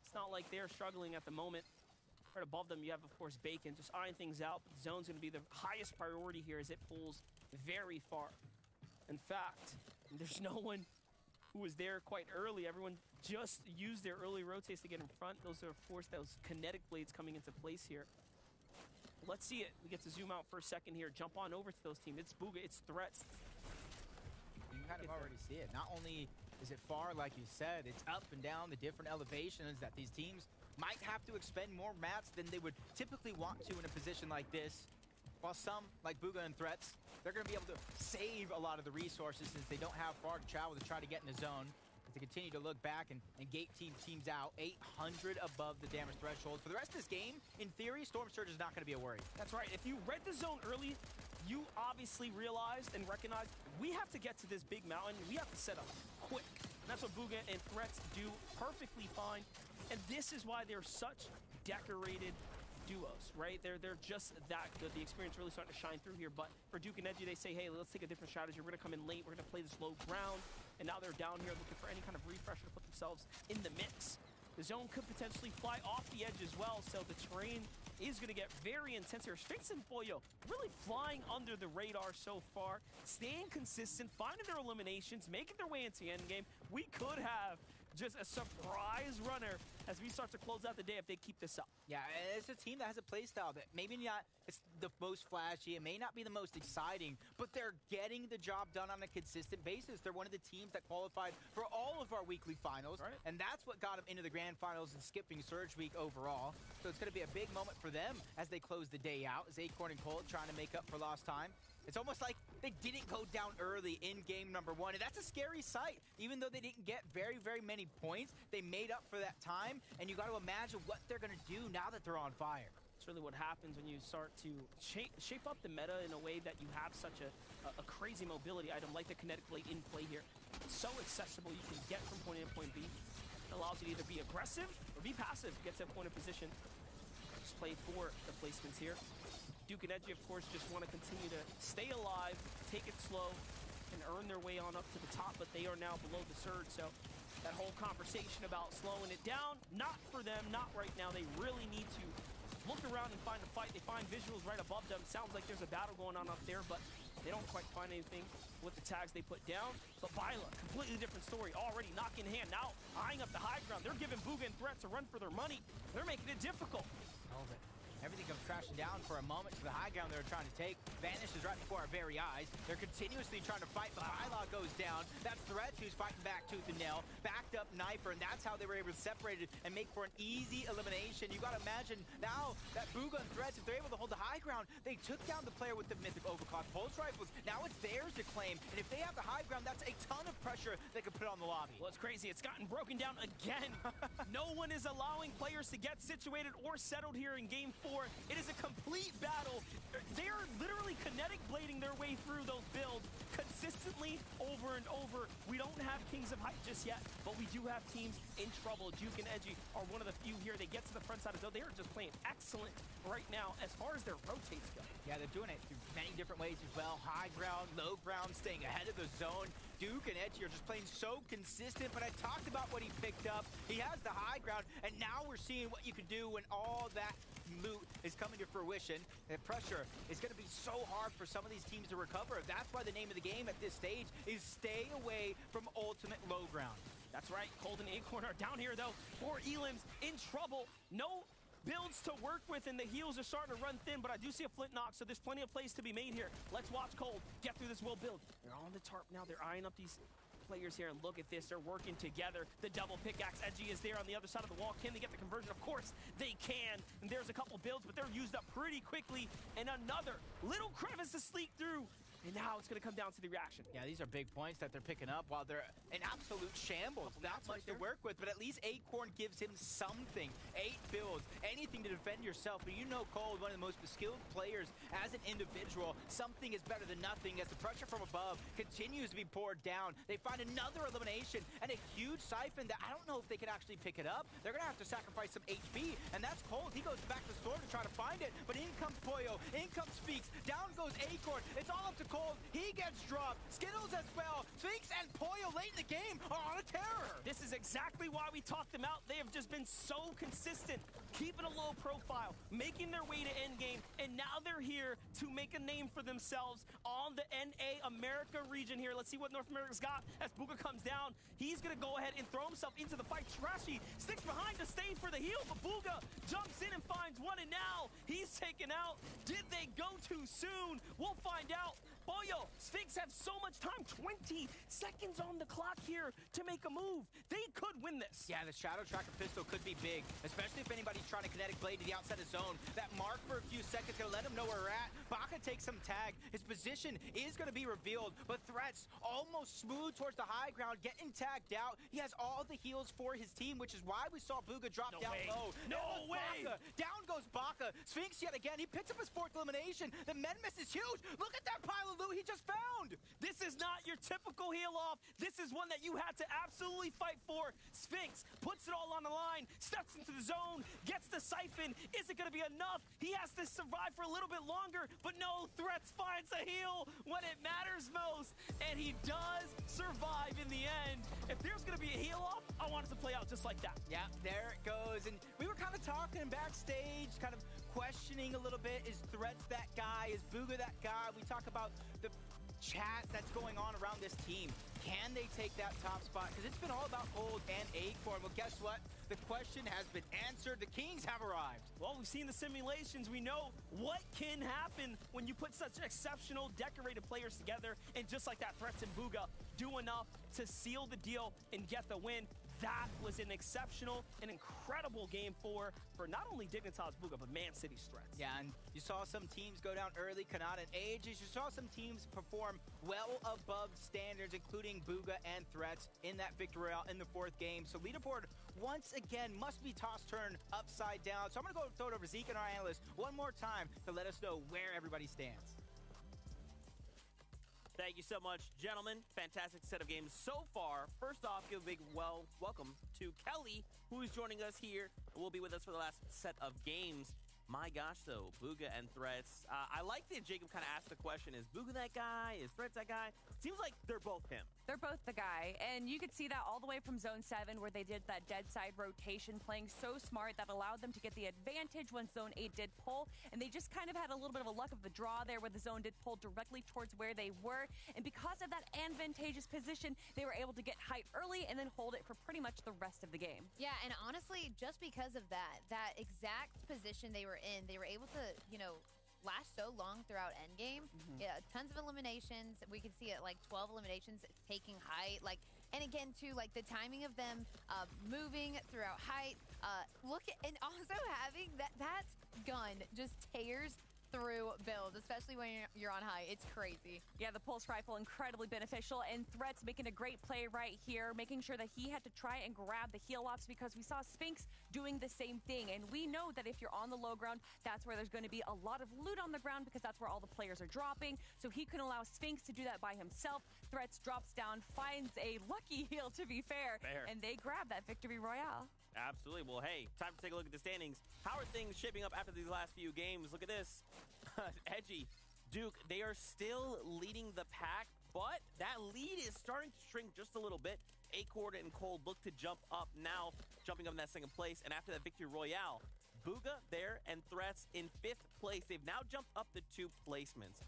It's not like they're struggling at the moment. Right above them, you have, of course, Bacon just eyeing things out. But the zone's going to be the highest priority here as it pulls very far. In fact, there's no one who was there quite early. Everyone just used their early rotates to get in front. Those are, of course, those kinetic blades coming into place here. Let's see it. We get to zoom out for a second here. Jump on over to those teams. It's Booga. It's Threats. You can kind of already see it. Not only is it far, like you said, it's up and down the different elevations that these teams might have to expend more mats than they would typically want to in a position like this. While some, like Booga and Threats, they're going to be able to save a lot of the resources since they don't have far to travel to try to get in the zone. To continue to look back and gate teams out, 800 above the damage threshold. For the rest of this game, in theory, Storm Surge is not going to be a worry. That's right. If you read the zone early, you obviously realized and recognized we have to get to this big mountain. We have to set up quick. And that's what Booga and Threats do perfectly fine. And this is why they're such decorated duos, right? They're just that good. The experience really starting to shine through here. But for Duke and Edgy, they say, hey, let's take a different strategy. We're going to come in late. We're going to play this low ground. And now they're down here looking for any kind of refresher to put themselves in the mix. The zone could potentially fly off the edge as well, so the terrain is going to get very intense here. Sphinx and Boyo really flying under the radar so far, staying consistent, finding their eliminations, making their way into the endgame. We could have just a surprise runner as we start to close out the day if they keep this up. Yeah, it's a team that has a playstyle that maybe not it's the most flashy, it may not be the most exciting, but they're getting the job done on a consistent basis. They're one of the teams that qualified for all of our weekly finals, right, and that's what got them into the grand finals and skipping Surge Week overall. So it's going to be a big moment for them as they close the day out, as Acorn and Colt trying to make up for lost time. It's almost like they didn't go down early in game number 1, and that's a scary sight. Even though they didn't get very, very many points, they made up for that time, and you got to imagine what they're going to do now that they're on fire. It's really what happens when you start to shape up the meta in a way that you have such a crazy mobility item like the Kinetic Blade in play here. It's so accessible, you can get from point A to point B. It allows you to either be aggressive or be passive, get to a point of position. Just play for the placements here. Duke and Edgy, of course, just want to continue to stay alive, take it slow, and earn their way on up to the top, but they are now below the surge, so that whole conversation about slowing it down, not for them, not right now. They really need to look around and find a fight. They find visuals right above them. Sounds like there's a battle going on up there, but they don't quite find anything with the tags they put down. But Byla, completely different story. Already knock in hand. Now eyeing up the high ground. They're giving Booga and Threats a run for their money. They're making it difficult. All of it. Everything comes crashing down for a moment to the high ground they were trying to take. Vanishes right before our very eyes. They're continuously trying to fight, but Bylaw goes down. That's Threats who's fighting back tooth and nail. Backed up Knifer, and that's how they were able to separate it and make for an easy elimination. You gotta imagine now that Booga and Threats, if they're able to hold the high ground, they took down the player with the mythic overclock pulse rifles. Now it's theirs to claim, and if they have the high ground, that's a ton of pressure they can put on the lobby. Well, it's crazy. It's gotten broken down again. No one is allowing players to get situated or settled here in Game 4. It is a complete battle. They are literally kinetic blading their way through those builds consistently over and over. We don't have Kings of Hype just yet, but we do have teams in trouble. Duke and Edgy are one of the few here. They get to the front side of the zone. They are just playing excellent right now as far as their rotates go. Yeah, they're doing it through many different ways as well. High ground, low ground, staying ahead of the zone. Duke and Edgy are just playing so consistent, but I talked about what he picked up. He has the high ground, and now we're seeing what you can do when all that loot is coming to fruition. The pressure is going to be so hard for some of these teams to recover. That's why the name of the game at this stage is stay away from ultimate low ground. That's right. Cold and Acorn are down here, though. 4 Elims in trouble. No builds to work with, and the heals are starting to run thin, but I do see a flint knock, so there's plenty of plays to be made here. Let's watch Cold get through this will build. They're on the tarp now. They're eyeing up these players here, and look at this. They're working together. The double pickaxe. Edgy is there on the other side of the wall. Can they get the conversion? Of course they can. And there's a couple builds, but they're used up pretty quickly. And another little crevice to sleep through. And now it's going to come down to the reaction. Yeah, these are big points that they're picking up while they're in absolute shambles. Not much to work with, but at least Acorn gives him something. 8 builds, anything to defend yourself. But you know Cold, one of the most skilled players as an individual. Something is better than nothing as the pressure from above continues to be poured down. They find another elimination and a huge siphon that I don't know if they can actually pick it up. They're going to have to sacrifice some HP, and that's Cold. He goes back to the store to try to find it, but in comes Pollo, in comes Speaks, down goes Acorn. It's all up to Cold. He gets dropped. Skittles as well. Sphinx and Pollo late in the game are on a terror. This is exactly why we talked them out. They have just been so consistent, keeping a low profile, making their way to endgame, and now they're here to make a name for themselves on the NA America region here. Let's see what North America's got as Booga comes down. He's going to go ahead and throw himself into the fight. Trashy sticks behind to stay for the heal, but Booga jumps in and finds one, and now he's taken out. Did they go too soon? We'll find out. Pollo, Sphinx have so much time, 20 seconds on the clock here to make a move. They could win this. Yeah, the Shadow Tracker pistol could be big, especially if anybody's trying to kinetic blade to the outside of zone. That mark for a few seconds gonna let him know where we're at. Baka takes some tag. His position is gonna be revealed, but Threats almost smooth towards the high ground, getting tagged out. He has all the heals for his team, which is why we saw Booga drop down low. No way! Baka. Down goes Baka. Sphinx yet again. He picks up his 4th elimination. The men miss is huge. Look at that pile of loot he just found. This is not your typical heal off. This is one that you had to absolutely fight for. Sphinx puts it all on the line, steps into the zone, gets the siphon. Is it going to be enough? He has to survive for a little bit longer, but no, Threats finds a heal when it matters most, and he does survive in the end. If there's going to be a heal off, I want it to play out just like that. Yeah, there it goes. And we were kind of talking backstage, kind of questioning a little bit. Is Threats that guy? Is Booga that guy? We talk about the chat that's going on around this team. Can they take that top spot? Because it's been all about Cold and Acorn. Well, guess what? The question has been answered. The Kings have arrived. Well, we've seen the simulations. We know what can happen when you put such exceptional, decorated players together. And just like that, Threats and Booga do enough to seal the deal and get the win. That was an exceptional and incredible game for not only Dignitas Booga, but Man City's Threats. Yeah, and you saw some teams go down early, Kanata and Aegis. You saw some teams perform well above standards, including Booga and Threats in that victory royale in the 4th game. So leaderboard, once again, must be tossed turned upside down. So I'm going to go throw it over to Zeke and our analyst one more time to let us know where everybody stands. Thank you so much, gentlemen. Fantastic set of games so far. First off, give a big welcome to Kelly, who is joining us here and will be with us for the last set of games. My gosh, though, Booga and Threats. I like that Jacob kind of asked the question, is Booga that guy? Is Threats that guy? Seems like they're both him. They're both the guy, and you could see that all the way from Zone 7 where they did that dead side rotation, playing so smart that allowed them to get the advantage when Zone 8 did pull, and they just kind of had a little bit of a luck of the draw there where the zone did pull directly towards where they were, and because of that advantageous position, they were able to get height early and then hold it for pretty much the rest of the game. Yeah, and honestly, just because of that exact position they were in, they were able to, last so long throughout endgame. Yeah, tons of eliminations. We could see it like 12 eliminations taking height. And again, too, the timing of them moving throughout height. And also having that gun just tears through builds, especially when you're on high. It's crazy. Yeah, the pulse rifle incredibly beneficial, and Threats making a great play right here, making sure that he had to try and grab the heal ops because we saw Sphinx doing the same thing. And we know that if you're on the low ground, that's where there's going to be a lot of loot on the ground because that's where all the players are dropping. So he couldn't allow Sphinx to do that by himself. Threats drops down, finds a lucky heal, to be fair. And they grab that victory royale. Absolutely. Well, hey, time to take a look at the standings. How are things shaping up after these last few games? Look at this. Edgy, Duke, they are still leading the pack, but that lead is starting to shrink just a little bit. Acorn and Cold look to jump up now, jumping up in that second place. And after that victory royale, Booga there and Threats in 5th place. They've now jumped up the 2 placements.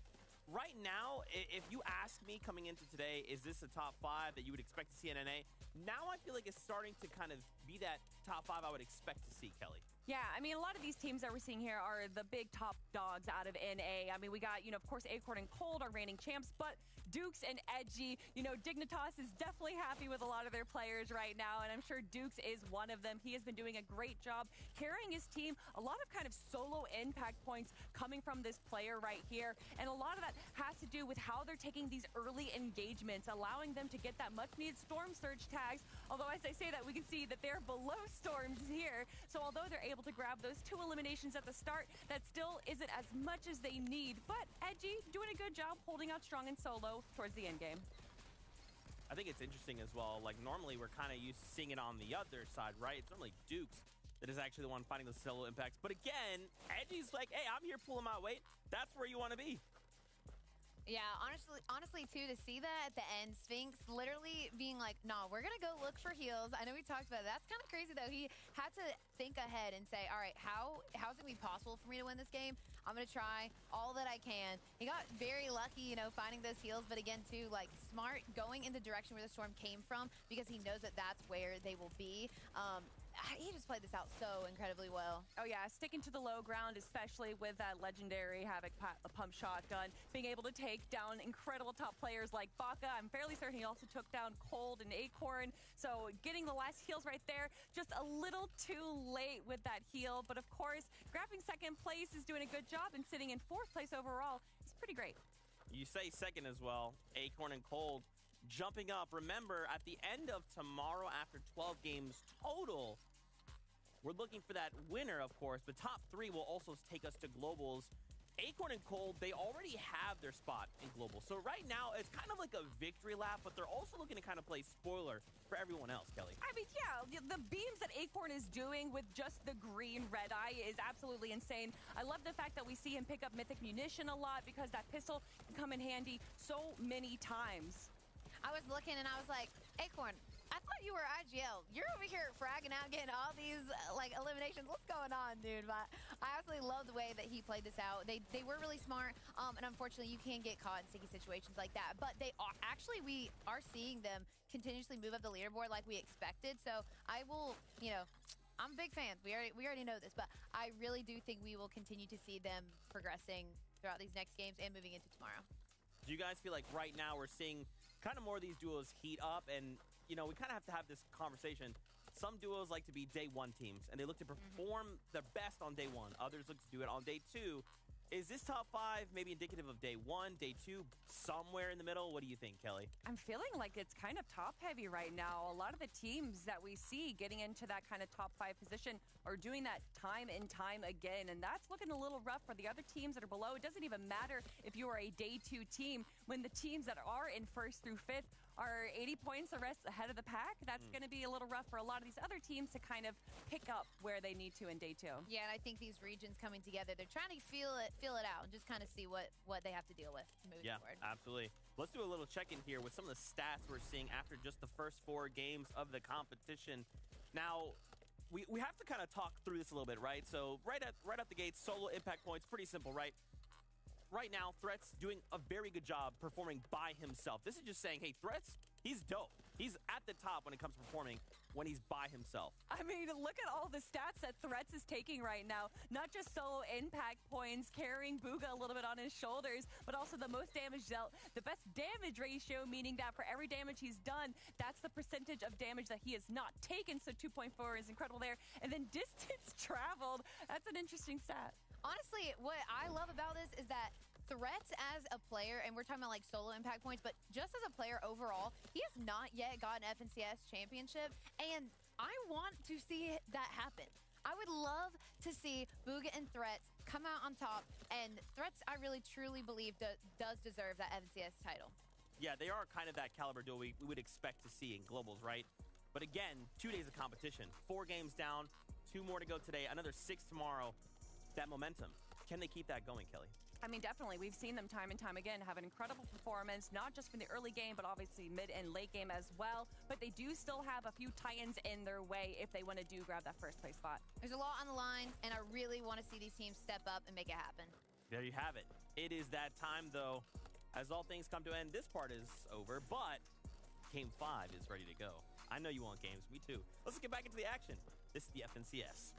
Right now, if you ask me coming into today, is this a top 5 that you would expect to see in NA? Now I feel like it's starting to kind of be that top 5 I would expect to see, Kelly. Yeah, I mean, a lot of these teams that we're seeing here are the big top dogs out of NA. I mean, we got, of course, Acorn and Cold, our reigning champs, but Dukes and Edgy, Dignitas is definitely happy with a lot of their players right now, and I'm sure Dukes is one of them. He has been doing a great job carrying his team. A lot of kind of solo impact points coming from this player right here, and a lot of that has to do with how they're taking these early engagements, allowing them to get that much-needed Storm Surge tags, although as I say that, we can see that they're below Storms here, so although they're able to grab those 2 eliminations at the start, that still isn't as much as they need. But Edgy doing a good job holding out strong in solo towards the end game. I think it's interesting as well. Normally we're kind of used to seeing it on the other side, right? It's normally Dukes that is actually the one fighting the solo impacts. But again, Edgy's like, hey, I'm here pulling my weight. That's where you want to be. Yeah, honestly, too, to see that at the end, Sphinx literally being like, nah, we're going to go look for heals. I know we talked about it. That's kind of crazy, though. He had to think ahead and say, all right, how's it going to be possible for me to win this game? I'm going to try all that I can. He got very lucky, finding those heals. But again, too, smart going in the direction where the storm came from because he knows that that's where they will be. He just played this out so incredibly well. Oh, yeah, sticking to the low ground, especially with that legendary Havoc pump shotgun, being able to take down incredible top players like Baka. I'm fairly certain he also took down Cold and Acorn. So getting the last heals right there, just a little too late with that heal. But of course, grabbing 2nd place is doing a good job, and sitting in 4th place overall is pretty great. You say 2nd as well. Acorn and Cold jumping up. Remember, at the end of tomorrow, after 12 games total, we're looking for that winner, of course. The top 3 will also take us to Globals. Acorn and Cold, they already have their spot in Global. So right now, it's kind of like a victory lap, but they're also looking to kind of play spoiler for everyone else, Kelly. I mean, yeah, the beams that Acorn is doing with just the green red eye is absolutely insane. I love the fact that we see him pick up Mythic Munition a lot because that pistol can come in handy so many times. I was looking and I was like, Acorn, I thought you were IGL. You're over here fragging out, getting all these eliminations. What's going on, dude? But I absolutely love the way that he played this out. They were really smart, and unfortunately, you can get caught in sticky situations like that. But they are actually, we are seeing them continuously move up the leaderboard like we expected. So I will, I'm a big fan. We already know this, but I really do think we will continue to see them progressing throughout these next games and moving into tomorrow. Do you guys feel like right now we're seeing kind of more of these duos heat up and we kind of have this conversation. Some duos like to be day 1 teams, and they look to perform their best on day 1. Others look to do it on day 2. Is this top 5 maybe indicative of day 1, day 2, somewhere in the middle? What do you think, Kelly? I'm feeling like it's kind of top-heavy right now. A lot of the teams that we see getting into that kind of top 5 position are doing that time and time again, and that's looking a little rough for the other teams that are below. It doesn't even matter if you are a day 2 team when the teams that are in 1st through 5th are 80 points the rest ahead of the pack. That's going to be a little rough for a lot of these other teams to kind of pick up where they need to in day 2. Yeah, and I think these regions coming together, they're trying to feel it out and just kind of see what they have to deal with moving forward. Yeah, absolutely. Let's do a little check-in here with some of the stats we're seeing after just the first 4 games of the competition. Now, we have to kind of talk through this a little bit, right? So right at the gate, solo impact points, pretty simple, right? Right now, Threats doing a very good job performing by himself. This is just saying, hey, Threats, he's dope. He's at the top when it comes to performing when he's by himself. I mean, look at all the stats that Threats is taking right now. Not just solo impact points, carrying Booga a little bit on his shoulders, but also the most damage dealt. The best damage ratio, meaning that for every damage he's done, that's the percentage of damage that he has not taken. So 2.4 is incredible there. And then distance traveled. That's an interesting stat. Honestly, what I love about this is that Threats as a player, and we're talking about like solo impact points, but just as a player overall, he has not yet gotten FNCS championship, and I want to see that happen. I would love to see Booga and Threats come out on top, and Threats, I really truly believe, does deserve that FNCS title. Yeah, they are kind of that caliber duo we would expect to see in Globals, right? But again, 2 days of competition, 4 games down, 2 more to go today, another 6 tomorrow. That momentum, can they keep that going, Kelly? I mean, definitely. We've seen them time and time again have an incredible performance, not just from the early game, but obviously mid and late game as well. But they do still have a few tie-ins in their way if they want to grab that first place spot. There's a lot on the line, and I really want to see these teams step up and make it happen. There you have it. It is that time, though. As all things come to an end, this part is over, but Game 5 is ready to go. I know you want games. Me too. Let's get back into the action. This is the FNCS.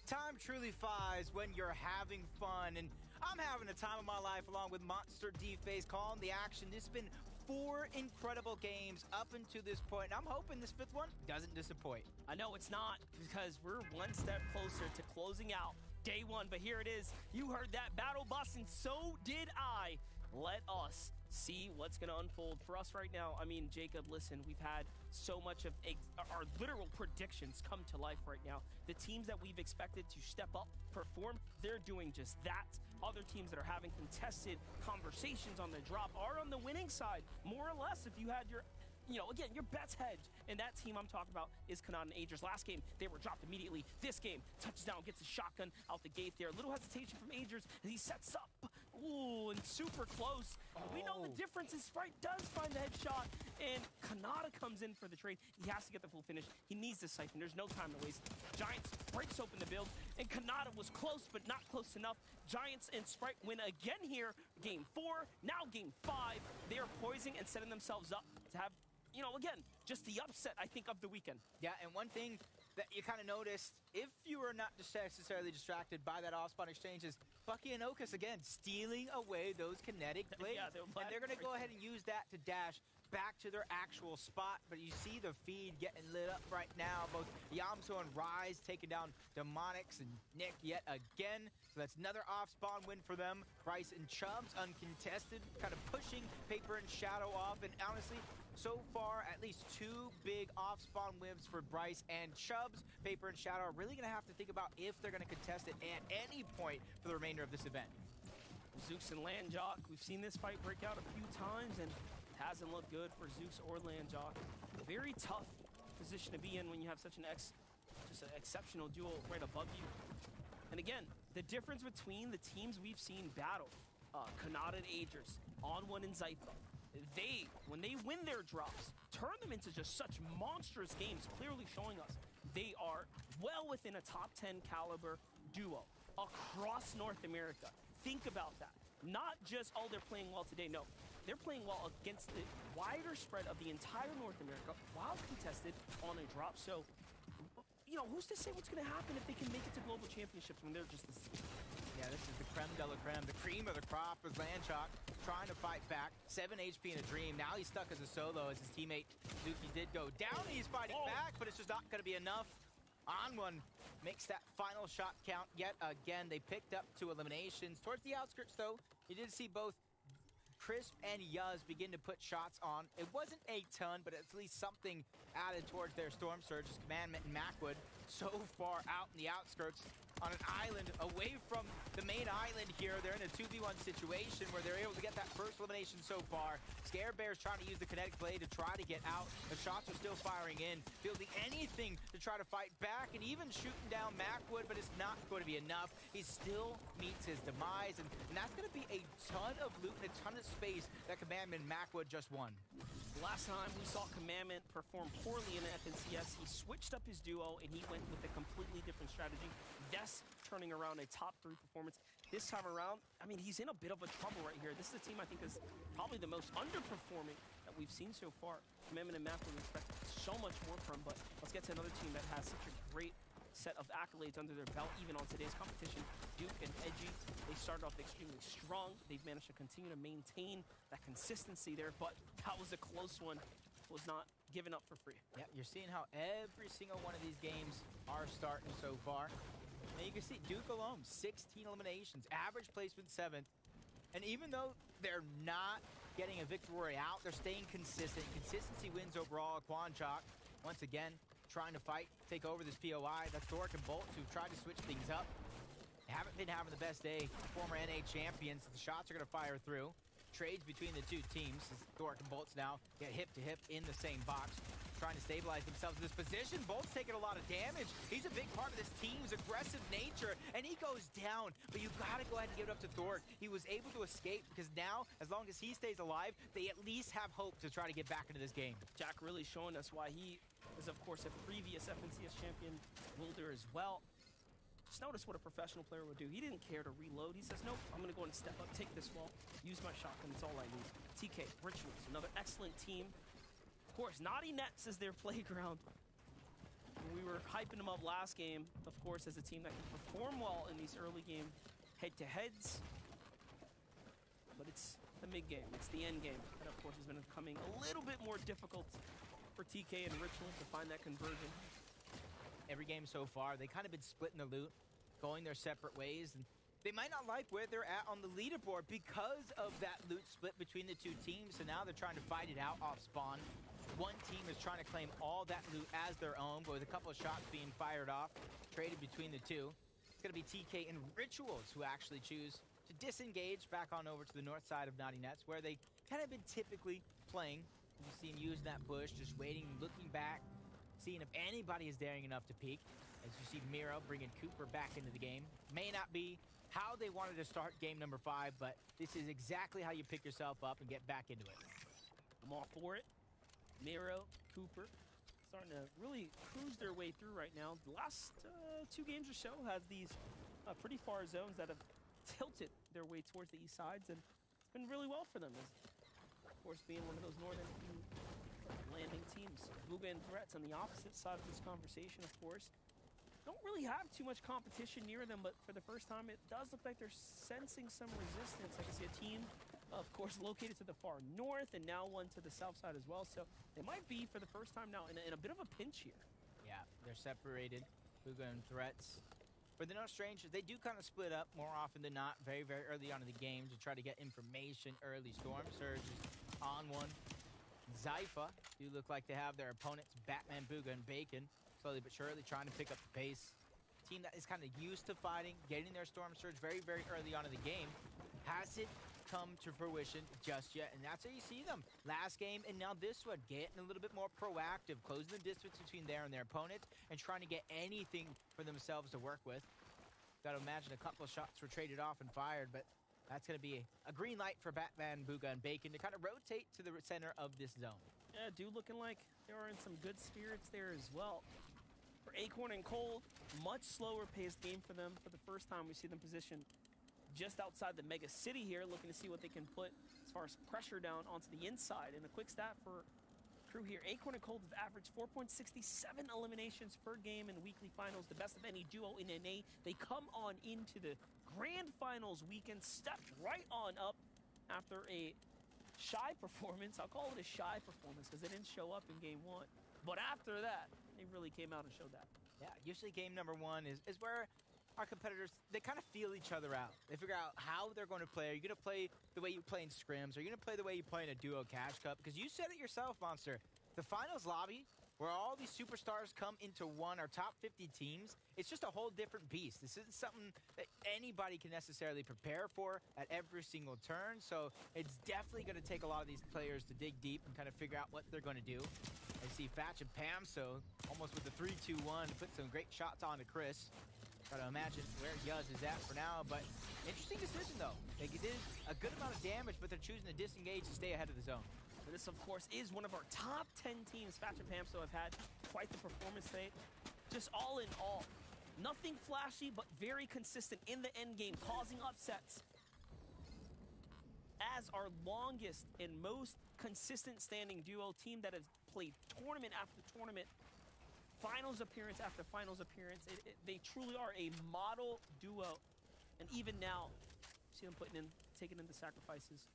Time truly flies when you're having fun, and I'm having the time of my life along with Monster D-Face calling the action. This has been 4 incredible games up until this point, and I'm hoping this 5th one doesn't disappoint. I know it's not, because we're one step closer to closing out day 1, but here it is. You heard that battle bus, and so did I. Let us see what's going to unfold for us right now. I mean, Jacob, listen, we've had so much of our literal predictions come to life right now. The teams that we've expected to step up, perform, they're doing just that. Other teams that are having contested conversations on the drop are on the winning side, more or less. If you had your, again, your bets hedged. And that team I'm talking about is Kanata and Agers. Last game, they were dropped immediately. This game, touchdown, gets a shotgun out the gate there. A little hesitation from Agers as he sets up. Ooh, and super close. We know the difference is Sprite does find the headshot, and Kanata comes in for the trade. He has to get the full finish. He needs this siphon. There's no time to waste. Giants breaks open the build, and Kanata was close, but not close enough. Giants and Sprite win again here. Game 4, now game 5. They are poising and setting themselves up to have, again, just the upset, I think, of the weekend. Yeah, and one thing that you kind of noticed, if you were not necessarily distracted by that off-spawn exchange, is Bucky and Okus, again, stealing away those kinetic blades. Yeah, and they're going to go ahead and use that to dash back to their actual spot. But you see the feed getting lit up right now. Both Yamso and Rise taking down Demonics and Nick yet again. So that's another off-spawn win for them. Bryce and Chubbs uncontested, kind of pushing Paper and Shadow off. And honestly, so far, at least 2 big off-spawn wins for Bryce and Chubbs. Paper and Shadow are really going to have to think about if they're going to contest it at any point for the remainder of this event. Zeus and Landjock, we've seen this fight break out a few times, and it hasn't looked good for Zeus or Landjock. Very tough position to be in when you have such an exceptional duo right above you. And again, the difference between the teams we've seen battle, Kanata and Agers, On1 and Zypha, when they win their drops, turn them into just such monstrous games, clearly showing us they are well within a top 10 caliber duo across North America. Think about that. Not just, they're playing well today. No, they're playing well against the wider spread of the entire North America while contested on a drop. So, who's to say what's going to happen if they can make it to global championships when they're just this? Yeah, this is the creme de la creme, the cream of the crop with Landjock trying to fight back. 7 HP in a dream. Now he's stuck as a solo as his teammate Zuki did go down. He's fighting back, but it's just not going to be enough. On1 makes that final shot count yet again. They picked up 2 eliminations. Towards the outskirts, though, you did see both Crisp and Yuz begin to put shots on. It wasn't a ton, but at least something added towards their Storm Surge. As Commandment and Macwood so far out in the outskirts on an island away from the main island here. They're in a 2v1 situation where they're able to get that first elimination so far. Scare Bear's trying to use the kinetic blade to try to get out. The shots are still firing in, building anything to try to fight back, and even shooting down Macwood, but it's not going to be enough. He still meets his demise, and that's going to be a ton of loot and a ton of space that Commandment and Macwood just won. Last time we saw Commandment perform poorly in the FNCS, he switched up his duo and he went with a completely different strategy. Yes, turning around a top 3 performance. This time around, I mean, he's in a bit of a trouble right here. This is a team I think is probably the most underperforming that we've seen so far. Commandment and Macwood, we expect so much more from, but let's get to another team that has such a great set of accolades under their belt, even on today's competition. Duke and Edgy, they started off extremely strong. They've managed to continue to maintain that consistency there, but that was a close one. Was not given up for free. Yep, you're seeing how every single one of these games are starting so far. And you can see Duke alone, 16 eliminations, average placement 7th. And even though they're not getting a victory out, they're staying consistent. Consistency wins overall. Quan Chalk, once again, trying to fight, take over this POI. That's Dork and Bolts who've tried to switch things up. They haven't been having the best day. Former NA champions. The shots are going to fire through. Trades between the two teams as Dork and Bolts now get hip to hip in the same box, trying to stabilize themselves in this position. Bolts taking a lot of damage. He's a big part of this team's aggressive nature, and he goes down. But you got to go ahead and give it up to Dork. He was able to escape because now, as long as he stays alive, they at least have hope to try to get back into this game. Jack really showing us why he is, of course, a previous FNCS champion wielder as well. Just notice what a professional player would do. He didn't care to reload. He says, nope, I'm going to go and step up, take this wall, use my shotgun. That's all I need. TK, Rituals, another excellent team. Of course, Naughty Nets is their playground. We were hyping them up last game, of course, as a team that can perform well in these early game head-to-heads. But it's the mid-game. It's the end game that, of course, has been becoming a little bit more difficult for TK and Rituals to find that conversion. Every game so far, they kind of been splitting the loot, going their separate ways, and they might not like where they're at on the leaderboard because of that loot split between the two teams, so now they're trying to fight it out off spawn. One team is trying to claim all that loot as their own, but with a couple of shots being fired off, traded between the two. It's going to be TK and Rituals who actually choose to disengage back on over to the north side of Naughty Nets, where they kind of been typically playing. You see him using that bush, just waiting, looking back, seeing if anybody is daring enough to peek. As you see Miro bringing Cooper back into the game. May not be how they wanted to start game number 5, but this is exactly how you pick yourself up and get back into it. I'm all for it. Miro, Cooper, starting to really cruise their way through right now. The last 2 games or so has these pretty far zones that have tilted their way towards the east sides, and it's been really well for them. As, of course, being one of those northern landing teams. Booga and Threats on the opposite side of this conversation, of course. Don't really have too much competition near them, but for the first time, it does look like they're sensing some resistance. I can see a team, of course, located to the far north, and now one to the south side as well. So they might be, for the first time now, in a bit of a pinch here. Yeah, they're separated. Booga and Threats. For the No Strangers, they do kind of split up more often than not very, very early on in the game to try to get information early. Storm Surge on one. Zypha do look like they have their opponents, Batman, Booga, and Bacon, slowly but surely trying to pick up the pace. Team that is kind of used to fighting, getting their Storm Surge very, very early on in the game, hasn't come to fruition just yet, and that's how you see them. Last game, and now this one, getting a little bit more proactive, closing the distance between there and their opponent, and trying to get anything for themselves to work with. Got to imagine a couple of shots were traded off and fired, but that's going to be a green light for Batman, Booga, and Bacon to kind of rotate to the center of this zone. Yeah, dude looking like they are in some good spirits there as well. For Acorn and Cold, much slower paced game for them. For the first time, we see them positioned just outside the mega city here, looking to see what they can put as far as pressure down onto the inside. And a quick stat for crew here. Acorn and Cold have averaged 4.67 eliminations per game in weekly finals, the best of any duo in NA. They come on into the grand finals weekend, stepped right on up after a shy performance. I'll call it a shy performance because they didn't show up in game 1. But after that, they really came out and showed that. Yeah, usually game number 1 is where our competitors, they kind of feel each other out. They figure out how they're going to play. Are you going to play the way you play in scrims? Are you going to play the way you play in a duo cash cup? Because you said it yourself, Monster. The finals lobby, where all these superstars come into one, our top 50 teams, it's just a whole different beast. This isn't something that anybody can necessarily prepare for at every single turn, so it's definitely going to take a lot of these players to dig deep and kind of figure out what they're going to do. I see Fatch and Pamso almost with the 3-2-1, put some great shots on to Chris. Try to imagine where Yuz is at for now, but interesting decision though. They did a good amount of damage, but they're choosing to disengage to stay ahead of the zone. This, of course, is one of our top 10 teams. Fatch and Pamso have had quite the performance today. Just all in all, nothing flashy, but very consistent in the end game, causing upsets. As our longest and most consistent standing duo team that has played tournament after tournament, finals appearance after finals appearance, they truly are a model duo. And even now, see them taking in the sacrifices.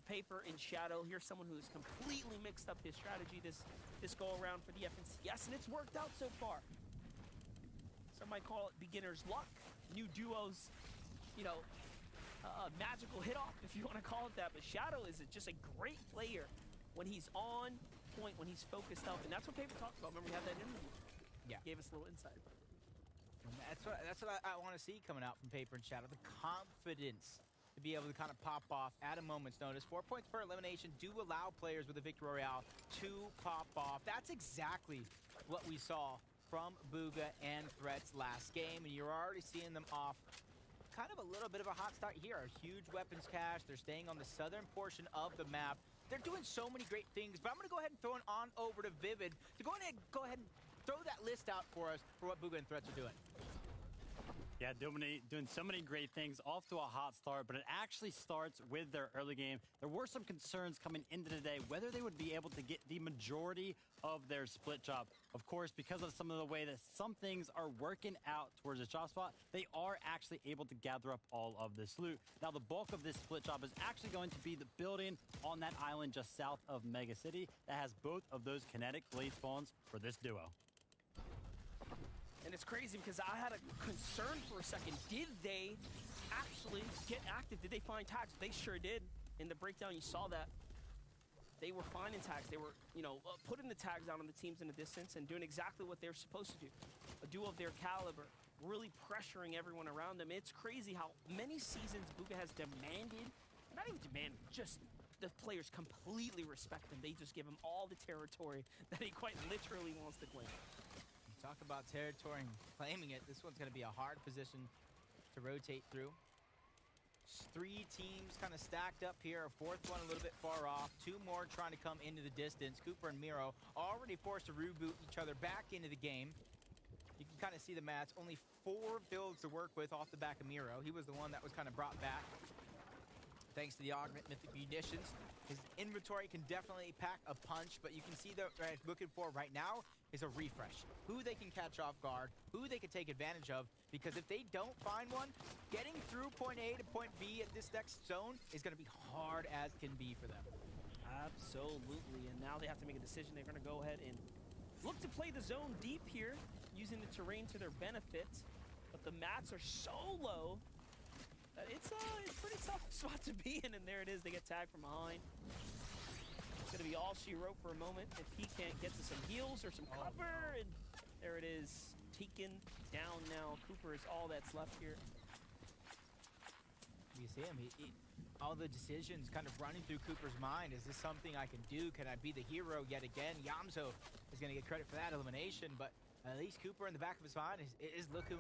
Paper and Shadow. Here's someone who has completely mixed up his strategy this go around for the FNC. Yes, and it's worked out so far. Some might call it beginner's luck. New duos, you know, magical hit off if you want to call it that. But Shadow is just a great player when he's on point, when he's focused up, and that's what Paper talked about. Remember, we had that interview. Yeah, gave us a little insight. And that's what I want to see coming out from Paper and Shadow. The confidence to be able to kind of pop off at a moment's notice. 4 points per elimination do allow players with a Victory Royale to pop off. That's exactly what we saw from Bugha and Threats last game, and you're already seeing them off kind of a little bit of a hot start here. A huge weapons cache. They're staying on the southern portion of the map. They're doing so many great things, but I'm going to go ahead and throw it on over to Vivid to go ahead and throw that list out for us for what Bugha and Threats are doing. Yeah, doing so many great things, off to a hot start, but it actually starts with their early game. There were some concerns coming into today, whether they would be able to get the majority of their split job. Of course, because of some of the way that some things are working out towards the job spot, they are actually able to gather up all of this loot. Now, the bulk of this split job is actually going to be the building on that island just south of Mega City that has both of those kinetic blade spawns for this duo. And it's crazy because I had a concern for a second. Did they actually get active? Did they find tags? They sure did. In the breakdown, you saw that. They were finding tags. They were, you know, putting the tags out on the teams in the distance and doing exactly what they're supposed to do. A duo of their caliber, really pressuring everyone around them. It's crazy how many seasons Bugha has demanded, not even demanded, just the players completely respect him. They just give him all the territory that he quite literally wants to claim. Talk about territory and claiming it. This one's going to be a hard position to rotate through. 3 teams kind of stacked up here. A 4th one a little bit far off. 2 more trying to come into the distance. Cooper and Miro already forced to reboot each other back into the game. You can kind of see the mats. Only 4 builds to work with off the back of Miro. He was the one that was kind of brought back thanks to the augment mythic munitions. His inventory can definitely pack a punch, but you can see that what I'm looking for right now is a refresh. Who they can catch off guard, who they can take advantage of, because if they don't find one, getting through point A to point B at this next zone is going to be hard as can be for them. Absolutely, and now they have to make a decision. They're going to go ahead and look to play the zone deep here, using the terrain to their benefit, but the mats are so low that it's a pretty tough spot to be in, and there it is. They get tagged from behind. It's going to be all she wrote for a moment if he can't get to some heals or some cover, and there it is. Taken down now. Cooper is all that's left here. You see him, all the decisions kind of running through Cooper's mind. Is this something I can do? Can I be the hero yet again? Yamzo is going to get credit for that elimination, but at least Cooper in the back of his mind is looking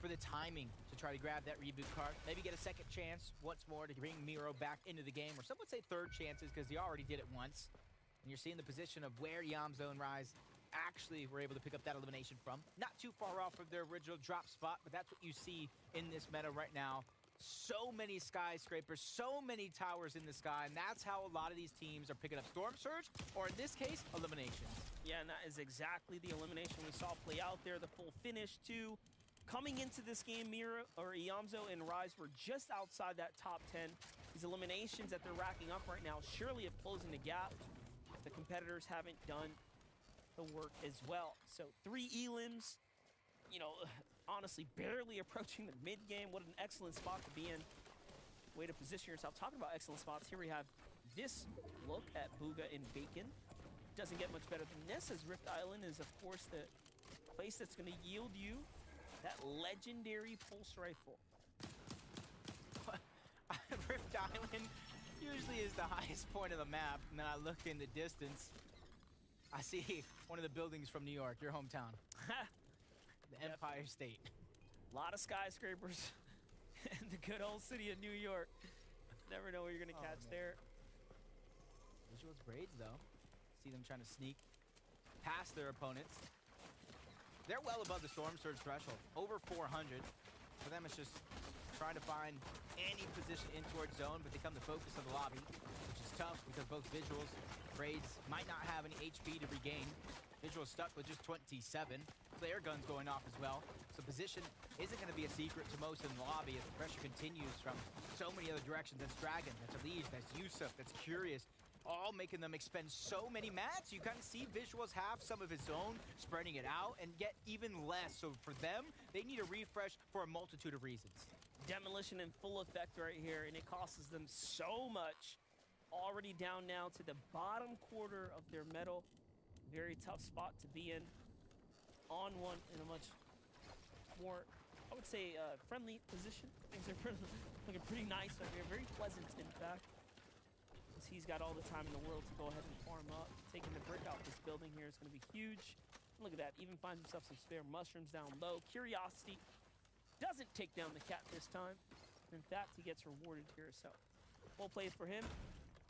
for the timing to try to grab that reboot card. Maybe get a second chance once more to bring Miro back into the game, or some would say third chances because he already did it once. And you're seeing the position of where Yamzo and Rise actually were able to pick up that elimination from. Not too far off of their original drop spot, but that's what you see in this meta right now. So many skyscrapers, so many towers in the sky, and that's how a lot of these teams are picking up Storm Surge, or in this case, elimination. Yeah, and that is exactly the elimination we saw play out there. The full finish, too. Coming into this game, Mira, or Yamzo and Rise were just outside that top 10. These eliminations that they're racking up right now surely have closing the gap. The competitors haven't done the work as well. So 3 elims, you know, honestly barely approaching the mid game. What an excellent spot to be in. Way to position yourself. Talking about excellent spots, here we have this look at Booga in Bacon. Doesn't get much better than this, as Rift Island is, of course, the place that's going to yield you that legendary pulse rifle. Rift Island usually is the highest point of the map, and then I look in the distance. I see one of the buildings from New York, your hometown. The Empire State. A lot of skyscrapers in the good old city of New York. Never know what you're going to catch there. Visuals braids, though. See them trying to sneak past their opponents. They're well above the Storm Surge threshold, over 400. For them, it's just trying to find any position in towards zone, but they come the focus of the lobby, which is tough because both Visuals, Braids might not have any HP to regain. Visuals stuck with just 27. Flare guns going off as well. So position isn't going to be a secret to most in the lobby as the pressure continues from so many other directions. That's Dragon, that's Elise, that's Yusuf, that's Curious, all making them expend so many mats. You kind of see Visuals have some of his own, spreading it out, and get even less. So for them, they need a refresh for a multitude of reasons. Demolition in full effect right here, and it costs them so much. Already down now to the bottom quarter of their medal. Very tough spot to be in. On one in a much more, I would say, friendly position. Things are looking pretty nice right here. Very pleasant, in fact. As he's got all the time in the world to go ahead and farm up. Taking the brick out this building here is going to be huge. Look at that. Even finds himself some spare mushrooms down low. Curiosity doesn't take down the cat this time. In fact, he gets rewarded here. So, well played for him.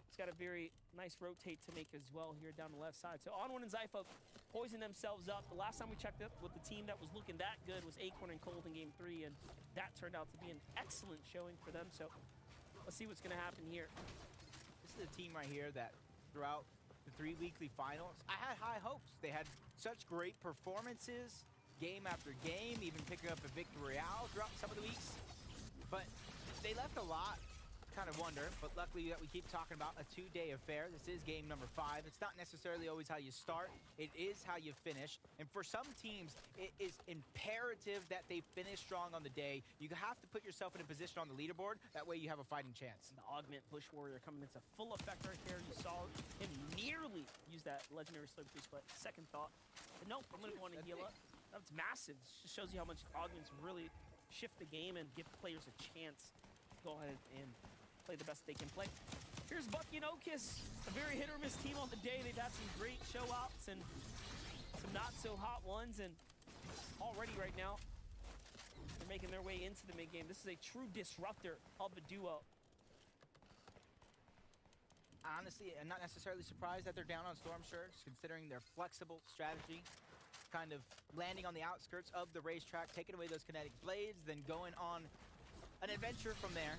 He's got a very nice rotate to make as well here down the left side. So On1 and Zypho poising themselves up. The last time we checked up with the team that was looking that good was Acorn and Cold in Game 3, and that turned out to be an excellent showing for them. So let's see what's going to happen here. This is a team right here that throughout the 3 weekly finals, I had high hopes. They had such great performances, game after game, even picking up a victory royale throughout some of the weeks. But they left a lot kind of wonder, but luckily that we keep talking about a 2-day affair. This is game number 5. It's not necessarily always how you start, it is how you finish. And for some teams, it is imperative that they finish strong on the day. You have to put yourself in a position on the leaderboard, that way you have a fighting chance. The Augment Bush Warrior coming into full effect right here. You saw him nearly use that legendary slip boost, but second thought. But nope, I'm gonna go on and heal up. That's massive. It just shows you how much Augments really shift the game and give players a chance to go ahead and play the best they can play. Here's Bucky and Okis, a very hit or miss team on the day. They've had some great show outs and some not so hot ones, and already right now they're making their way into the mid game. This is a true disruptor of a duo. Honestly, I'm not necessarily surprised that they're down on Storm Surge, considering their flexible strategy, kind of landing on the outskirts of the racetrack, taking away those kinetic blades, then going on an adventure from there.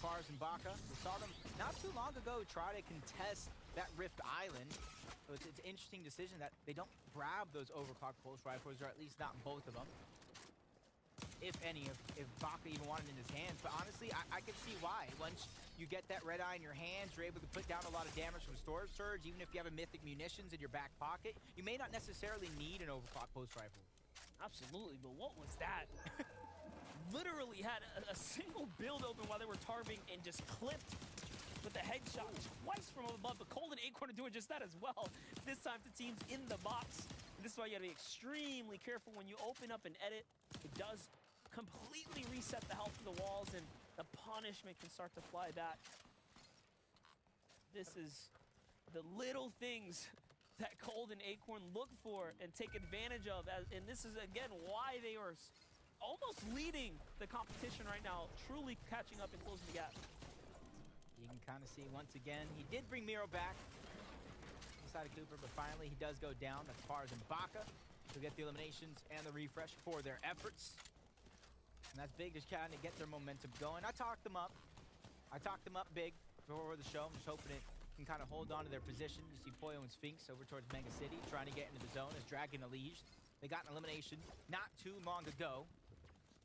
Fars and Baka, we saw them not too long ago try to contest that Rift Island. So it's an interesting decision that they don't grab those overclock pulse rifles, or at least not both of them. If any, if Baka even wanted it in his hands. But honestly, I can see why. Once you get that red eye in your hands, you're able to put down a lot of damage from Storm Surge. Even if you have a mythic munitions in your back pocket, you may not necessarily need an overclock pulse rifle. Absolutely, but what was that? Literally had a single build open while they were tarbing and just clipped with a headshot twice from above. But Cold and Acorn are doing just that as well. This time to teams in the box. And this is why you gotta be extremely careful when you open up and edit. It does completely reset the health of the walls, and the punishment can start to fly back. This is the little things that Cold and Acorn look for and take advantage of. And this is, again, why they are almost leading the competition right now, truly catching up and closing the gap. You can kind of see once again, he did bring Miro back inside of Cooper, but finally he does go down. That's Pars and Baka to get the eliminations and the refresh for their efforts. And that's big to kind of get their momentum going. I talked them up big before the show. I'm just hoping it can kind of hold on to their position. You see Poyo and Sphinx over towards Mega City trying to get into the zone as Dragon Elige. They got an elimination not too long ago.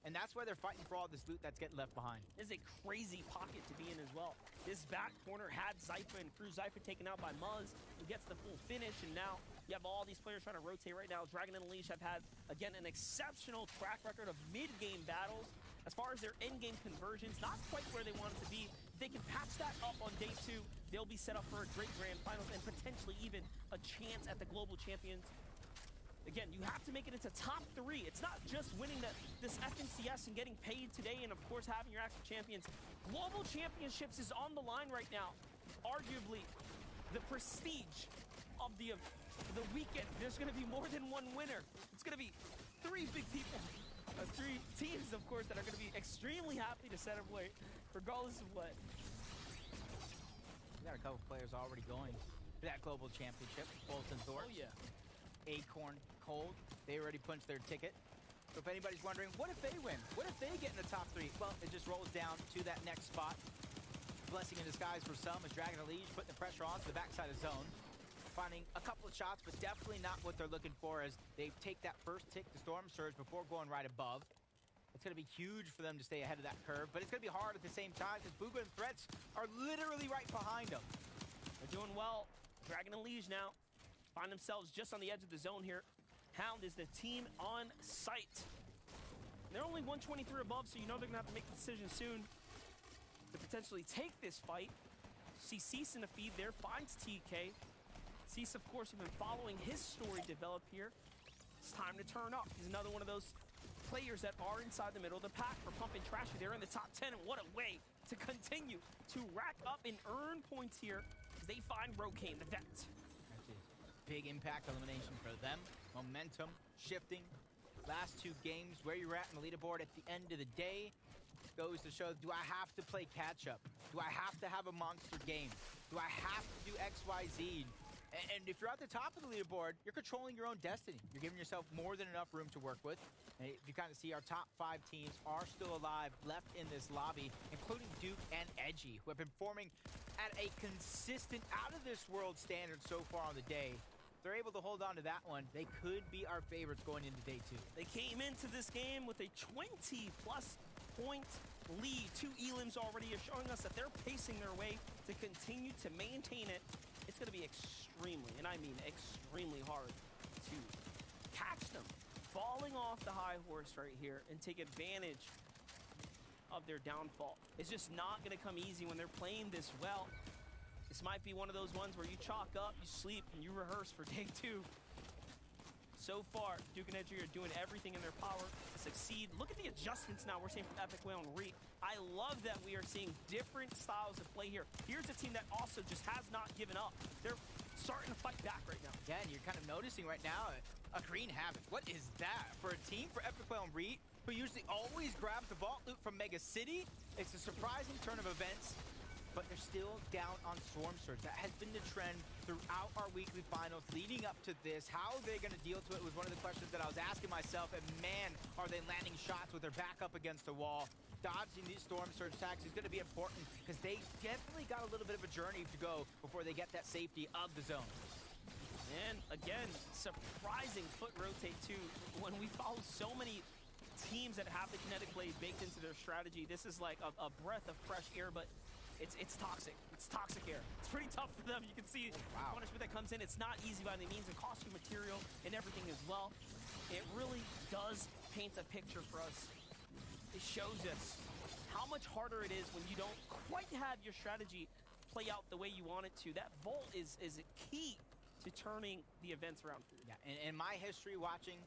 And that's why they're fighting for all this loot that's getting left behind. This is a crazy pocket to be in as well. This back corner had Zypher and Crew Zypher taken out by Muzz, who gets the full finish, and now you have all these players trying to rotate right now. Dragon and Unleashed have had, again, an exceptional track record of mid-game battles. As far as their end-game conversions, not quite where they want it to be. If they can patch that up on day 2, they'll be set up for a great grand finals and potentially even a chance at the global champions. Again, you have to make it into top 3. It's not just winning this FNCS and getting paid today and, of course, having your active champions. Global Championships is on the line right now. Arguably, the prestige of the weekend. There's going to be more than one winner. It's going to be 3 big people. 3 teams, of course, that are going to be extremely happy to set up weight, regardless of what. We got a couple players already going for that global championship. Bolton Thorpe. Oh, yeah. Acorn Cold. They already punched their ticket. So if anybody's wondering, what if they win? What if they get in the top 3? Well, it just rolls down to that next spot. Blessing in disguise for some is Dragon Unleashed putting the pressure on to the backside of zone. Finding a couple of shots, but definitely not what they're looking for as they take that first tick to Storm Surge before going right above. It's going to be huge for them to stay ahead of that curve, but it's going to be hard at the same time because Booga and Threats are literally right behind them. They're doing well. Dragon Unleashed now find themselves just on the edge of the zone here. Hound is the team on site. They're only 123 above, so you know they're going to have to make a decision soon to potentially take this fight. See Cease in the feed there, finds TK. Cease, of course, have been following his story develop here. It's time to turn up. He's another one of those players that are inside the middle of the pack for pumping trashy. They're in the top 10, and what a way to continue to rack up and earn points here as they find Rokane, the vet. Big impact elimination for them. Momentum shifting. Last 2 games, where you're at in the leaderboard at the end of the day goes to show, do I have to play catch up? Do I have to have a monster game? Do I have to do X, Y, Z? And if you're at the top of the leaderboard, you're controlling your own destiny. You're giving yourself more than enough room to work with. And if you kind of see, our top 5 teams are still alive, left in this lobby, including Duke and Edgy, who have been forming at a consistent, out-of-this-world standard so far on the day. They're able to hold on to that one. They could be our favorites going into day 2. They came into this game with a 20-plus point lead. 2 elims already are showing us that they're pacing their way to continue to maintain it. It's going to be extremely, and I mean extremely hard to catch them falling off the high horse right here and take advantage of their downfall. It's just not going to come easy when they're playing this well. This might be one of those ones where you chalk up, you sleep, and you rehearse for day 2. So far, Duke and Edgy are doing everything in their power to succeed. Look at the adjustments now we're seeing from Epic Whale and Reek. I love that we are seeing different styles of play here. Here's a team that also just has not given up. They're starting to fight back right now. Yeah, and you're kind of noticing right now a Green Havoc. What is that? For a team for Epic Whale and Reek, who usually always grabs the vault loot from Mega City, it's a surprising turn of events. But they're still down on Storm Surge. That has been the trend throughout our weekly finals leading up to this. How are they going to deal to it was one of the questions that I was asking myself. And man, are they landing shots with their back up against the wall. Dodging these Storm Surge attacks is going to be important because they definitely got a little bit of a journey to go before they get that safety of the zone. And again, surprising foot rotate too. When we follow so many teams that have the kinetic blade baked into their strategy, this is like a breath of fresh air, but it's toxic. It's toxic air. It's pretty tough for them. You can see the punishment that comes in. It's not easy by any means. It costs you material and everything as well. It really does paint a picture for us. It shows us how much harder it is when you don't quite have your strategy play out the way you want it to. That vault is key to turning the events around for you. Yeah, and in my history watching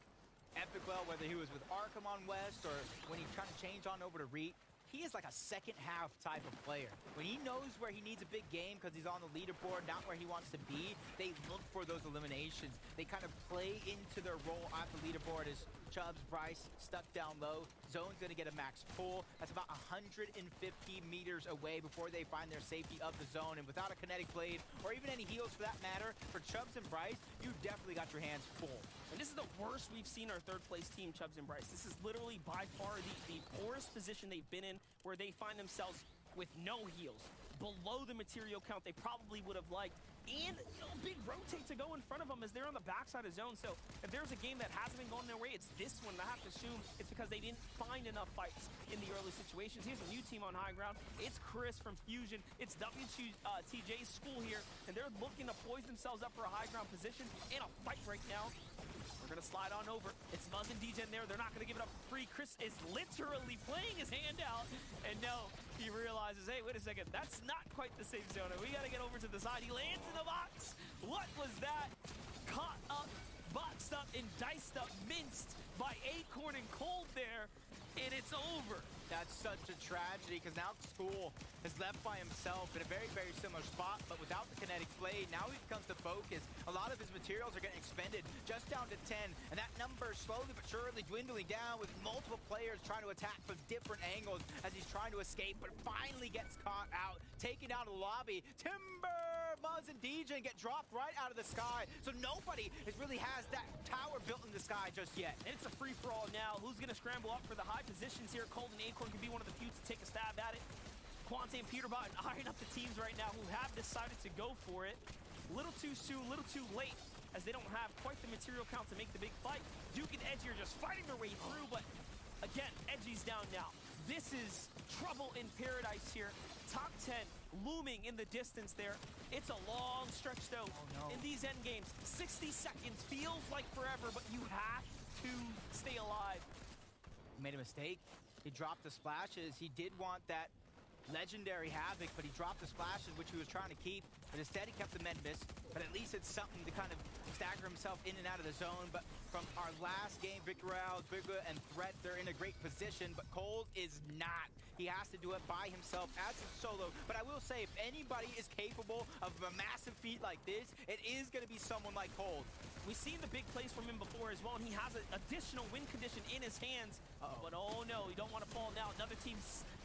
Epic Whale, whether he was with Arkham on West or when he tried to change on over to Reek, he is like a second half type of player. When he knows where he needs a big game because he's on the leaderboard, not where he wants to be, they look for those eliminations. They kind of play into their role at the leaderboard as Chubbs, Bryce stuck down low. Zone's going to get a max pull. That's about 150 meters away before they find their safety of the zone. And without a kinetic blade, or even any heals for that matter, for Chubbs and Bryce, you definitely got your hands full. And this is the worst we've seen our third place team, Chubbs and Bryce. This is literally by far the poorest position they've been in, where they find themselves with no heals, below the material count they probably would have liked, and a big rotate to go in front of them as they're on the backside of zone. So if there's a game that hasn't been going their way, it's this one. I have to assume it's because they didn't find enough fights in the early situations. Here's a new team on high ground. It's Chris from Fusion. It's TJ's school here, and they're looking to poise themselves up for a high ground position and a fight right now. We're going to slide on over. It's Muzz and DJ in there. They're not going to give it up for free. Chris is literally playing his hand out. And no, he realizes, hey, wait a second. That's not quite the safe zone. We got to get over to the side. He lands in the box. What was that? Caught up, boxed up, and diced up, minced by Acorn and Cold there. And it's over. That's such a tragedy because now School is left by himself in a very, very similar spot, but without the kinetic blade, now he becomes the focus. A lot of his materials are getting expended, just down to 10, and that number is slowly but surely dwindling down with multiple players trying to attack from different angles as he's trying to escape, but finally gets caught out, taken out of the lobby. Timber, Muzz, and DJ get dropped right out of the sky, so nobody really has that tower built in the sky just yet. And it's a free-for-all now. Who's going to scramble up for the high positions here? Cold and Acorn can be one of the few to take a stab at it. Quante and Peterbot eyeing up the teams right now who have decided to go for it. A little too soon, a little too late, as they don't have quite the material count to make the big fight. Duke and Edgy are just fighting their way through, but again, Edgy's down now. This is trouble in paradise here. Top 10 looming in the distance there. It's a long stretch, though. Oh, no. In these end games, 60 seconds feels like forever, but you have to stay alive. He made a mistake. He dropped the splashes. He did want that legendary Havoc, but he dropped the splashes, which he was trying to keep. But instead, he kept the Menbis. But at least it's something to kind of stagger himself in and out of the zone. But from our last game, Victor Rouse, Bigga, and Threat, they're in a great position. But Cold is not. He has to do it by himself as a solo. But I will say, if anybody is capable of a massive feat like this, it is going to be someone like Cold. We've seen the big plays from him before as well, and he has an additional win condition in his hands. But oh no, you don't want to fall now. Another team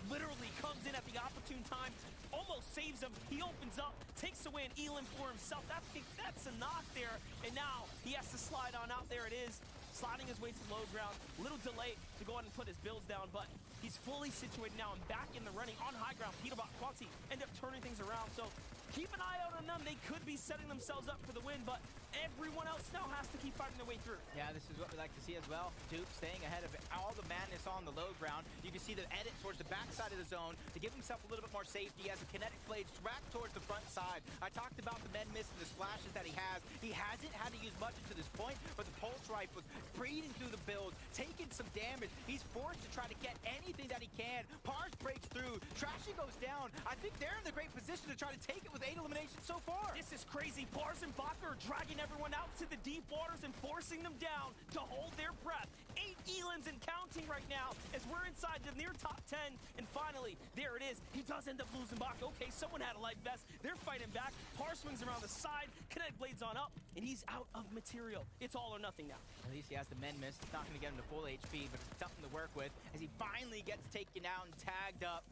literally comes in at the opportune time, almost saves him. He opens up, takes the win, Elin for himself. That's a knock there, and now he has to slide on out. There it is, sliding his way to low ground. Little delay to go ahead and put his builds down, but he's fully situated now and back in the running on high ground. Peterbot, Quanti end up turning things around, so keep an eye out on them. They could be setting themselves up for the win, but everyone else now has to keep fighting their way through. Yeah, this is what we like to see as well. Duke staying ahead of all the madness on the low ground. You can see the edit towards the backside of the zone to give himself a little bit more safety as the kinetic blades track towards the front side. I talked about the med miss and the splashes that he has. He hasn't had to use much to this point, but the pulse rifle was breathing through the builds, taking some damage. He's forced to try to get anything that he can. Pars breaks through. Trashy goes down. I think they're in the great position to try to take it with 8 eliminations so far. This is crazy. Pars and Baka are dragging everyone out to the deep waters and forcing them down to hold their breath. 8 Elins and counting right now as we're inside the near top 10. And finally, there it is. He does end up losing Baka. Okay, someone had a life vest. They're fighting back. Pars swings around the side. Kinetic blades on up, and he's out of material. It's all or nothing now. At least he has the men miss. It's not going to get him to full HP, but it's something to work with as he finally gets taken out and tagged up.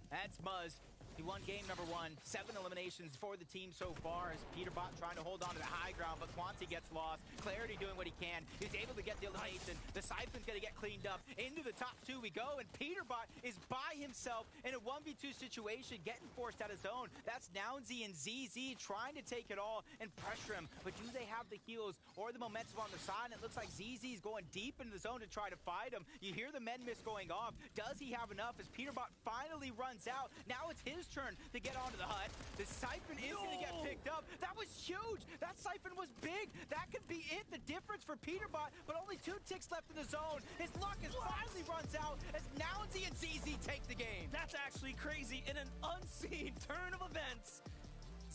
That's Muzz. He won game number 1. 7 eliminations for the team so far as Peterbot trying to hold on to the high ground, but Quanti gets lost. Clarity doing what he can. He's able to get the elimination. The Siphon's going to get cleaned up. Into the top 2 we go, and Peterbot is by himself in a 1v2 situation, getting forced out of zone. That's Nounsy and ZZ trying to take it all and pressure him. But do they have the heals or the momentum on the side? It looks like ZZ's going deep into the zone to try to fight him. You hear the men miss going off. Does he have enough as Peterbot finally runs out? Now it's his turn to get onto the hut. The Siphon is going to get picked up. That was huge. That Siphon was big. That could be it. The difference for Peterbot, but only 2 ticks left in the zone. His luck is finally runs out as Nounsy and ZZ take the game. That's actually crazy. In an unseen turn of events,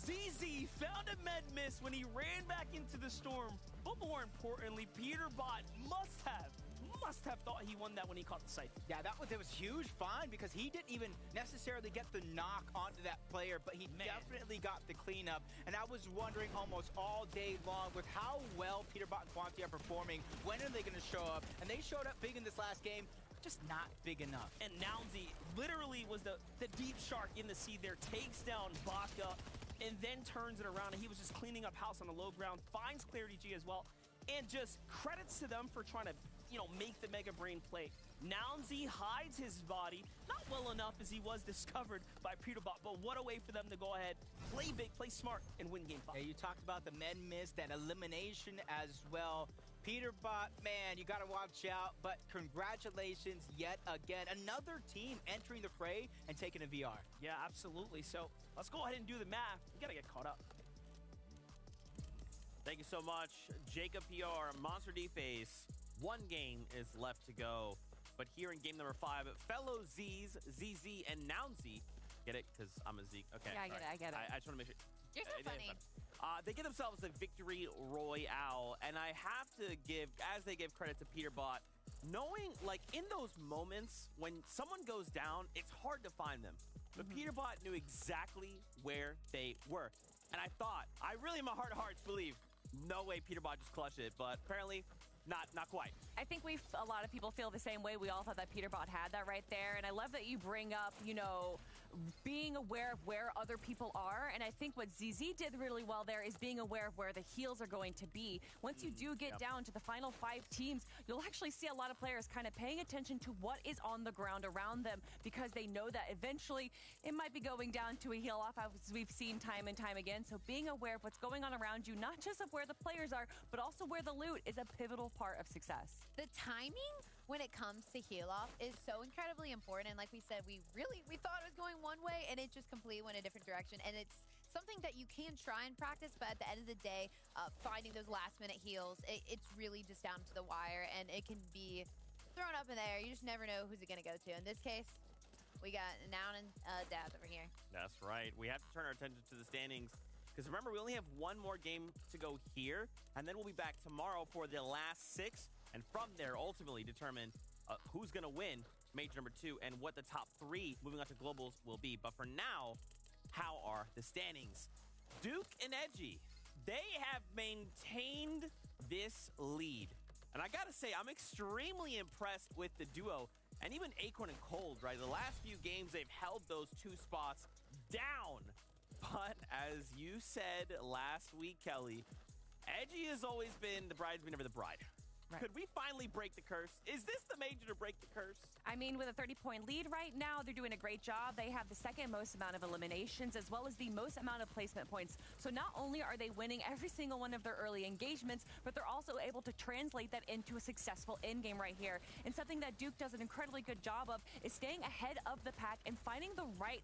ZZ found a med miss when he ran back into the storm. But more importantly, Peterbot must have thought he won that when he caught the Siphon. Yeah, it was huge find because he didn't even necessarily get the knock onto that player, but he definitely got the cleanup. And I was wondering almost all day long with how well Peterbot and Quanti are performing. When are they going to show up? And they showed up big in this last game, just not big enough. And Nounsy literally was the deep shark in the sea there, takes down Baka, and then turns it around. And he was just cleaning up house on the low ground, finds Clarity G as well, and just credits to them for trying to make the Mega Brain play. Nounsy hides his body, not well enough as he was discovered by Peterbot, but what a way for them to go ahead, play big, play smart, and win game 5. Yeah, you talked about the men miss, that elimination as well. Peterbot, man, you got to watch out, but congratulations yet again. Another team entering the fray and taking a VR. Yeah, absolutely. So let's go ahead and do the math. We got to get caught up. Thank you so much, Jacob PR, Monster D-Face. One game is left to go. But here in game number 5, fellow Z's, ZZ, and Nounsy. Get it? Because I'm a Z. Okay. Yeah, I get it. I just want to make sure. You're so funny. They give themselves a victory royale, and I have to give, as they give credit to Peterbot, knowing, like, in those moments when someone goes down, it's hard to find them. But Peterbot knew exactly where they were. And I thought, I really in my heart of hearts believe, no way Peterbot just clutched it, but apparently not quite. I think a lot of people feel the same way. We all thought that Peterbot had that right there. And I love that you bring up, being aware of where other people are. And I think what ZZ did really well there is being aware of where the heals are going to be. Once you do get down to the final 5 teams, you'll actually see a lot of players kind of paying attention to what is on the ground around them, because they know that eventually it might be going down to a heal off, as we've seen time and time again. So being aware of what's going on around you, not just of where the players are, but also where the loot is a pivotal part of success. The timing when it comes to heal off is so incredibly important. And like we said, we thought it was going one way and it just completely went a different direction. And it's something that you can try and practice, but at the end of the day, finding those last minute heals, it's really just down to the wire, and it can be thrown up in the air. You just never know who's it going to go to. In this case, we got Noun and Daz over here. That's right. We have to turn our attention to the standings, because remember, we only have one more game to go here, and then we'll be back tomorrow for the last 6, and from there, ultimately determine who's going to win Major number 2 and what the top 3 moving on to Globals will be. But for now, how are the standings? Duke and Edgy, they have maintained this lead. And I gotta say, I'm extremely impressed with the duo, and even Acorn and Cold, right? The last few games, they've held those 2 spots down. But as you said last week, Kelly, Edgy has always been the bridesmaid, never the bride. Right. Could we finally break the curse? Is this the major to break the curse? I mean, with a 30-point lead right now, they're doing a great job. They have the second most amount of eliminations, as well as the most amount of placement points. So not only are they winning every single one of their early engagements, but they're also able to translate that into a successful endgame right here. And something that Duke does an incredibly good job of is staying ahead of the pack and finding the right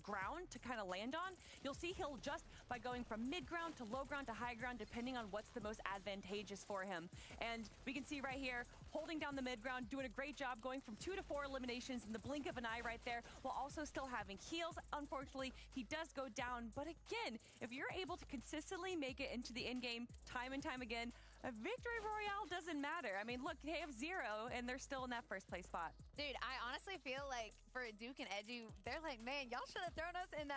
ground to kind of land on. You'll see he'll adjust by going from mid ground to low ground to high ground, depending on what's the most advantageous for him. And we can see right here, holding down the mid ground, doing a great job, going from 2 to 4 eliminations in the blink of an eye right there, while also still having heals. Unfortunately, he does go down. But again, if you're able to consistently make it into the end game time and time again, a victory royale doesn't matter. I mean, look, they have 0, and they're still in that first place spot. Dude, I honestly feel like for Duke and Edgy, they're like, man, y'all should have thrown us in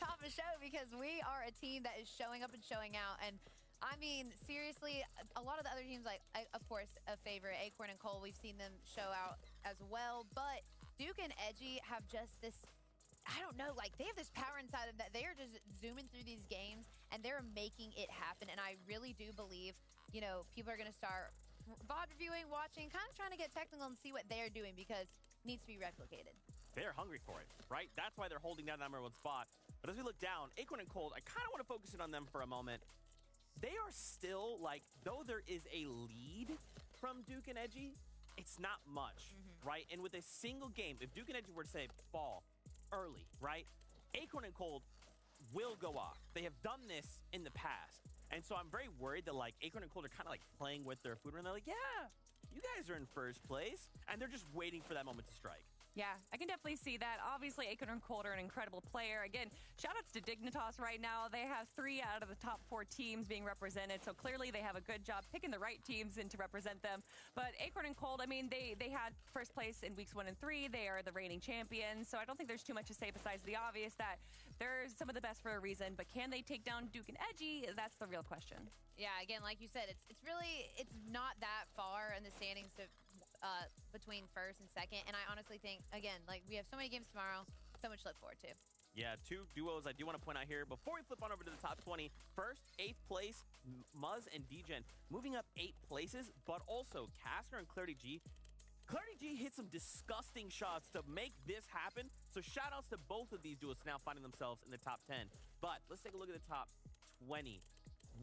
top of the show, because we are a team that is showing up and showing out. And I mean, seriously, a lot of the other teams, like, of course, a favorite, Acorn and Cole, we've seen them show out as well. But Duke and Edgy have just this, I don't know, like, they have this power inside of them that they are just zooming through these games and they're making it happen. And I really do believe, people are going to start VOD reviewing, watching, kind of trying to get technical and see what they're doing, because it needs to be replicated. They're hungry for it, right? That's why they're holding down that number 1 spot. But as we look down, Acorn and Cold, I kind of want to focus in on them for a moment. They are still, like, though there is a lead from Duke and Edgy, it's not much, right? And with a single game, if Duke and Edgy were to say fall early, right? Acorn and Cold will go off. They have done this in the past. And so I'm very worried that, like, Acorn and Cold are kind of, like, playing with their food, and they're like, yeah, you guys are in first place. And they're just waiting for that moment to strike. Yeah, I can definitely see that. Obviously, Acorn and Cold are an incredible player. Again, shout-outs to Dignitas right now. They have 3 out of the top 4 teams being represented, so clearly they have a good job picking the right teams in to represent them. But Acorn and Cold, I mean, they had first place in weeks 1 and 3. They are the reigning champions, so I don't think there's too much to say besides the obvious that they're some of the best for a reason. But can they take down Duke and Edgy? That's the real question. Yeah, again, like you said, it's not that far in the standings between first and second. And I honestly think, again, like, we have so many games tomorrow, so much to look forward to. Yeah, two duos I do want to point out here before we flip on over to the top 20. First, 8th place, Muzz and Degen moving up 8 places, but also Casper and Clarity G. Clarity G hit some disgusting shots to make this happen, so shout outs to both of these duos now finding themselves in the top 10. But let's take a look at the top 20.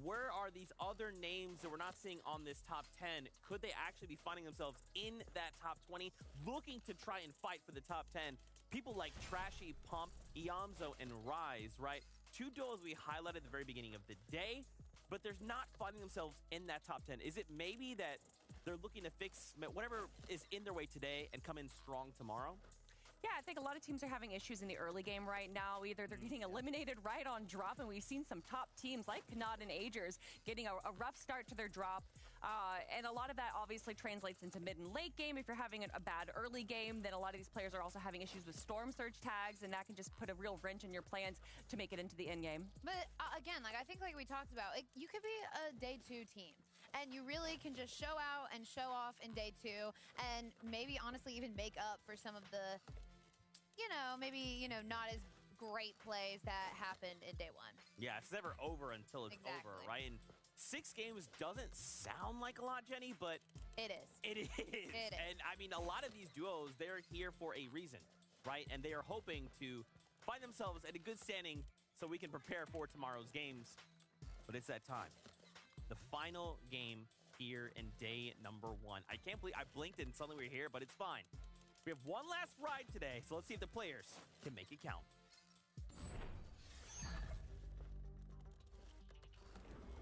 Where are these other names that we're not seeing on this top 10? Could they actually be finding themselves in that top 20, looking to try and fight for the top 10? People like Trashy, Pump, Iamzo, and Rise, right? Two duos we highlighted at the very beginning of the day, but they're not finding themselves in that top 10. Is it maybe that they're looking to fix whatever is in their way today and come in strong tomorrow? Yeah, I think a lot of teams are having issues in the early game right now. Either they're getting eliminated right on drop, and we've seen some top teams like Kanata and Agers getting a rough start to their drop. And a lot of that obviously translates into mid and late game. If you're having a bad early game, then a lot of these players are also having issues with storm surge tags, and that can just put a real wrench in your plans to make it into the end game. But again, I think like we talked about, you could be a day 2 team, and you really can just show out and show off in day 2, and maybe honestly even make up for some of the, maybe, not as great plays that happened in day 1. Yeah, it's never over until it's over, right? And 6 games doesn't sound like a lot, Jenny, but it is. It is. And I mean, a lot of these duos, they're here for a reason, right? And they are hoping to find themselves at a good standing so we can prepare for tomorrow's games. But it's that time. The final game here in day number 1. I can't believe I blinked and suddenly we're here, but it's fine. We have one last ride today, so let's see if the players can make it count.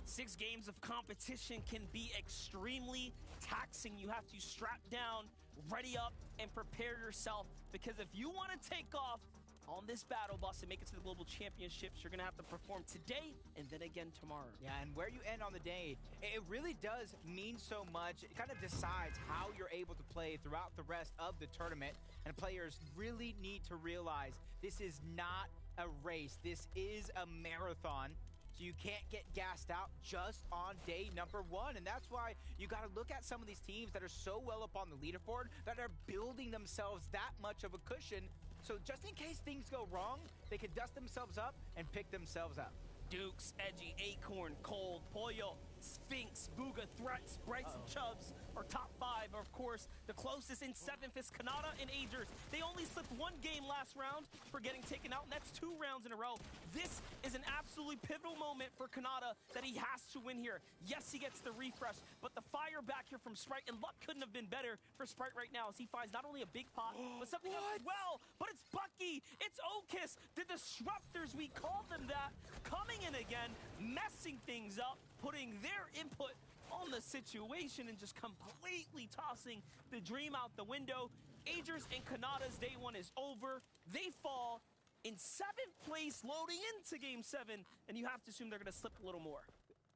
Six games of competition can be extremely taxing. You have to strap down, ready up, and prepare yourself, because if you want to take off on this battle bus and make it to the global championships, you're going to have to perform today and then again tomorrow. Yeah, and where you end on the day, it really does mean so much. It kind of decides how you're able to play throughout the rest of the tournament, and players really need to realize this is not a race. This is a marathon. So you can't get gassed out just on day number 1. And that's why you got to look at some of these teams that are so well up on the leaderboard that are building themselves that much of a cushion. So just in case things go wrong, they can dust themselves up and pick themselves up. Dukes, Edgy, Acorn, Cold, Pollo, Sphinx, Booga, Threats, Brights, and Chubbs are top 5. Of course, the closest in 7th is Kanata and Agers. They only slipped 1 game last round for getting taken out, and that's 2 rounds in a row. This is an absolutely pivotal moment for Kanata that he has to win here. Yes, he gets the refresh, but the fire back here from Sprite, and luck couldn't have been better for Sprite right now as he finds not only a big pot, but something else as well. But it's Bucky, it's Okis, the Disruptors, we call them that, coming in again, messing things up, putting their input on the situation and just completely tossing the dream out the window. Agers and Kanata's day 1 is over. They fall in 7th place loading into game 7, and you have to assume they're going to slip a little more.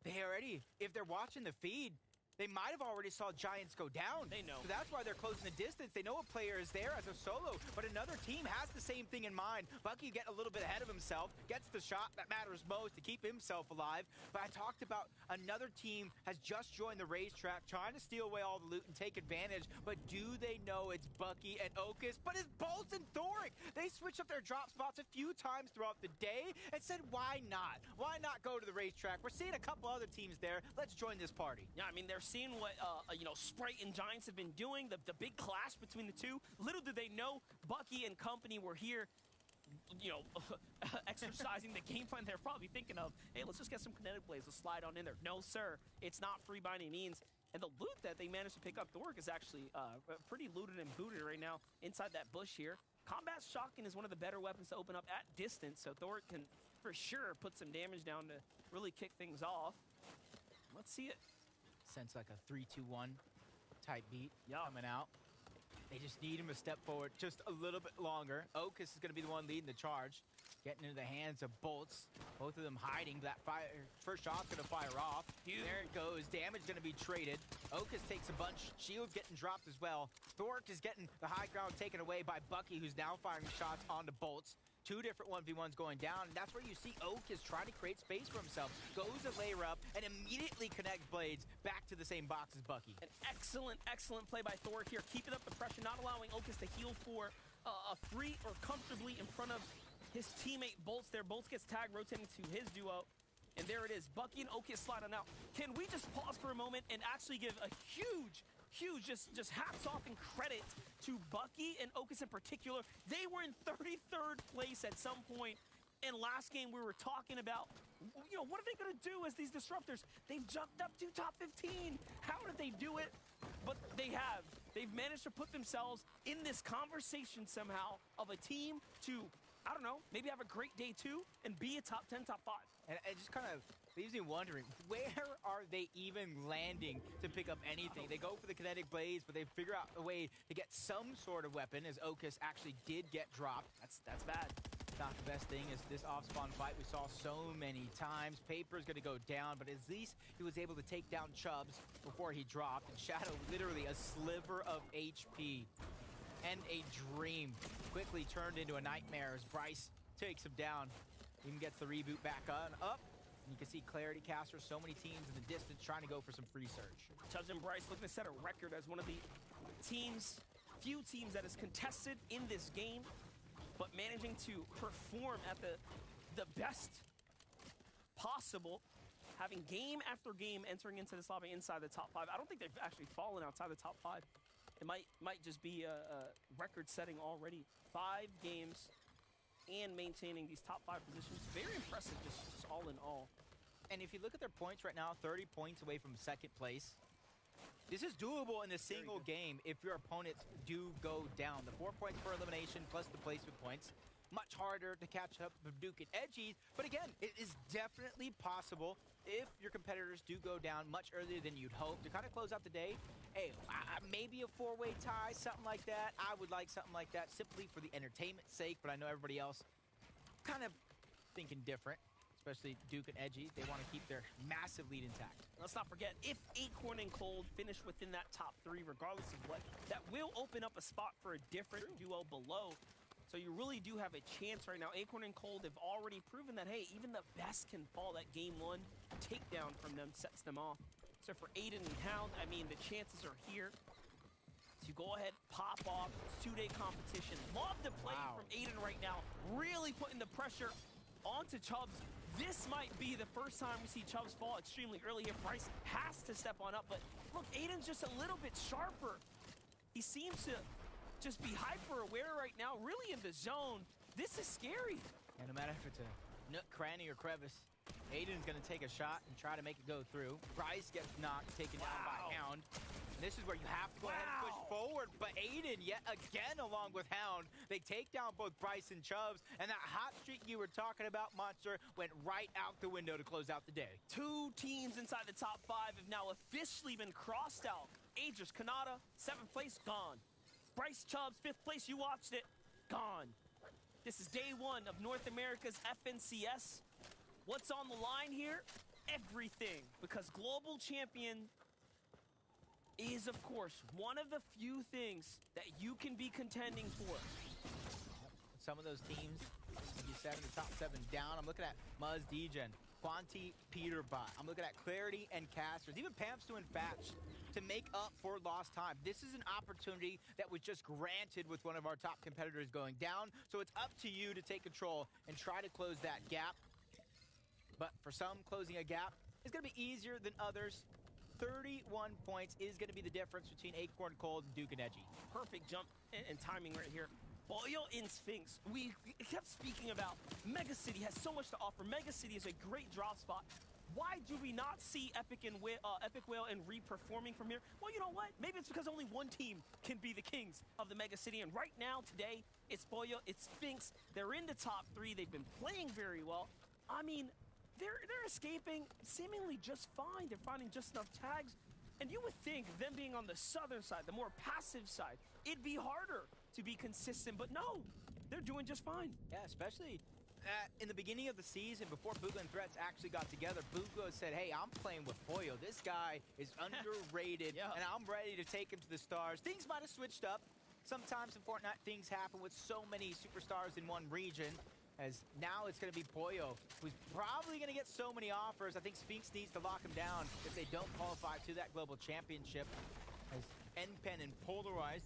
They already, if they're watching the feed, they might have already saw Giants go down. They know. So that's why they're closing the distance. They know a player is there as a solo, but another team has the same thing in mind. Bucky getting a little bit ahead of himself, gets the shot that matters most to keep himself alive. But I talked about another team has just joined the racetrack, trying to steal away all the loot and take advantage. But do they know it's Bucky and Okis? But it's Bolts and Thoric. They switched up their drop spots a few times throughout the day and said, why not? Why not go to the racetrack? We're seeing a couple other teams there. Let's join this party. Yeah, I mean, they're seeing what, Sprite and Giants have been doing, the big clash between the two. Little did they know Bucky and company were here, exercising the game plan they're probably thinking of. Hey, let's just get some kinetic blades. Let's slide on in there. No, sir. It's not free by any means. And the loot that they managed to pick up, Thoric is actually pretty looted and booted right now inside that bush here. Combat Shotgun is one of the better weapons to open up at distance, so Thoric can, for sure, put some damage down to really kick things off. Let's see it. Sense like a 3-2-1 type beat coming out. They just need him to step forward just a little bit longer. Okis is going to be the one leading the charge. Getting into the hands of Bolts. Both of them hiding. That first shot's going to fire off. There it goes. Damage going to be traded. Okis takes a bunch. Shields getting dropped as well. Thoric is getting the high ground taken away by Bucky, who's now firing shots onto Bolts. 2 different 1v1s going down, and that's where you see Okis trying to create space for himself. Goes a layer up and immediately connects blades back to the same box as Bucky. An excellent play by Thoric here, keeping up the pressure, not allowing Okis to heal for a free or comfortably in front of his teammate Bolts there. Bolts gets tagged, rotating to his duo. And there it is. Bucky and Oak is sliding out. Can we just pause for a moment and actually give a huge just hats off and credit to Bucky and Okus in particular. They were in 33rd place at some point. And last game we were talking about, you know, what are they going to do as these disruptors? They've jumped up to top 15. How did they do it? But they have. They've managed to put themselves in this conversation somehow of a team to, I don't know, maybe have a great day two and be a top 10, top 5. And it just kind of leaves me wondering, where are they even landing to pick up anything? They go for the kinetic blades, but they figure out a way to get some sort of weapon, as Okus actually did get dropped. That's bad. Not the best thing is this off-spawn fight we saw so many times. Paper's going to go down, but at least he was able to take down Chubbs before he dropped. And Shadow, literally a sliver of HP and a dream, quickly turned into a nightmare as Bryce takes him down. Even gets the reboot back on up. And you can see Clarity Caster, so many teams in the distance trying to go for some free surge. Chubbs and Bryce looking to set a record as one of the teams, few teams that is contested in this game, but managing to perform at the best possible, having game after game entering into this lobby inside the top 5. I don't think they've actually fallen outside the top 5. It might just be a record setting already. 5 games and maintaining these top 5 positions. Very impressive, just all in all. And if you look at their points right now, 30 points away from second place. This is doable in a single game if your opponents do go down. The 4 points per elimination plus the placement points. Much harder to catch up with Duke and Edgy, but again, it is definitely possible if your competitors do go down much earlier than you'd hope to kind of close out the day. Hey, maybe a 4-way tie, something like that. I would like something like that simply for the entertainment's sake, but I know everybody else kind of thinking different. Especially Duke and Edgy, they want to keep their massive lead intact. Let's not forget, if Acorn and Cold finish within that top 3, regardless of what, that will open up a spot for a different duo below. So you really do have a chance right now. Acorn and Cold have already proven that, hey, even the best can fall. That game 1 takedown from them sets them off. So for Aiden and Hound, I mean, the chances are here to go ahead, pop off. It's 2-day competition. Love the play from Aiden right now. Really putting the pressure onto Chubbs. This might be the first time we see Chubbs fall extremely early here. Bryce has to step on up, but look, Aiden's just a little bit sharper. He seems to just be hyper aware right now, really in the zone. This is scary. And no matter if it's a nook, cranny, or crevice, Aiden's going to take a shot and try to make it go through. Bryce gets knocked, taken down by Hound. And this is where you have to go ahead and push forward. But Aiden, yet again, along with Hound, they take down both Bryce and Chubbs. And that hot streak you were talking about, Monster, went right out the window to close out the day. 2 teams inside the top 5 have now officially been crossed out. Aegis Kanata, 7th place, gone. Bryce Chubbs, 5th place, you watched it, gone. This is day 1 of North America's FNCS. What's on the line here? Everything, because global champion is, of course, one of the few things that you can be contending for. Some of those teams, like you said, in the top 7 down. I'm looking at Muzz, Degen, Quanti, Peterbot. I'm looking at Clarity and Casters, even Pamstu and Fatch, to make up for lost time. This is an opportunity that was just granted with one of our top competitors going down. So it's up to you to take control and try to close that gap. But for some, closing a gap is going to be easier than others. 31 points is going to be the difference between Acorn, Cold, and Duke and Edgy. Perfect jump and timing right here. Boyo in Sphinx. We kept speaking about Mega City has so much to offer. Mega City is a great drop spot. Why do we not see Epic Whale and Reap performing from here? Well, you know what? Maybe it's because only one team can be the kings of the Mega City. And right now, today, it's Boyo, it's Sphinx. They're in the top 3. They've been playing very well. I mean, they're escaping seemingly just fine. They're finding just enough tags. And you would think them being on the southern side, the more passive side, it'd be harder to be consistent. But no, they're doing just fine. Yeah, especially in the beginning of the season, before Bugha and Threats actually got together, Bugha said, hey, I'm playing with Boyo. This guy is underrated, and I'm ready to take him to the stars. Things might have switched up. Sometimes in Fortnite, things happen with so many superstars in one region. As now it's going to be Boyo, who's probably going to get so many offers. I think Sphinx needs to lock him down if they don't qualify to that global championship. As NPen and Polarized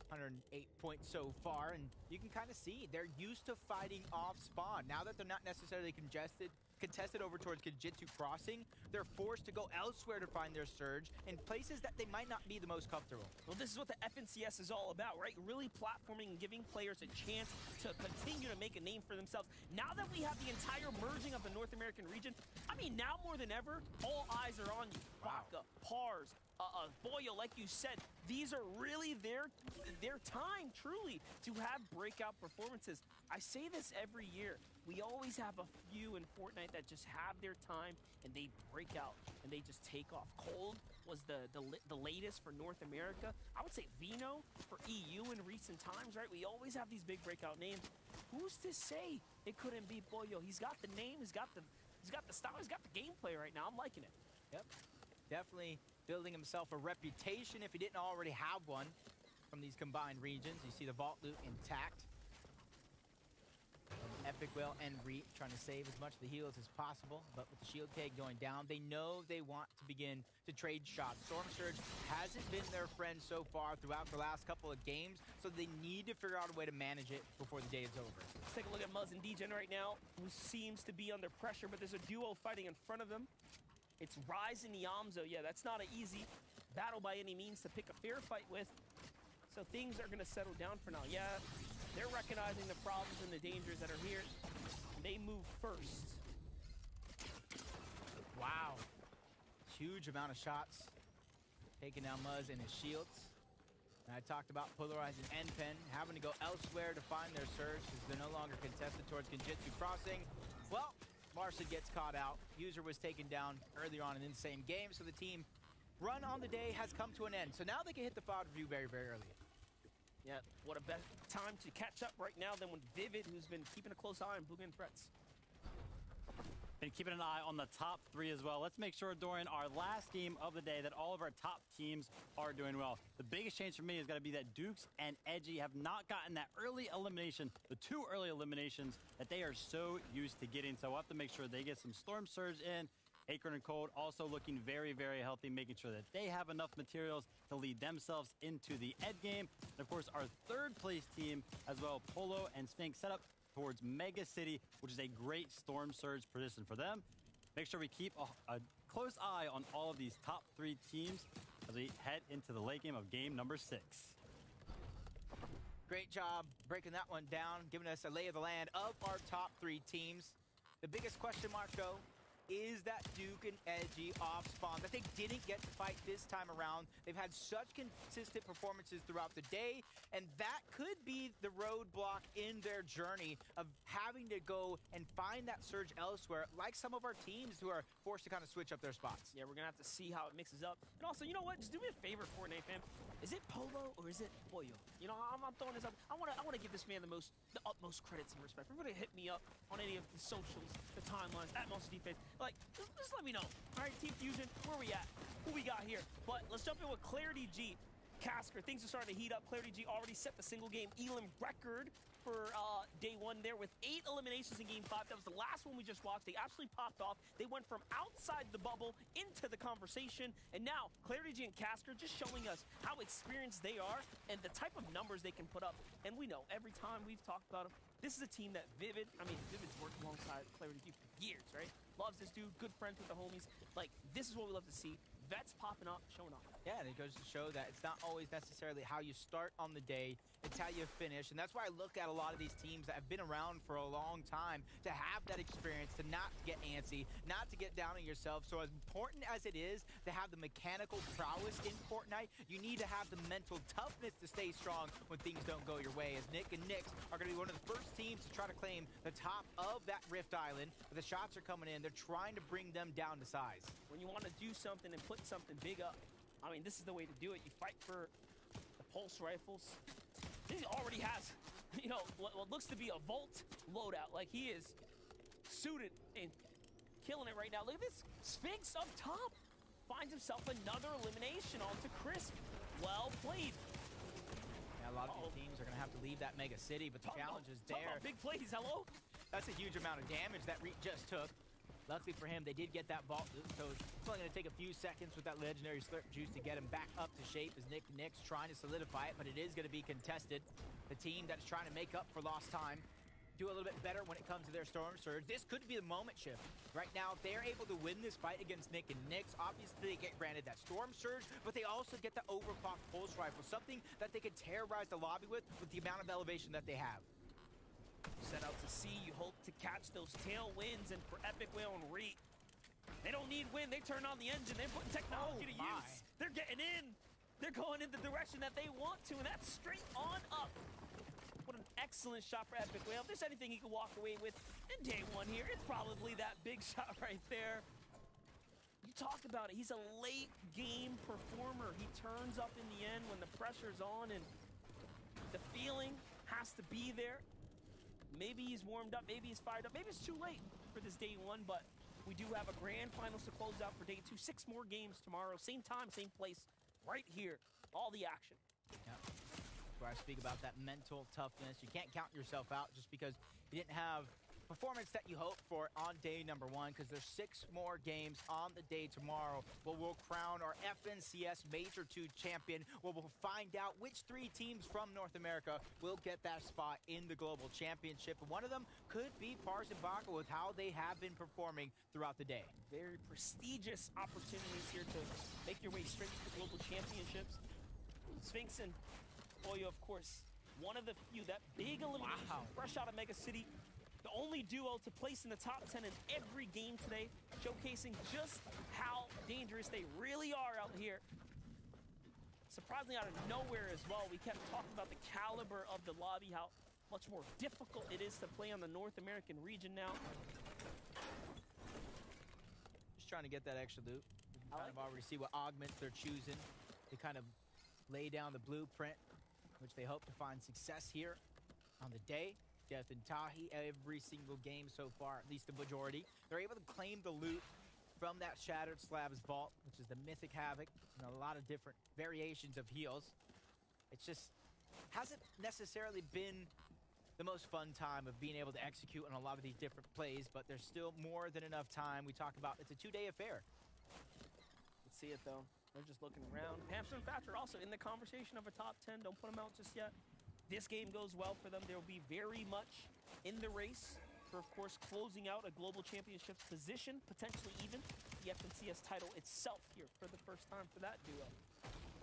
108 points so far, and you can kind of see they're used to fighting off spawn. Now that they're not necessarily contested over towards Genjitsu Crossing, they're forced to go elsewhere to find their surge in places that they might not be the most comfortable. Well, this is what the FNCS is all about, right? Really platforming and giving players a chance to continue to make a name for themselves. Now that we have the entire merging of the North American region, I mean, now more than ever, all eyes are on you. Wow. Baka, Pars, Boyo, like you said, these are really their time, truly, to have breakout performances. I say this every year. We always have a few in Fortnite that just have their time and they break out and they just take off. Cold was the latest for North America. I would say Vino for EU in recent times, right? We always have these big breakout names. Who's to say it couldn't be Boyo? He's got the name, he's got the style, he's got the gameplay right now. I'm liking it. Yep, definitely building himself a reputation if he didn't already have one from these combined regions. You see the vault loot intact. Epic Whale and Reap trying to save as much of the heals as possible, but with the shield keg going down, they know they want to begin to trade shots. Storm Surge hasn't been their friend so far throughout the last couple of games, so they need to figure out a way to manage it before the day is over. Let's take a look at Muzz and Degen right now, who seems to be under pressure, but there's a duo fighting in front of them. It's Rise and Yamzo. Yeah, that's not an easy battle by any means to pick a fair fight with. So things are going to settle down for now. Yeah, they're recognizing the problems and the dangers that are here. They move first. Wow. Huge amount of shots. Taking down Muzz and his shields. And I talked about polarizing N-Pen, having to go elsewhere to find their surge because they're no longer contested towards Genjitsu Crossing. Well, Larson gets caught out. User was taken down earlier on in the same game, so the team run on the day has come to an end. So now they can hit the FOD review very, very early. Yeah, what a better time to catch up right now than when Vivid, who's been keeping a close eye on Blue Gun threats. And keeping an eye on the top three as well. Let's make sure during our last game of the day that all of our top teams are doing well. The biggest change for me is going to be that Dukes and Edgy have not gotten that early elimination, the two early eliminations that they are so used to getting. So we'll have to make sure they get some Storm Surge in. Acorn and Cold also looking very, very healthy, making sure that they have enough materials to lead themselves into the Ed game. And of course, our third place team as well, Polo and Sphinx, set up towards Mega City, which is a great Storm Surge position for them. Make sure we keep a close eye on all of these top three teams as we head into the late game of game number 6. Great job breaking that one down, giving us a lay of the land of our top three teams. The biggest question mark, though, is that Duke and Edgy off spawn that they didn't get to fight this time around. They've had such consistent performances throughout the day, and that could be the roadblock in their journey of having to go and find that surge elsewhere, like some of our teams who are forced to kind of switch up their spots. Yeah, we're going to have to see how it mixes up. And also, you know what? Just do me a favor, Fortnite fam. Is it Polo or is it Boyo? You know, I'm throwing this up. I want to give this man the utmost credits and respect. Everybody hit me up on any of the socials, the timelines, at Monster Defense. Like, just let me know. All right, Team Fusion, where we at? Who we got here? But let's jump in with Clarity G. Casker, things are starting to heat up. Clarity G already set the single game elim record for day one there with 8 eliminations in game 5. That was the last one we just watched. They absolutely popped off. They went from outside the bubble into the conversation. And now Clarity G and Casker just showing us how experienced they are and the type of numbers they can put up. And we know every time we've talked about them, this is a team that Vivid's worked alongside Clarity G for years, right? Loves this dude, good friends with the homies. Like, this is what we love to see. Vets popping up, showing off. Yeah, and it goes to show that it's not always necessarily how you start on the day, it's how you finish. And that's why I look at a lot of these teams that have been around for a long time to have that experience, to not get antsy, not to get down on yourself. So as important as it is to have the mechanical prowess in Fortnite, you need to have the mental toughness to stay strong when things don't go your way. As Nick and Nyx are going to be one of the first teams to try to claim the top of that Rift Island. But the shots are coming in. They're trying to bring them down to size. When you want to do something and put something big up, I mean, this is the way to do it. You fight for the pulse rifles. He already has, you know, what looks to be a Volt loadout. Like, he is suited and killing it right now. Look at this. Sphinx up top finds himself another elimination onto Crisp. Well played. Yeah, a lot of these teams are going to have to leave that Mega City, but the challenge is there. Big plays, hello? That's a huge amount of damage that Reap just took. Luckily for him, they did get that vault loot, so it's only going to take a few seconds with that legendary slurp juice to get him back up to shape as Nick's trying to solidify it, but it is going to be contested. The team that is trying to make up for lost time do a little bit better when it comes to their Storm Surge. This could be the moment shift. Right now, if they're able to win this fight against Nick and Nix, obviously they get granted that Storm Surge, but they also get the overclocked pulse rifle, something that they could terrorize the lobby with the amount of elevation that they have. Set out to sea, you hope to catch those tailwinds, and for Epic Whale and Reet, they don't need wind, they turn on the engine, they're putting technology to use. They're getting in. They're going in the direction that they want to, and that's straight on up. What an excellent shot for Epic Whale. If there's anything he can walk away with in day one here, it's probably that big shot right there. You talk about it, he's a late game performer. He turns up in the end when the pressure's on, and the feeling has to be there. Maybe he's warmed up, maybe he's fired up, maybe it's too late for this day one, but we do have a grand finals to close out for day 2. 6 more games tomorrow, same time, same place, right here. All the action. Yeah. Where I speak about that mental toughness. You can't count yourself out just because you didn't have performance that you hoped for on day number 1, because there's 6 more games on the day tomorrow where we'll crown our FNCS Major 2 champion, where we'll find out which 3 teams from North America will get that spot in the Global Championship. And one of them could be Pars and Baca with how they have been performing throughout the day. Very prestigious opportunities here to make your way straight to the Global Championships. Sphinx and Oyo, of course, one of the few, that big elimination, fresh out of Mega City. The only duo to place in the top 10 in every game today, showcasing just how dangerous they really are out here. Surprisingly, out of nowhere as well, we kept talking about the caliber of the lobby, how much more difficult it is to play on the North American region now. Just trying to get that extra loot. You can kind of already see what augments they're choosing to kind of lay down the blueprint, which they hope to find success here on the day. Death and Tahi every single game so far, at least the majority. They're able to claim the loot from that Shattered Slabs vault, which is the Mythic Havoc, and a lot of different variations of heals. It's just hasn't necessarily been the most fun time of being able to execute on a lot of these different plays, but there's still more than enough time. We talk about it's a 2-day affair. Let's see it though. They're just looking around. Hamster and Thatcher also in the conversation of a top 10. Don't put them out just yet. This game goes well for them. They'll be very much in the race for, of course, closing out a Global Championships position, potentially even the FNCS title itself here for the first time for that duo.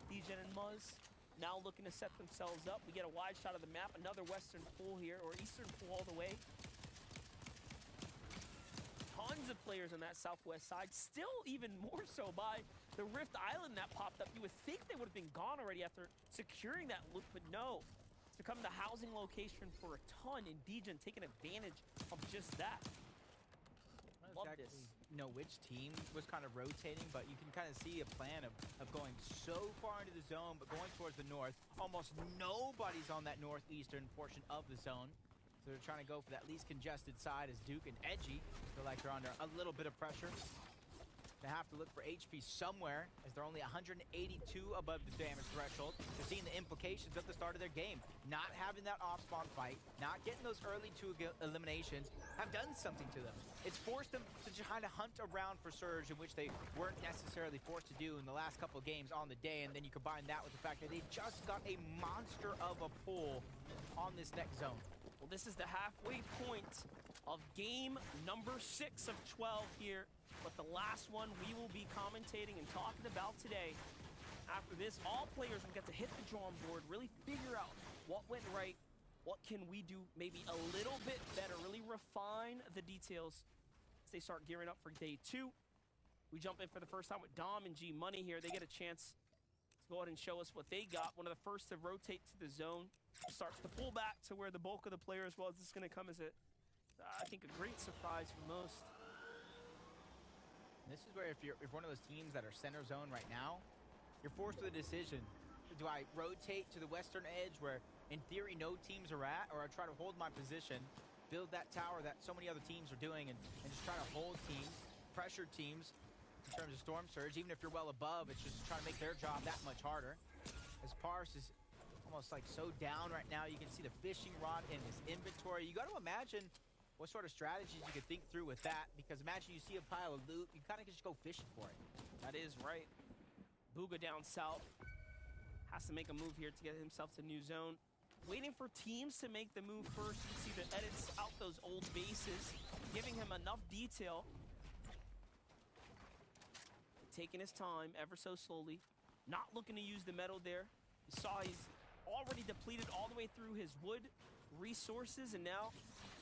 Degen and Muzz now looking to set themselves up. We get a wide shot of the map, another western pool here, or eastern pool all the way. Tons of players on that southwest side, still even more so by the Rift Island that popped up. You would think they would have been gone already after securing that loot, but no. It's become the housing location for a ton, and Degen taking advantage of just that. Love this. Know which team was kind of rotating, but you can kind of see a plan of going so far into the zone, but going towards the north. Almost nobody's on that northeastern portion of the zone. So they're trying to go for that least congested side as Duke and Edgy feel like they're under a little bit of pressure. They have to look for HP somewhere, as they're only 182 above the damage threshold. They're seeing the implications of the start of their game. Not having that off-spawn fight, not getting those early 2 eliminations, have done something to them. It's forced them to kind of hunt around for Surge, in which they weren't necessarily forced to do in the last couple of games on the day, and then you combine that with the fact that they just got a monster of a pull on this next zone. Well, this is the halfway point of game number 6 of 12 here. But the last one we will be commentating and talking about today. After this, all players will get to hit the drawing board, really figure out what went right, what can we do maybe a little bit better, really refine the details as they start gearing up for day 2. We jump in for the first time with Dom and G Money here. They get a chance to go ahead and show us what they got. One of the first to rotate to the zone, starts to pull back to where the bulk of the players was. This is going to come as I think, a great surprise for most. This is where if you're one of those teams that are center zone right now, you're forced with a decision. Do I rotate to the western edge where, in theory, no teams are at, or I try to hold my position, build that tower that so many other teams are doing, and just try to hold teams, pressure teams in terms of Storm Surge. Even if you're well above, it's just trying to make their job that much harder. As Pars is almost like so down right now, you can see the fishing rod in his inventory. You got to imagine what sort of strategies you could think through with that, because imagine you see a pile of loot, you kind of just go fishing for it. That is right. Bugha down south has to make a move here to get himself to new zone. Waiting for teams to make the move first. You can see the edits out those old bases, giving him enough detail. Taking his time ever so slowly. Not looking to use the metal there. You saw he's already depleted all the way through his wood resources, and now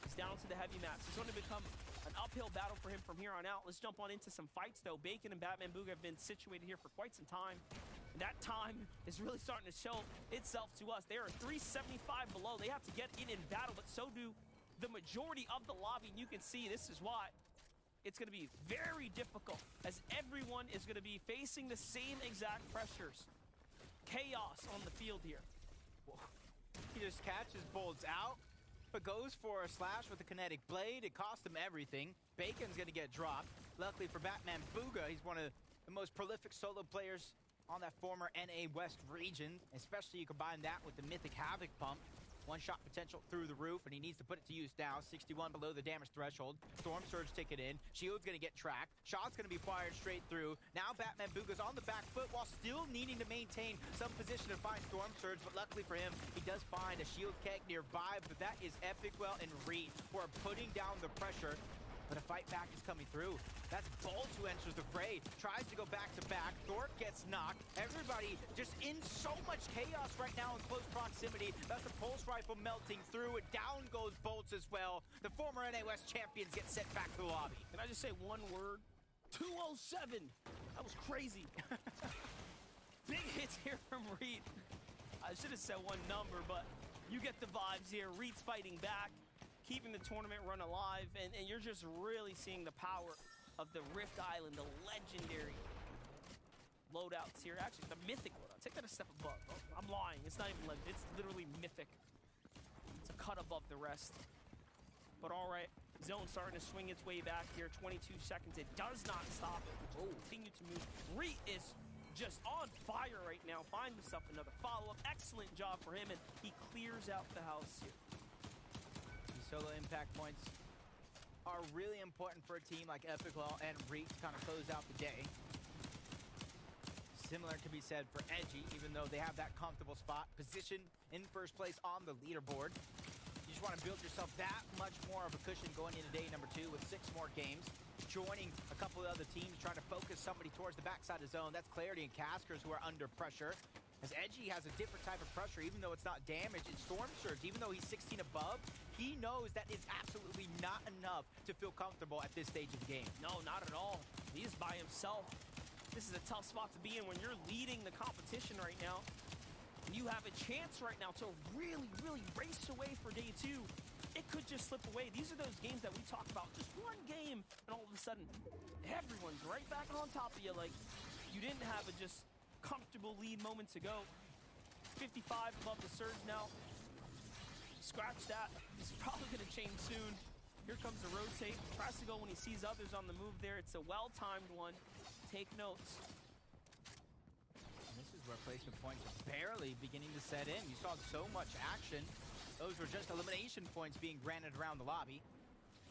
he's down to the heavy mats. It's going to become an uphill battle for him from here on out. Let's jump on into some fights, though. Bacon and Batman Bugha have been situated here for quite some time. And that time is really starting to show itself to us. They are 375 below. They have to get in battle, but so do the majority of the lobby. And you can see this is why it's going to be very difficult, as everyone is going to be facing the same exact pressures. Chaos on the field here. He just catches bolts out, but goes for a slash with a kinetic blade. It cost him everything. Bacon's going to get dropped. Luckily for Batman Bugha, he's one of the most prolific solo players on that former NA West region. Especially you combine that with the Mythic Havoc pump. One-shot potential through the roof, and he needs to put it to use now. 61 below the damage threshold. Storm Surge ticket in. Shield's going to get tracked. Shot's going to be fired straight through. Now Batman Bugha's on the back foot while still needing to maintain some position to find Storm Surge, but luckily for him, he does find a shield keg nearby, but that is Epicwell and Reed who are putting down the pressure. But a fight back is coming through. That's Bolt who enters the fray. Tries to go back to back. Thorpe gets knocked. Everybody just in so much chaos right now in close proximity. That's the pulse rifle melting through. And down goes Bolts as well. The former NA West champions get sent back to the lobby. Can I just say one word? 207. That was crazy. Big hits here from Reed. I should have said one number, but you get the vibes here. Reed's fighting back, keeping the tournament run alive, and you're just really seeing the power of the Rift Island, the legendary loadouts here. Actually, the mythic loadout. Take that a step above. Oh, I'm lying. It's not even legend. It's literally mythic. It's a cut above the rest. But all right, zone starting to swing its way back here. 22 seconds. It does not stop it. Oh, continue to move. Reed is just on fire right now. Find himself another follow-up. Excellent job for him, and he clears out the house here. Solo impact points are really important for a team like Epicwell and Reek to kind of close out the day. Similar can be said for Edgy, even though they have that comfortable spot, position in first place on the leaderboard. You just want to build yourself that much more of a cushion going into day number 2 with 6 more games. Joining a couple of other teams, trying to focus somebody towards the backside of the zone. That's Clarity and Caskers who are under pressure. As Edgy has a different type of pressure, even though it's not damage, it's Storm Surge. Even though he's 16 above, he knows that is absolutely not enough to feel comfortable at this stage of the game. No, not at all. He's by himself. This is a tough spot to be in when you're leading the competition right now. And you have a chance right now to really, really race away for day 2. It could just slip away. These are those games that we talk about. Just one game, and all of a sudden, everyone's right back on top of you. Like, you didn't have a just comfortable lead moments ago. 55 above the surge now. Scratch that. It's probably going to change soon. Here comes the rotate. Tries to go when he sees others on the move there. It's a well-timed one. Take notes. And this is where placement points are barely beginning to set in. You saw so much action. Those were just elimination points being granted around the lobby.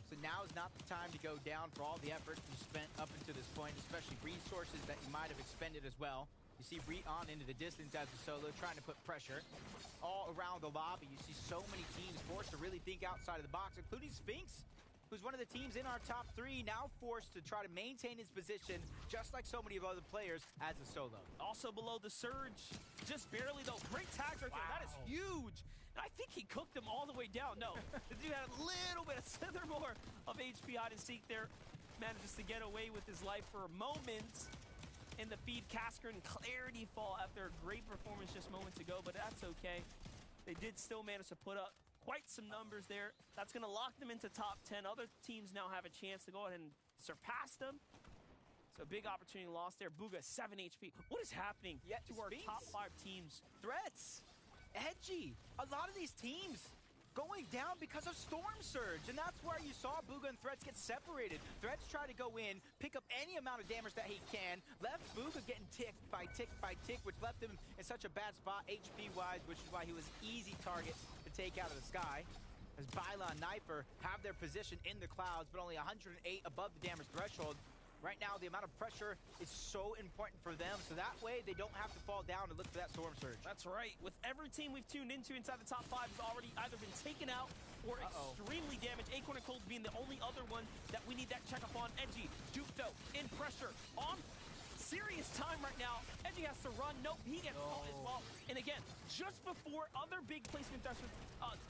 So now is not the time to go down for all the effort you spent up until this point, especially resources that you might have expended as well. You see Reed on into the distance as a solo, trying to put pressure all around the lobby. You see so many teams forced to really think outside of the box, including Sphinx, who's one of the teams in our top 3, now forced to try to maintain his position, just like so many of other players, as a solo. Also below the surge, just barely though. Great tags right there. That is huge. And I think he cooked him all the way down. No, the dude had a little bit of slither more of HP hide and seek there. Manages to get away with his life for a moment. In the feed, Casker and Clarity fall after a great performance just moments ago, but that's okay. They did still manage to put up quite some numbers there. That's going to lock them into top 10. Other teams now have a chance to go ahead and surpass them. So big opportunity lost there. Bugha, 7 HP. What is happening to our top 5 teams? Threats. Edgy. A lot of these teams going down because of Storm Surge, and that's where you saw Bugha and Threats get separated. Threats try to go in, pick up any amount of damage that he can, left Bugha getting tick by tick by tick, which left him in such a bad spot HP-wise, which is why he was easy target to take out of the sky. as Byla and Knifer have their position in the clouds, but only 108 above the damage threshold. Right now, the amount of pressure is so important for them, so that way they don't have to fall down and look for that storm surge. That's right. With every team we've tuned into inside the top 5 has already either been taken out or extremely damaged. Acorn and Cold being the only other one that we need that check up on. Edgy, Duke though, in pressure, on serious time right now. Edgy has to run. Nope, he gets caught as well. And again, just before other big placement thresholds,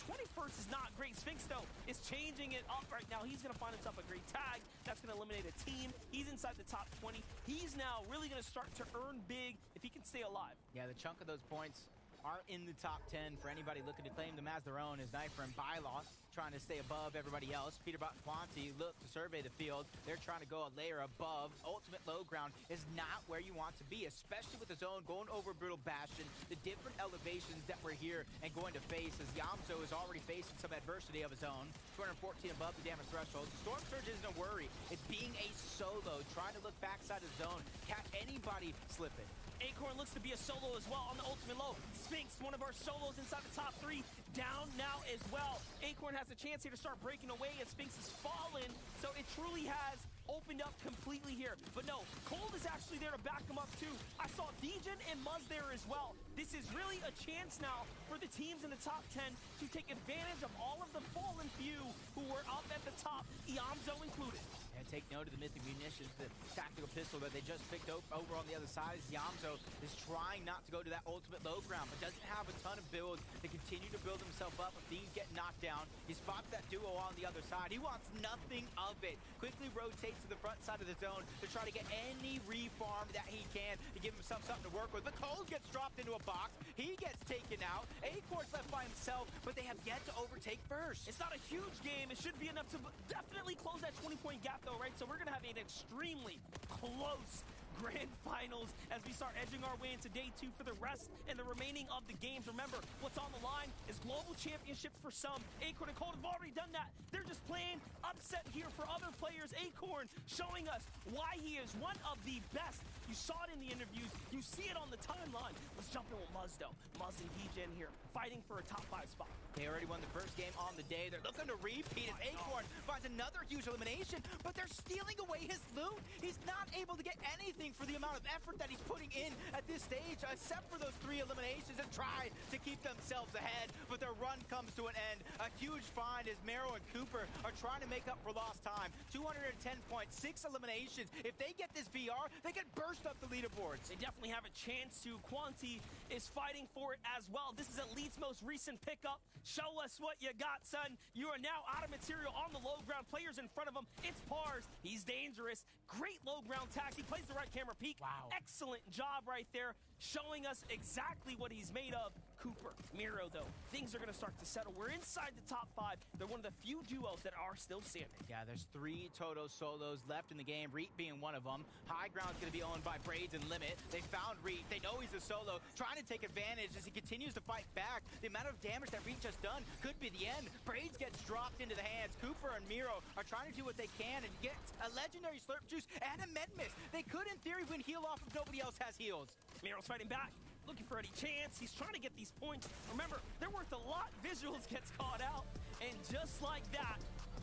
21st is not great. Sphinx, though, is changing it up right now. He's going to find himself a great tag. That's going to eliminate a team. He's inside the top 20. He's now really going to start to earn big if he can stay alive. Yeah, the chunk of those points are in the top 10 for anybody looking to claim them as their own, as Knifer and Byla trying to stay above everybody else. Peterbot and Quanti look to survey the field. They're trying to go a layer above. Ultimate low ground is not where you want to be, especially with the zone going over Brutal Bastion, the different elevations that we're here and going to face, as Yamso is already facing some adversity of his own. 214 above the damage threshold. Storm Surge isn't a worry. It's being a solo, trying to look backside of the zone, catch anybody slipping. Acorn looks to be a solo as well on the ultimate low. Sphinx, one of our solos inside the top 3, down now as well. Acorn has a chance here to start breaking away as Sphinx has fallen, so it truly has opened up completely here. But no, Cold is actually there to back him up too. I saw Degen and Muzz there as well. This is really a chance now for the teams in the top 10 to take advantage of all of the fallen few who were up at the top, Iamzo included. And take note of the Mythic Munitions, the tactical pistol that they just picked over on the other side. Yamzo is trying not to go to that ultimate low ground, but doesn't have a ton of builds to continue to build himself up if things get knocked down. He spots that duo on the other side. He wants nothing of it. Quickly rotates to the front side of the zone to try to get any reform that he can to give himself something to work with. But Cold gets dropped into a box. He gets taken out. Acorn's left by himself, but they have yet to overtake first. It's not a huge game. It should be enough to definitely close that 20-point gap, though, right? So we're going to have an extremely close grand finals as we start edging our way into day 2 for the rest and the remaining of the games. Remember, what's on the line is global championships for some. Acorn and Cold have already done that. They're just playing upset here for other players. Acorn showing us why he is one of the best. You saw it in the interviews. You see it on the timeline. Let's jump in with Muzz, though. Muzz and Degen here, fighting for a top 5 spot. They already won the first game on the day. They're looking to repeat as Acorn finds another huge elimination, but they're stealing away his loot. He's not able to get anything for the amount of effort that he's putting in at this stage, except for those 3 eliminations, and try to keep themselves ahead, but their run comes to an end. A huge find as Mero and Cooper are trying to make up for lost time. 210 points, 6 eliminations. If they get this VR, they can burst up the leaderboards. They definitely have a chance to. Quanti is fighting for it as well. This is Elite's most recent pickup. Show us what you got, son. You are now out of material on the low ground. Players in front of him. It's Pars. He's dangerous. Great low ground tax. He plays the right camera peek. Wow. Excellent job right there, showing us exactly what he's made of. Cooper, Miro, though, things are going to start to settle. We're inside the top 5. They're one of the few duos that are still standing. Yeah, there's 3 total solos left in the game, Reet being one of them. High ground's going to be owned by Braids and Limit. They found Reet. They know he's a solo, trying to take advantage as he continues to fight back. The amount of damage that Reet just done could be the end. Braids gets dropped into the hands. Cooper and Miro are trying to do what they can and get a legendary Slurp Juice and a Med Miss. They could, in theory, win heal off if nobody else has heals. Miro's fighting back, looking for any chance. He's trying to get these points. Remember, they're worth a lot. Visuals gets caught out. And just like that,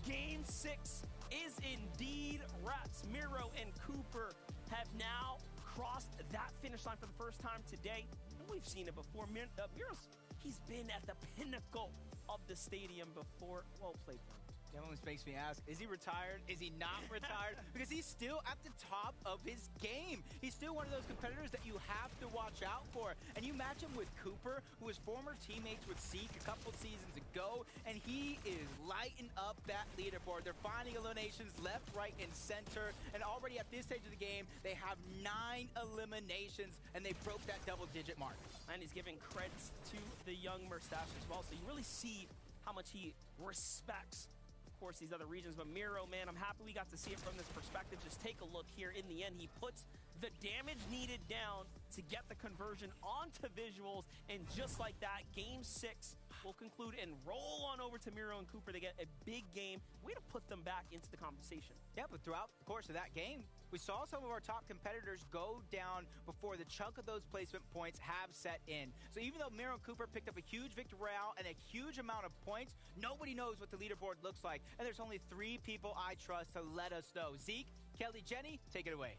Game 6 is indeed wraps. Miro and Cooper have now crossed that finish line for the first time today. And we've seen it before. Miro's, he's been at the pinnacle of the stadium before. Well played for him. That almost makes me ask, is he retired? Is he not retired? Because he's still at the top of his game. He's still one of those competitors that you have to watch out for. And you match him with Cooper, who was former teammates with Seek a couple seasons ago, and he is lighting up that leaderboard. They're finding eliminations left, right, and center. And already at this stage of the game, they have 9 eliminations, and they broke that double-digit mark. And he's giving credits to the young Mustache as well. So you really see how much he respects, of course, these other regions. But Miro, man, I'm happy we got to see it from this perspective. Just take a look here. In the end, he puts the damage needed down to get the conversion onto visuals. And just like that, Game 6 will conclude and roll on over to Miro and Cooper to get a big game. Way to put them back into the conversation. Yeah, but throughout the course of that game, we saw some of our top competitors go down before the chunk of those placement points have set in. So even though Miro and Cooper picked up a huge victory royale and a huge amount of points, nobody knows what the leaderboard looks like. And there's only 3 people I trust to let us know. Zeke, Kelly, Jenny, take it away.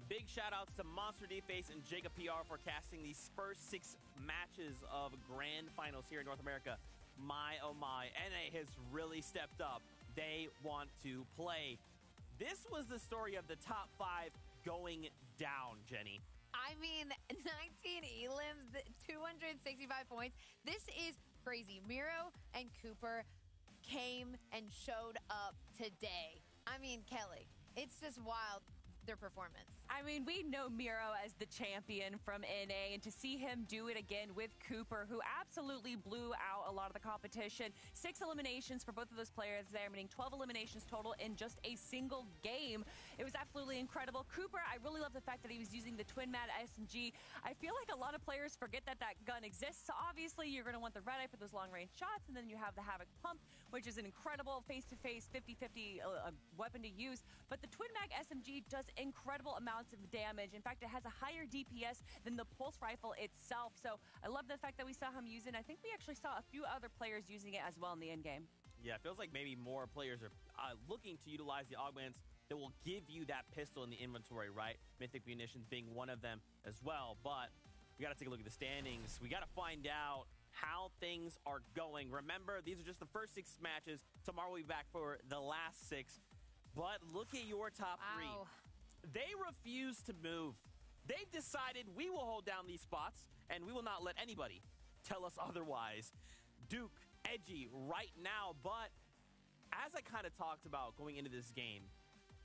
Big shout-outs to Monster D-Face and Jacob PR for casting these first 6 matches of Grand Finals here in North America. My, oh my, NA has really stepped up. They want to play. This was the story of the top 5 going down, Jenny. I mean, 19 elims, 265 points. This is crazy. Miro and Cooper came and showed up today. I mean, Kelly, it's just wild, their performance. I mean, we know Miro as the champion from NA, and to see him do it again with Cooper, who absolutely blew out a lot of the competition. 6 eliminations for both of those players there, meaning 12 eliminations total in just a single game. It was absolutely incredible. Cooper, I really love the fact that he was using the Twin Mad SMG. I feel like a lot of players forget that that gun exists. So obviously, you're going to want the Red Eye for those long-range shots, and then you have the Havoc Pump, which is an incredible face-to-face 50-50 weapon to use. But the Twin Mag SMG does incredible amounts of damage. In fact, it has a higher DPS than the Pulse Rifle itself. So I love the fact that we saw him use it. I think we actually saw a few other players using it as well in the end game. Yeah, it feels like maybe more players are looking to utilize the augments that will give you that pistol in the inventory, right? Mythic Munitions being one of them as well. But we got to take a look at the standings. We got to find out how things are going. Remember, these are just the first 6 matches. Tomorrow we'll be back for the last 6. But look at your top 3. They refuse to move. They've decided we will hold down these spots, and we will not let anybody tell us otherwise. Duke, edgy right now, but as I kind of talked about going into this game,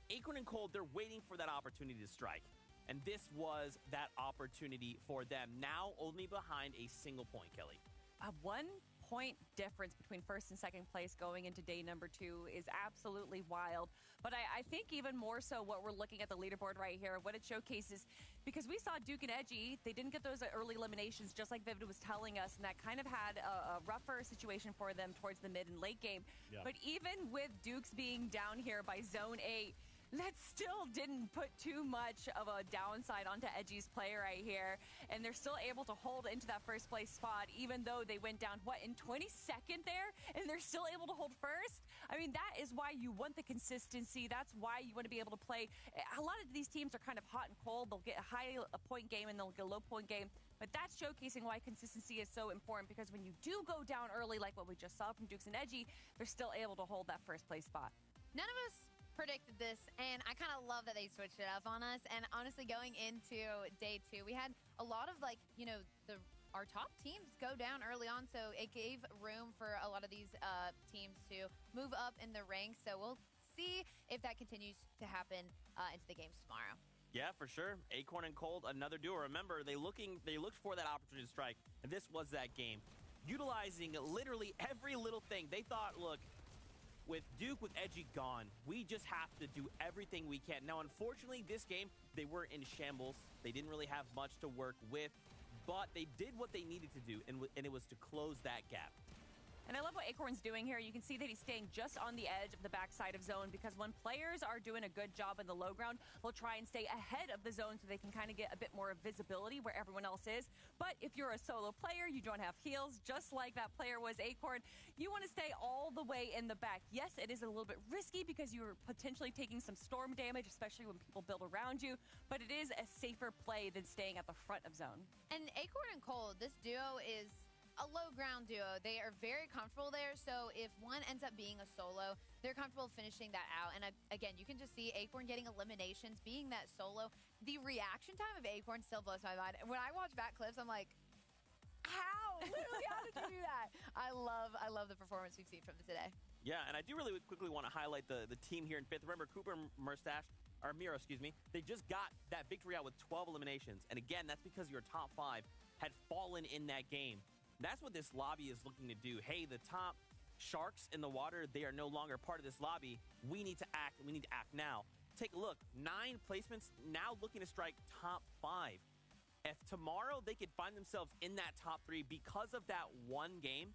Acorn and Cold, they're waiting for that opportunity to strike. And this was that opportunity for them. Now only behind a single point, Kelly. A 1-point difference between first and second place going into day number 2 is absolutely wild. But I think even more so what we're looking at the leaderboard right here, what it showcases, because we saw Duke and Edgy, they didn't get those early eliminations just like Vivid was telling us, and that kind of had a rougher situation for them towards the mid and late game. Yeah. But even with Duke's being down here by Zone 8, that still didn't put too much of a downside onto Edgy's play right here. And they're still able to hold into that first place spot, even though they went down, in 22nd there? And they're still able to hold first? I mean, that is why you want the consistency. That's why you want to be able to play. A lot of these teams are kind of hot and cold. They'll get a high point game and they'll get a low point game. But that's showcasing why consistency is so important, because when you do go down early, like what we just saw from Dukes and Edgy, they're still able to hold that first place spot. None of us predicted this, and I kind of love that they switched it up on us. And honestly, going into day 2, we had a lot of our top teams go down early on, so it gave room for a lot of these teams to move up in the ranks. So we'll see if that continues to happen into the games tomorrow. Yeah, for sure. Acorn and Cold, another duo. Remember, they looked for that opportunity to strike, and this was that game. Utilizing literally every little thing. They thought, look, with Duke, with Edgy gone, we just have to do everything we can. Now, unfortunately, this game, they were in shambles. They didn't really have much to work with, but they did what they needed to do, and it was to close that gap. And I love what Acorn's doing here. You can see that he's staying just on the edge of the backside of zone, because when players are doing a good job in the low ground, they'll try and stay ahead of the zone so they can kind of get a bit more visibility where everyone else is. But if you're a solo player, you don't have heals, just like that player was Acorn, you want to stay all the way in the back. Yes, it is a little bit risky because you're potentially taking some storm damage, especially when people build around you, but it is a safer play than staying at the front of zone. And Acorn and Cold, this duo is a low ground duo. They are very comfortable there, so if one ends up being a solo, they're comfortable finishing that out. And again, you can just see Acorn getting eliminations, being that solo. The reaction time of Acorn still blows my mind. When I watch back clips, I'm like, how? Literally, how did you do that? I love the performance we've seen from them today. Yeah, and I do really quickly want to highlight the team here in 5th. Remember, Cooper and Miro, they just got that victory out with 12 eliminations. And again, that's because your top 5 had fallen in that game. That's what this lobby is looking to do. Hey, the top sharks in the water, they are no longer part of this lobby. We need to act. We need to act now. Take a look. 9 placements now looking to strike top 5. if tomorrow they could find themselves in that top 3 because of that one game,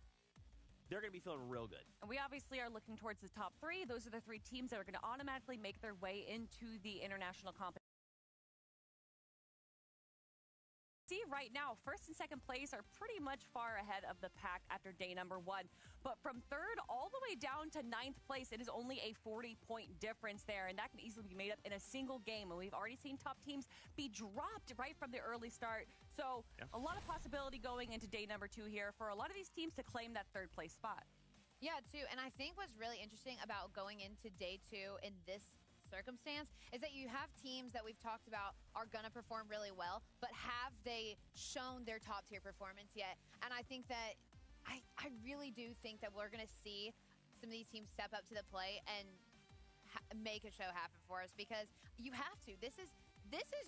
they're going to be feeling real good. And we obviously are looking towards the top 3. Those are the 3 teams that are going to automatically make their way into the international competition. See, right now, first and second place are pretty much far ahead of the pack after day number 1. But from third all the way down to 9th place, it is only a 40-point difference there, and that can easily be made up in a single game. And we've already seen top teams be dropped right from the early start. So a lot of possibility going into day number 2 here for a lot of these teams to claim that third place spot. Yeah, too. And I think what's really interesting about going into day 2 in this circumstance is that you have teams that we've talked about are going to perform really well, but have they shown their top tier performance yet? And I think that I really do think that we're going to see some of these teams step up to the plate and make a show happen for us, because you have to. This is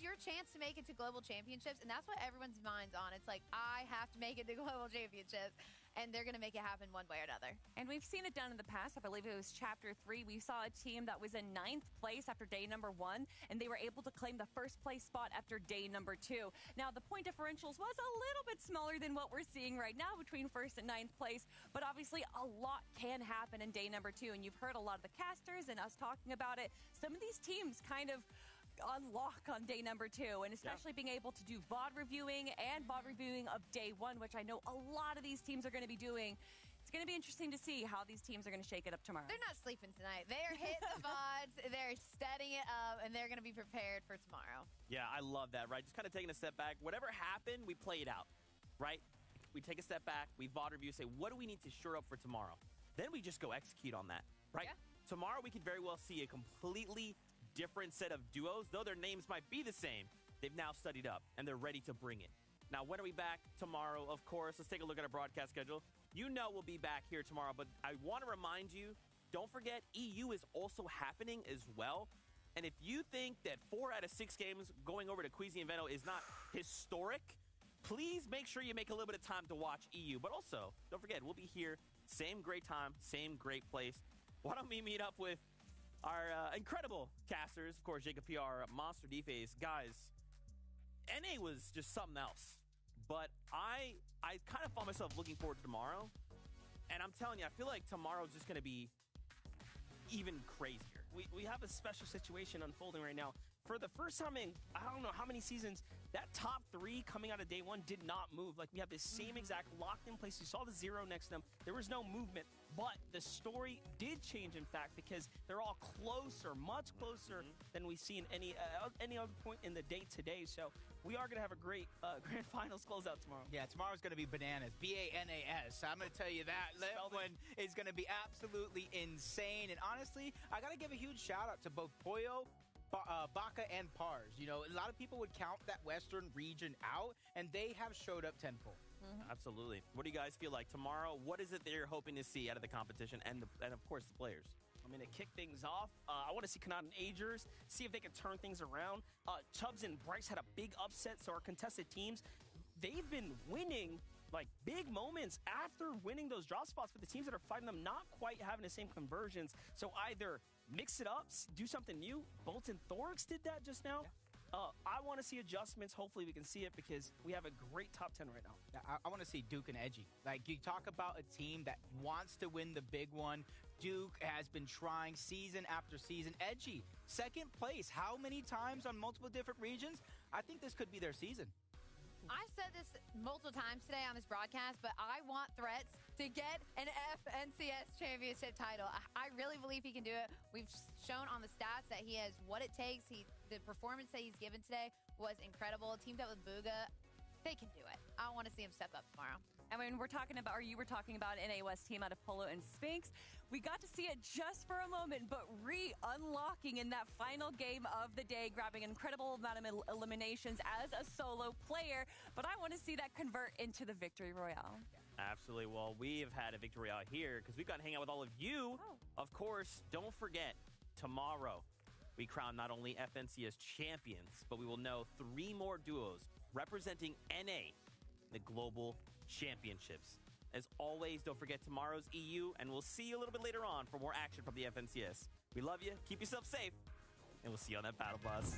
your chance to make it to global championships, and that's what everyone's mind's on. It's like, I have to make it to global championships, and they're going to make it happen one way or another. And we've seen it done in the past. I believe it was Chapter 3. We saw a team that was in 9th place after day number 1, and they were able to claim the first place spot after day number 2. Now, the point differentials was a little bit smaller than what we're seeing right now between 1st and 9th place, but obviously a lot can happen in day number 2, and you've heard a lot of the casters and us talking about it. Some of these teams kind of unlock on day number 2, and especially being able to do VOD reviewing and VOD reviewing of day 1, which I know a lot of these teams are going to be doing. It's going to be interesting to see how these teams are going to shake it up tomorrow. They're not sleeping tonight. They're hitting the VODs, they're setting it up, and they're going to be prepared for tomorrow. Yeah, I love that, right? Just kind of taking a step back. Whatever happened, we play it out, right? We take a step back, we VOD review, say, what do we need to shore up for tomorrow? Then we just go execute on that, right? Yeah. Tomorrow, we could very well see a completely different set of duos. Though their names might be the same, they've now studied up, and they're ready to bring it. Now, when are we back? Tomorrow, of course. Let's take a look at our broadcast schedule. You know we'll be back here tomorrow, but I want to remind you, don't forget, EU is also happening as well. And if you think that 4 out of 6 games going over to Queasy and Veno is not historic, please make sure you make a little bit of time to watch EU. But also, don't forget, we'll be here, same great time, same great place. Why don't we meet up with our incredible casters, of course, Jacob PR, Monster D-Face. Guys, NA was just something else. But I kind of found myself looking forward to tomorrow. And I'm telling you, I feel like tomorrow's just going to be even crazier. We have a special situation unfolding right now. For the first time in, I don't know how many seasons, that top 3 coming out of day 1 did not move. Like, we have this same exact locked in place. You saw the 0 next to them. There was no movement. But the story did change, in fact, because they're all closer, much closer than we've seen any other point in the day today. So we are going to have a great grand finals closeout tomorrow. Yeah, tomorrow's going to be bananas. B-A-N-A-S. I'm going to tell you that. That one is going to be absolutely insane. And honestly, I got to give a huge shout out to both Poyo, Baka, and Pars. You know, a lot of people would count that Western region out, and they have showed up tenfold. Absolutely. What do you guys feel like tomorrow? What is it that you're hoping to see out of the competition and of course, the players? I'm going to kick things off. I want to see Kanata and Agers, see if they can turn things around. Chubbs and Bryce had a big upset, so our contested teams, they've been winning like big moments after winning those drop spots, but the teams that are fighting them not quite having the same conversions. So either mix it up, do something new. Bolton Thorax did that just now. I want to see adjustments. Hopefully we can see it because we have a great top 10 right now. I want to see Duke and Edgy. Like, you talk about a team that wants to win the big one. Duke has been trying season after season. Edgy, 2nd place. How many times on multiple different regions? I think this could be their season. I've said this multiple times today on this broadcast, but I want Threats to get an FNCS championship title. I really believe he can do it. We've shown on the stats that he has what it takes. The performance that he's given today was incredible. Teamed up with Booga. They can do it. I want to see him step up tomorrow. I mean, you were talking about NA West team out of Polo and Sphinx. We got to see it just for a moment, but unlocking in that final game of the day, grabbing an incredible amount of eliminations as a solo player. But I want to see that convert into the Victory Royale. Absolutely. Well, we've had a Victory Royale here because we've got to hang out with all of you. Of course, don't forget, tomorrow we crown not only FNCS champions, but we will know 3 more duos representing NA in the Global Championships. As always, don't forget tomorrow's EU, and we'll see you a little bit later on for more action from the FNCS. We love you, keep yourself safe, and we'll see you on that battle bus.